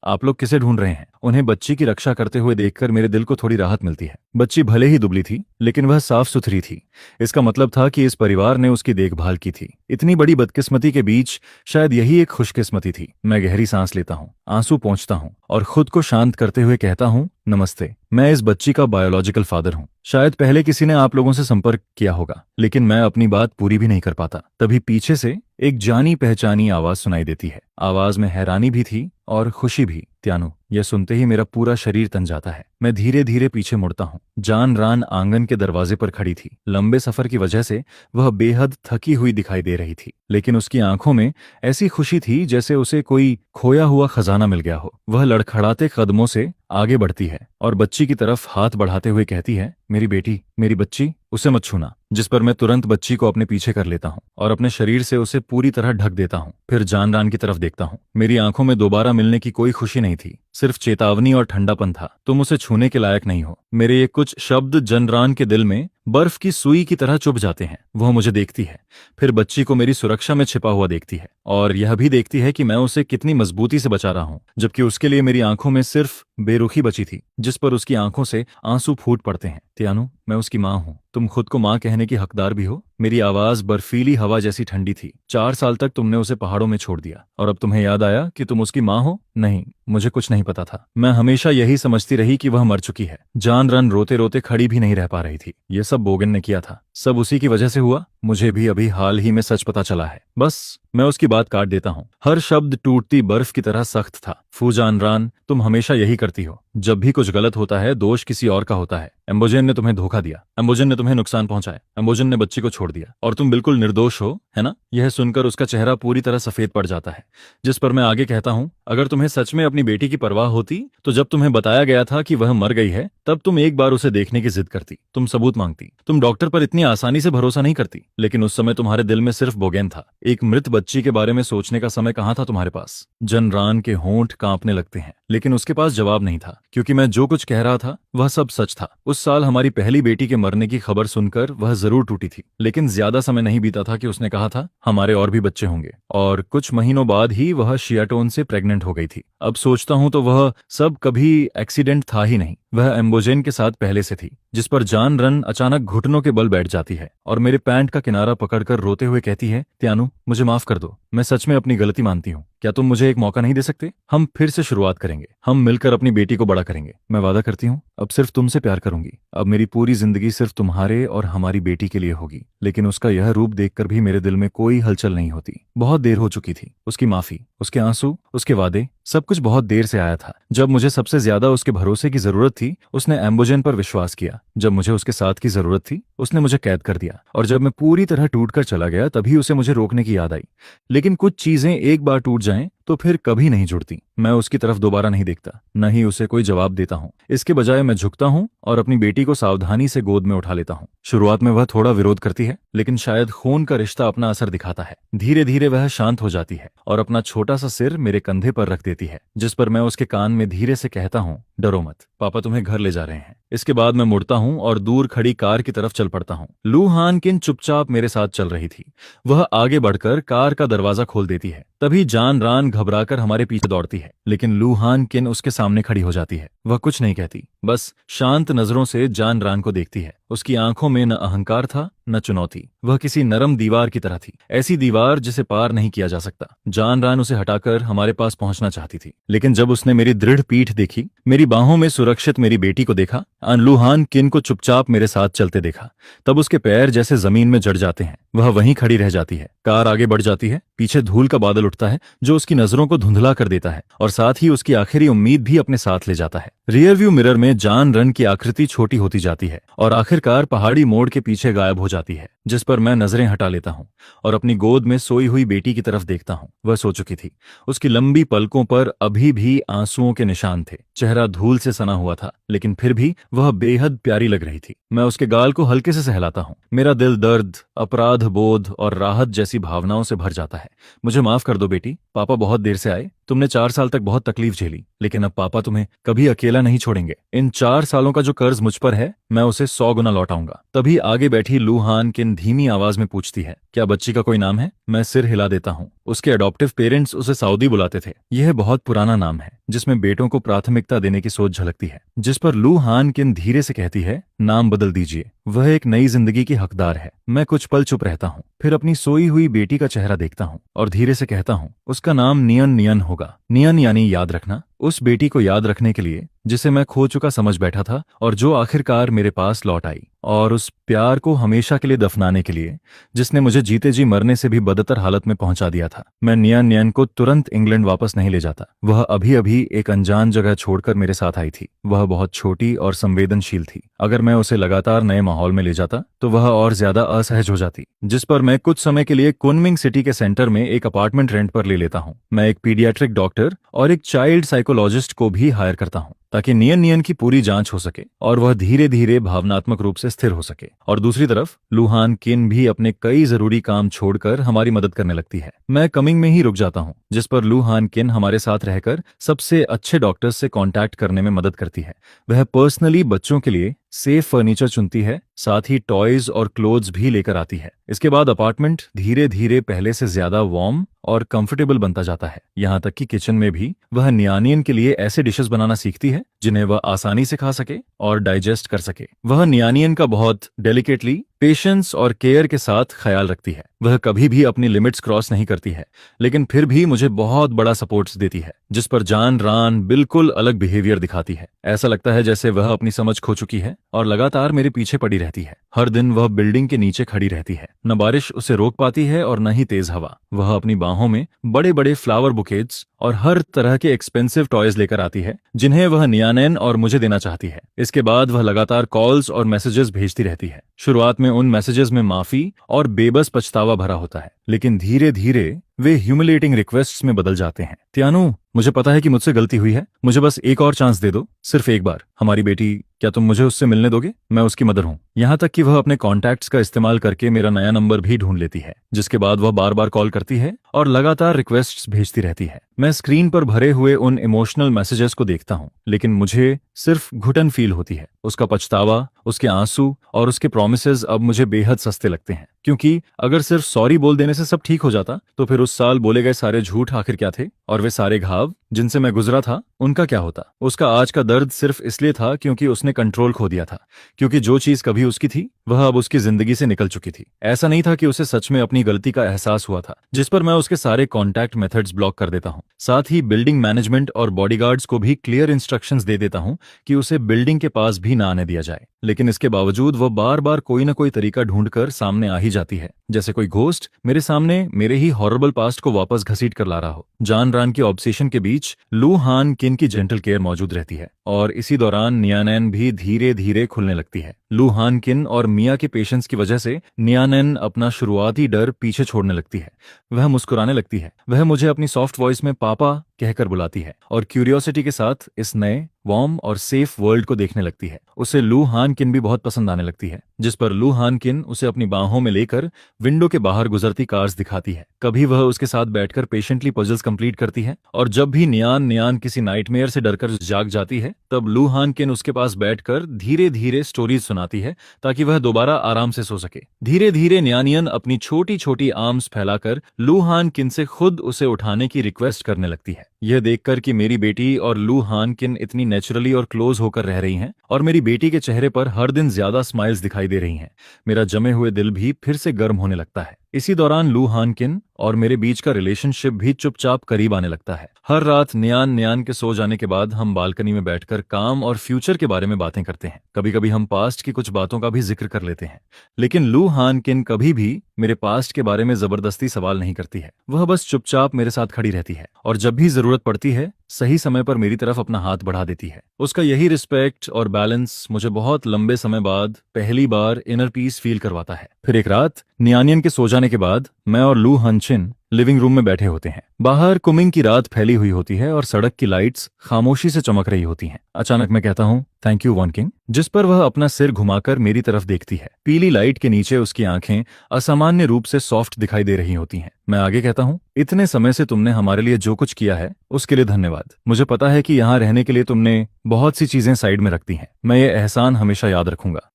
आप लोग किसे ढूंढ रहे हैं? उन्हें बच्ची की रक्षा करते हुए देखकर मेरे दिल को थोड़ी राहत मिलती है। बच्ची भले ही दुबली थी, लेकिन वह साफ सुथरी थी। इसका मतलब था कि इस परिवार ने उसकी देखभाल की थी। इतनी बड़ी बदकिस्मती के बीच शायद यही एक खुशकिस्मती थी। मैं गहरी सांस लेता हूँ, आंसू पोंछता हूँ और खुद को शांत करते हुए कहता हूँ, नमस्ते। मैं इस बच्ची का बायोलॉजिकल फादर हूँ। शायद पहले किसी ने आप लोगों से संपर्क किया होगा, लेकिन मैं अपनी बात पूरी भी नहीं कर पाता। तभी पीछे से एक जानी पहचानी आवाज सुनाई देती है। आवाज में हैरानी भी थी और खुशी भी। त्यानु। यह सुनते ही मेरा पूरा शरीर तन जाता है। मैं धीरे धीरे पीछे मुड़ता हूँ। जान रान आंगन के दरवाजे पर खड़ी थी। लंबे सफर की वजह से वह बेहद थकी हुई दिखाई दे रही थी, लेकिन उसकी आंखों में ऐसी खुशी थी जैसे उसे कोई खोया हुआ खजाना मिल गया हो। वह लड़खड़ाते कदमों से आगे बढ़ती है और बच्ची की तरफ हाथ बढ़ाते हुए कहती है, मेरी बेटी, मेरी बच्ची, उसे मत छूना। जिस पर मैं तुरंत बच्ची को अपने पीछे कर लेता हूँ और अपने शरीर से उसे पूरी तरह ढक देता हूँ। फिर जानरान की तरफ देखता हूँ। मेरी आंखों में दोबारा मिलने की कोई खुशी नहीं थी, सिर्फ चेतावनी और ठंडापन था। तुम उसे छूने के लायक नहीं हो। मेरे ये कुछ शब्द जानरान के दिल में बर्फ की सुई की तरह चुभ जाते हैं। वह मुझे देखती है, फिर बच्ची को मेरी सुरक्षा में छिपा हुआ देखती है और यह भी देखती है कि मैं उसे कितनी मजबूती से बचा रहा हूँ, जबकि उसके लिए मेरी आंखों में सिर्फ बेरुखी बची थी, जिस पर उसकी आंखों से आंसू फूट पड़ते हैं। त्यानु, मैं उसकी माँ हूँ। तुम खुद को माँ कहने की हकदार भी हो। मेरी आवाज बर्फीली हवा जैसी ठंडी थी। 4 साल तक तुमने उसे पहाड़ों में छोड़ दिया और अब तुम्हें याद आया कि तुम उसकी माँ हो? नहीं, मुझे कुछ नहीं पता था। मैं हमेशा यही समझती रही कि वह मर चुकी है। जान रन रोते रोते खड़ी भी नहीं रह पा रही थी। ये सब बोगन ने किया था, सब उसी की वजह से हुआ। मुझे भी अभी हाल ही में सच पता चला है। बस मैं उसकी बात काट देता हूँ। हर शब्द टूटती बर्फ की तरह सख्त था। फू जानरान, तुम हमेशा यही करती हो। जब भी कुछ गलत होता है, दोष किसी और का होता है। एम्बोजेन ने तुम्हें धोखा दिया, एम्बोजेन ने तुम्हें नुकसान पहुंचाया, एम्बोजेन ने बच्ची को छोड़ दिया और तुम बिल्कुल निर्दोष हो, है ना? यह सुनकर उसका चेहरा पूरी तरह सफेद पड़ जाता है, जिस पर मैं आगे कहता हूँ, अगर तुम्हें सच में अपनी बेटी की परवाह होती तो जब तुम्हें बताया गया था कि वह मर गई है, तब तुम एक बार उसे देखने की जिद करती, तुम सबूत मांगती, तुम डॉक्टर पर इतनी आसानी से भरोसा नहीं करती, लेकिन उस समय तुम्हारे दिल में सिर्फ बोगेन था। एक मृत बच्ची के बारे में सोचने का समय कहाँ था तुम्हारे पास। जनरान के होंठ कांपने लगते हैं, लेकिन उसके पास जवाब नहीं था, क्योंकि मैं जो कुछ कह रहा था वह सब सच था। उस साल हमारी पहली बेटी के मरने की खबर सुनकर वह जरूर टूटी थी, लेकिन ज्यादा समय नहीं बीता था कि उसने कहा था हमारे और भी बच्चे होंगे, और कुछ महीनों बाद ही वह शियाटोन से प्रेग्नेंट हो गई थी। अब सोचता हूं तो वह सब कभी एक्सीडेंट था ही नहीं, वह एम्बोजेन के साथ पहले से थी, जिस पर जान रन अचानक घुटनों के बल बैठ जाती है और मेरे पैंट का किनारा पकड़कर रोते हुए कहती है, त्यानु मुझे माफ कर दो, मैं सच में अपनी गलती मानती हूँ, क्या तुम मुझे एक मौका नहीं दे सकते? हम फिर से शुरुआत करेंगे, हम मिलकर अपनी बेटी को बड़ा करेंगे। मैं वादा करती हूँ अब सिर्फ तुमसे प्यार करूंगी, अब मेरी पूरी जिंदगी सिर्फ तुम्हारे और हमारी बेटी के लिए होगी। लेकिन उसका यह रूप देखकर भी मेरे दिल में कोई हलचल नहीं होती। बहुत देर हो चुकी थी। उसकी माफी, उसके आंसू, उसके वादे, सब कुछ बहुत देर से आया था। जब मुझे सबसे ज्यादा उसके भरोसे की जरूरत थी, उसने एम्बोजेन पर विश्वास किया। जब मुझे उसके साथ की जरूरत थी, उसने मुझे कैद कर दिया। और जब मैं पूरी तरह टूटकर चला गया, तभी उसे मुझे रोकने की याद आई। लेकिन कुछ चीजें एक बार टूट जाएं तो फिर कभी नहीं जुड़ती। मैं उसकी तरफ दोबारा नहीं देखता, न ही उसे कोई जवाब देता हूँ। इसके बजाय मैं झुकता हूँ और अपनी बेटी को सावधानी से गोद में उठा लेता हूँ। शुरुआत में वह थोड़ा विरोध करती है, लेकिन शायद खून का रिश्ता अपना असर दिखाता है। धीरे धीरे वह शांत हो जाती है और अपना छोटा सा सिर मेरे कंधे पर रख देती है, जिस पर मैं उसके कान में धीरे से कहता हूँ, डरो मत, पापा तुम्हें घर ले जा रहे हैं। इसके बाद मैं मुड़ता हूँ और दूर खड़ी कार की तरफ चल पड़ता हूँ। लू हान किन चुपचाप मेरे साथ चल रही थी। वह आगे बढ़कर कार का दरवाजा खोल देती है। तभी जान रान घबराकर हमारे पीछे दौड़ती है, लेकिन लू हान किन उसके सामने खड़ी हो जाती है। वह कुछ नहीं कहती, बस शांत नजरों से जान रान को देखती है। उसकी आंखों में न अहंकार था न चुनौती, वह किसी नरम दीवार की तरह थी, ऐसी दीवार जिसे पार नहीं किया जा सकता। जान रान उसे हटाकर हमारे पास पहुंचना चाहती थी, लेकिन जब उसने मेरी दृढ़ पीठ देखी, मेरी बाहों में सुरक्षित मेरी बेटी को देखा, लू हान किन को चुपचाप मेरे साथ चलते देखा, तब उसके पैर जैसे जमीन में जड़ जाते हैं। वह वहीं खड़ी रह जाती है। कार आगे बढ़ जाती है। पीछे धूल का बादल उठता है जो उसकी नजरों को धुंधला कर देता है और साथ ही उसकी आखिरी उम्मीद भी अपने साथ ले जाता है। रियर व्यू मिरर में जान रन की आकृति छोटी होती जाती है और आखिरकार पहाड़ी मोड़ के पीछे गायब हो जाती है, जिस पर मैं नजरें हटा लेता हूँ और अपनी गोद में सोई हुई बेटी की तरफ देखता हूँ। वह सो चुकी थी। उसकी लंबी पलकों पर अभी भी आंसुओं के निशान थे। चेहरा धूल से सना हुआ था, लेकिन फिर भी वह बेहद प्यारी लग रही थी। मैं उसके गाल को हल्के से सहलाता हूँ। मेरा दिल दर्द, अपराध बोध और राहत जैसी भावनाओं से भर जाता है। मुझे माफ कर दो बेटी, पापा बहुत देर से आए। तुमने 4 साल तक बहुत तकलीफ झेली, लेकिन अब पापा तुम्हें कभी अकेला नहीं छोड़ेंगे। इन 4 सालों का जो कर्ज मुझ पर है, मैं उसे 100 गुना लौटाऊंगा। तभी आगे बैठी लू हान किन धीमी आवाज में पूछती है, क्या बच्ची का कोई नाम है? मैं सिर हिला देता हूँ। उसके अडॉप्टिव पेरेंट्स उसे सऊदी बुलाते थे। यह बहुत पुराना नाम है, जिसमें बेटों को प्राथमिकता देने की सोच झलकती है। जिस पर लू हान किन धीरे से कहती है, नाम बदल दीजिए, वह एक नई जिंदगी की हकदार है। मैं कुछ पल चुप रहता हूँ, फिर अपनी सोई हुई बेटी का चेहरा देखता हूँ और धीरे से कहता हूँ, उसका नाम नियन नियन होगा। नियन यानी याद रखना। उस बेटी को याद रखने के लिए जिसे मैं खो चुका समझ बैठा था और जो आखिरकार मेरे पास लौट आई, और उस प्यार को हमेशा के लिए दफनाने के लिए जिसने मुझे जीते जी मरने से भी बदतर हालत में पहुंचा दिया था। मैं नियन नियन को तुरंत इंग्लैंड वापस नहीं ले जाता। वह अभी अभी एक अनजान जगह छोड़कर मेरे साथ आई थी। वह बहुत छोटी और संवेदनशील थी। अगर मैं उसे लगातार नए माहौल में ले जाता तो वह और ज्यादा असहज हो जाती, जिस पर मैं कुछ समय के लिए कुनमिंग सिटी के सेंटर में एक अपार्टमेंट रेंट पर ले लेता हूँ। मैं एक पीडियाट्रिक डॉक्टर और एक चाइल्ड साइकोलॉजिस्ट को भी हायर करता हूँ, ताकि नियन नियन की पूरी जांच हो सके और वह धीरे धीरे भावनात्मक रूप से स्थिर हो सके। और दूसरी तरफ लू हान किन भी अपने कई जरूरी काम छोड़कर हमारी मदद करने लगती है। मैं कमिंग में ही रुक जाता हूँ, जिस पर लू हान किन हमारे साथ रहकर सबसे अच्छे डॉक्टर्स से कांटेक्ट करने में मदद करती है। वह पर्सनली बच्चों के लिए सेफ फर्नीचर चुनती है, साथ ही टॉयज और क्लोथ्स भी लेकर आती है। इसके बाद अपार्टमेंट धीरे धीरे पहले से ज्यादा वार्म और कंफर्टेबल बनता जाता है। यहाँ तक कि किचन में भी वह नियानियन के लिए ऐसे डिशेस बनाना सीखती है जिन्हें वह आसानी से खा सके और डाइजेस्ट कर सके। वह नियानियन का बहुत डेलिकेटली, पेशेंस और केयर के साथ ख्याल रखती है। वह कभी भी अपनी लिमिट्स क्रॉस नहीं करती है, लेकिन फिर भी मुझे बहुत बड़ा सपोर्ट्स देती है, जिस पर जान रान बिल्कुल अलग बिहेवियर दिखाती है। ऐसा लगता है जैसे वह अपनी समझ खो चुकी है और लगातार मेरे पीछे पड़ी रहती है। हर दिन वह बिल्डिंग के नीचे खड़ी रहती है। न बारिश उसे रोक पाती है और न ही तेज हवा। वह अपनी बाहों में बड़े बड़े फ्लावर बुकेट्स और हर तरह के एक्सपेंसिव टॉयज लेकर आती है, जिन्हें वह नियानैन और मुझे देना चाहती है। इसके बाद वह लगातार कॉल्स और मैसेजेस भेजती रहती है। शुरुआत में उन मैसेजेस में माफी और बेबस पछतावा भरा होता है, लेकिन धीरे धीरे वे ह्यूमिलेटिंग रिक्वेस्ट्स में बदल जाते हैं। त्यानु, मुझे पता है कि मुझसे गलती हुई है, मुझे बस एक और चांस दे दो, सिर्फ एक बार। हमारी बेटी क्या तुम मुझे उससे मिलने दोगे? मैं उसकी मदर हूँ। यहाँ तक कि वह अपने कॉन्टैक्ट्स का इस्तेमाल करके मेरा नया नंबर भी ढूंढ लेती है, जिसके बाद वह बार बार कॉल करती है और लगातार रिक्वेस्ट्स भेजती रहती है। मैं स्क्रीन पर भरे हुए उन इमोशनल मैसेजेस को देखता हूँ, लेकिन मुझे सिर्फ घुटन फील होती है। उसका पछतावा, उसके आंसू और उसके प्रोमिसेस अब मुझे बेहद सस्ते लगते हैं, क्योंकि अगर सिर्फ सॉरी बोल देने से सब ठीक हो जाता तो फिर उस साल बोले गए सारे झूठ आखिर क्या थे, और वे सारे घाव जिनसे मैं गुजरा था उनका क्या होता। उसका आज का दर्द सिर्फ इसलिए था क्योंकि उसने कंट्रोल खो दिया था, क्योंकि जो चीज कभी उसकी थी वह अब उसकी जिंदगी से निकल चुकी थी। ऐसा नहीं था कि उसे सच में अपनी गलती का एहसास हुआ था, जिस पर मैं उसके सारे कॉन्टैक्ट मेथड्स ब्लॉक कर देता हूँ। साथ ही बिल्डिंग मैनेजमेंट और बॉडीगार्ड्स को भी क्लियर इंस्ट्रक्शंस दे देता हूँ कि उसे बिल्डिंग के पास भी ना आने दिया जाए। लेकिन इसके बावजूद वह बार बार कोई ना कोई तरीका ढूंढकर सामने आ ही जाती है, जैसे कोई घोस्ट मेरे सामने मेरे ही हॉरेबल पास्ट को वापस घसीट कर ला रहा हो। जान रान की ऑब्सेशन के बीच लू हान किन की जेंटल केयर मौजूद रहती है, और इसी दौरान नियानैन भी धीरे धीरे खुलने लगती है। लू हान किन और मिया के पेशेंस की वजह से नियानैन अपना शुरुआती डर पीछे छोड़ने लगती है। वह मुस्कुराने लगती है, वह मुझे अपनी सॉफ्ट वॉइस में पापा कहकर बुलाती है और क्यूरियोसिटी के साथ इस नए वार्म और सेफ वर्ल्ड को देखने लगती है। उसे लू हान किन भी बहुत पसंद आने लगती है, जिस पर लू हान किन उसे अपनी बाहों में लेकर विंडो के बाहर गुजरती कार्स दिखाती है। कभी वह उसके साथ बैठकर पेशेंटली पजल्स कंप्लीट करती है, और जब भी नियान किसी नाइटमेयर से डरकर जाग जाती है तब लू हान किन उसके पास बैठकर धीरे धीरे स्टोरीज सुनाती है ताकि वह दोबारा आराम से सो सके। धीरे धीरे न्यानियन अपनी छोटी छोटी आर्म्स फैलाकर लू हान किन से खुद उसे उठाने की रिक्वेस्ट करने लगती है। यह देखकर कि मेरी बेटी और लू हान किन इतनी नेचुरली और क्लोज होकर रह रही हैं और मेरी बेटी के चेहरे पर हर दिन ज्यादा स्माइल्स दिखाई दे रही हैं, मेरा जमे हुए दिल भी फिर से गर्म होने लगता है। इसी दौरान लू हान किन और मेरे बीच का रिलेशनशिप भी चुपचाप करीब आने लगता है। हर रात नियान के सो जाने के बाद हम बालकनी में बैठकर काम और फ्यूचर के बारे में बातें करते हैं। कभी कभी हम पास्ट की कुछ बातों का भी जिक्र कर लेते हैं, लेकिन लू हान किन कभी भी मेरे पास्ट के बारे में जबरदस्ती सवाल नहीं करती है। वह बस चुपचाप मेरे साथ खड़ी रहती है और जब भी जरूरत पड़ती है सही समय पर मेरी तरफ अपना हाथ बढ़ा देती है। उसका यही रिस्पेक्ट और बैलेंस मुझे बहुत लंबे समय बाद पहली बार इनर पीस फील करवाता है। फिर एक रात नियानियन के सो जाने के बाद मैं और लू हनचिन लिविंग रूम में बैठे होते हैं। बाहर कुमिंग की रात फैली हुई होती है और सड़क की लाइट्स खामोशी से चमक रही होती हैं। अचानक मैं कहता हूँ, थैंक यू वन किंग, जिस पर वह अपना सिर घुमाकर मेरी तरफ देखती है। पीली लाइट के नीचे उसकी आंखें असामान्य रूप से सॉफ्ट दिखाई दे रही होती हैं। मैं आगे कहता हूँ, इतने समय से तुमने हमारे लिए जो कुछ किया है उसके लिए धन्यवाद। मुझे पता है कि यहाँ रहने के लिए तुमने बहुत सी चीजें साइड में रखती हैं। मैं ये एहसान हमेशा याद रखूंगा।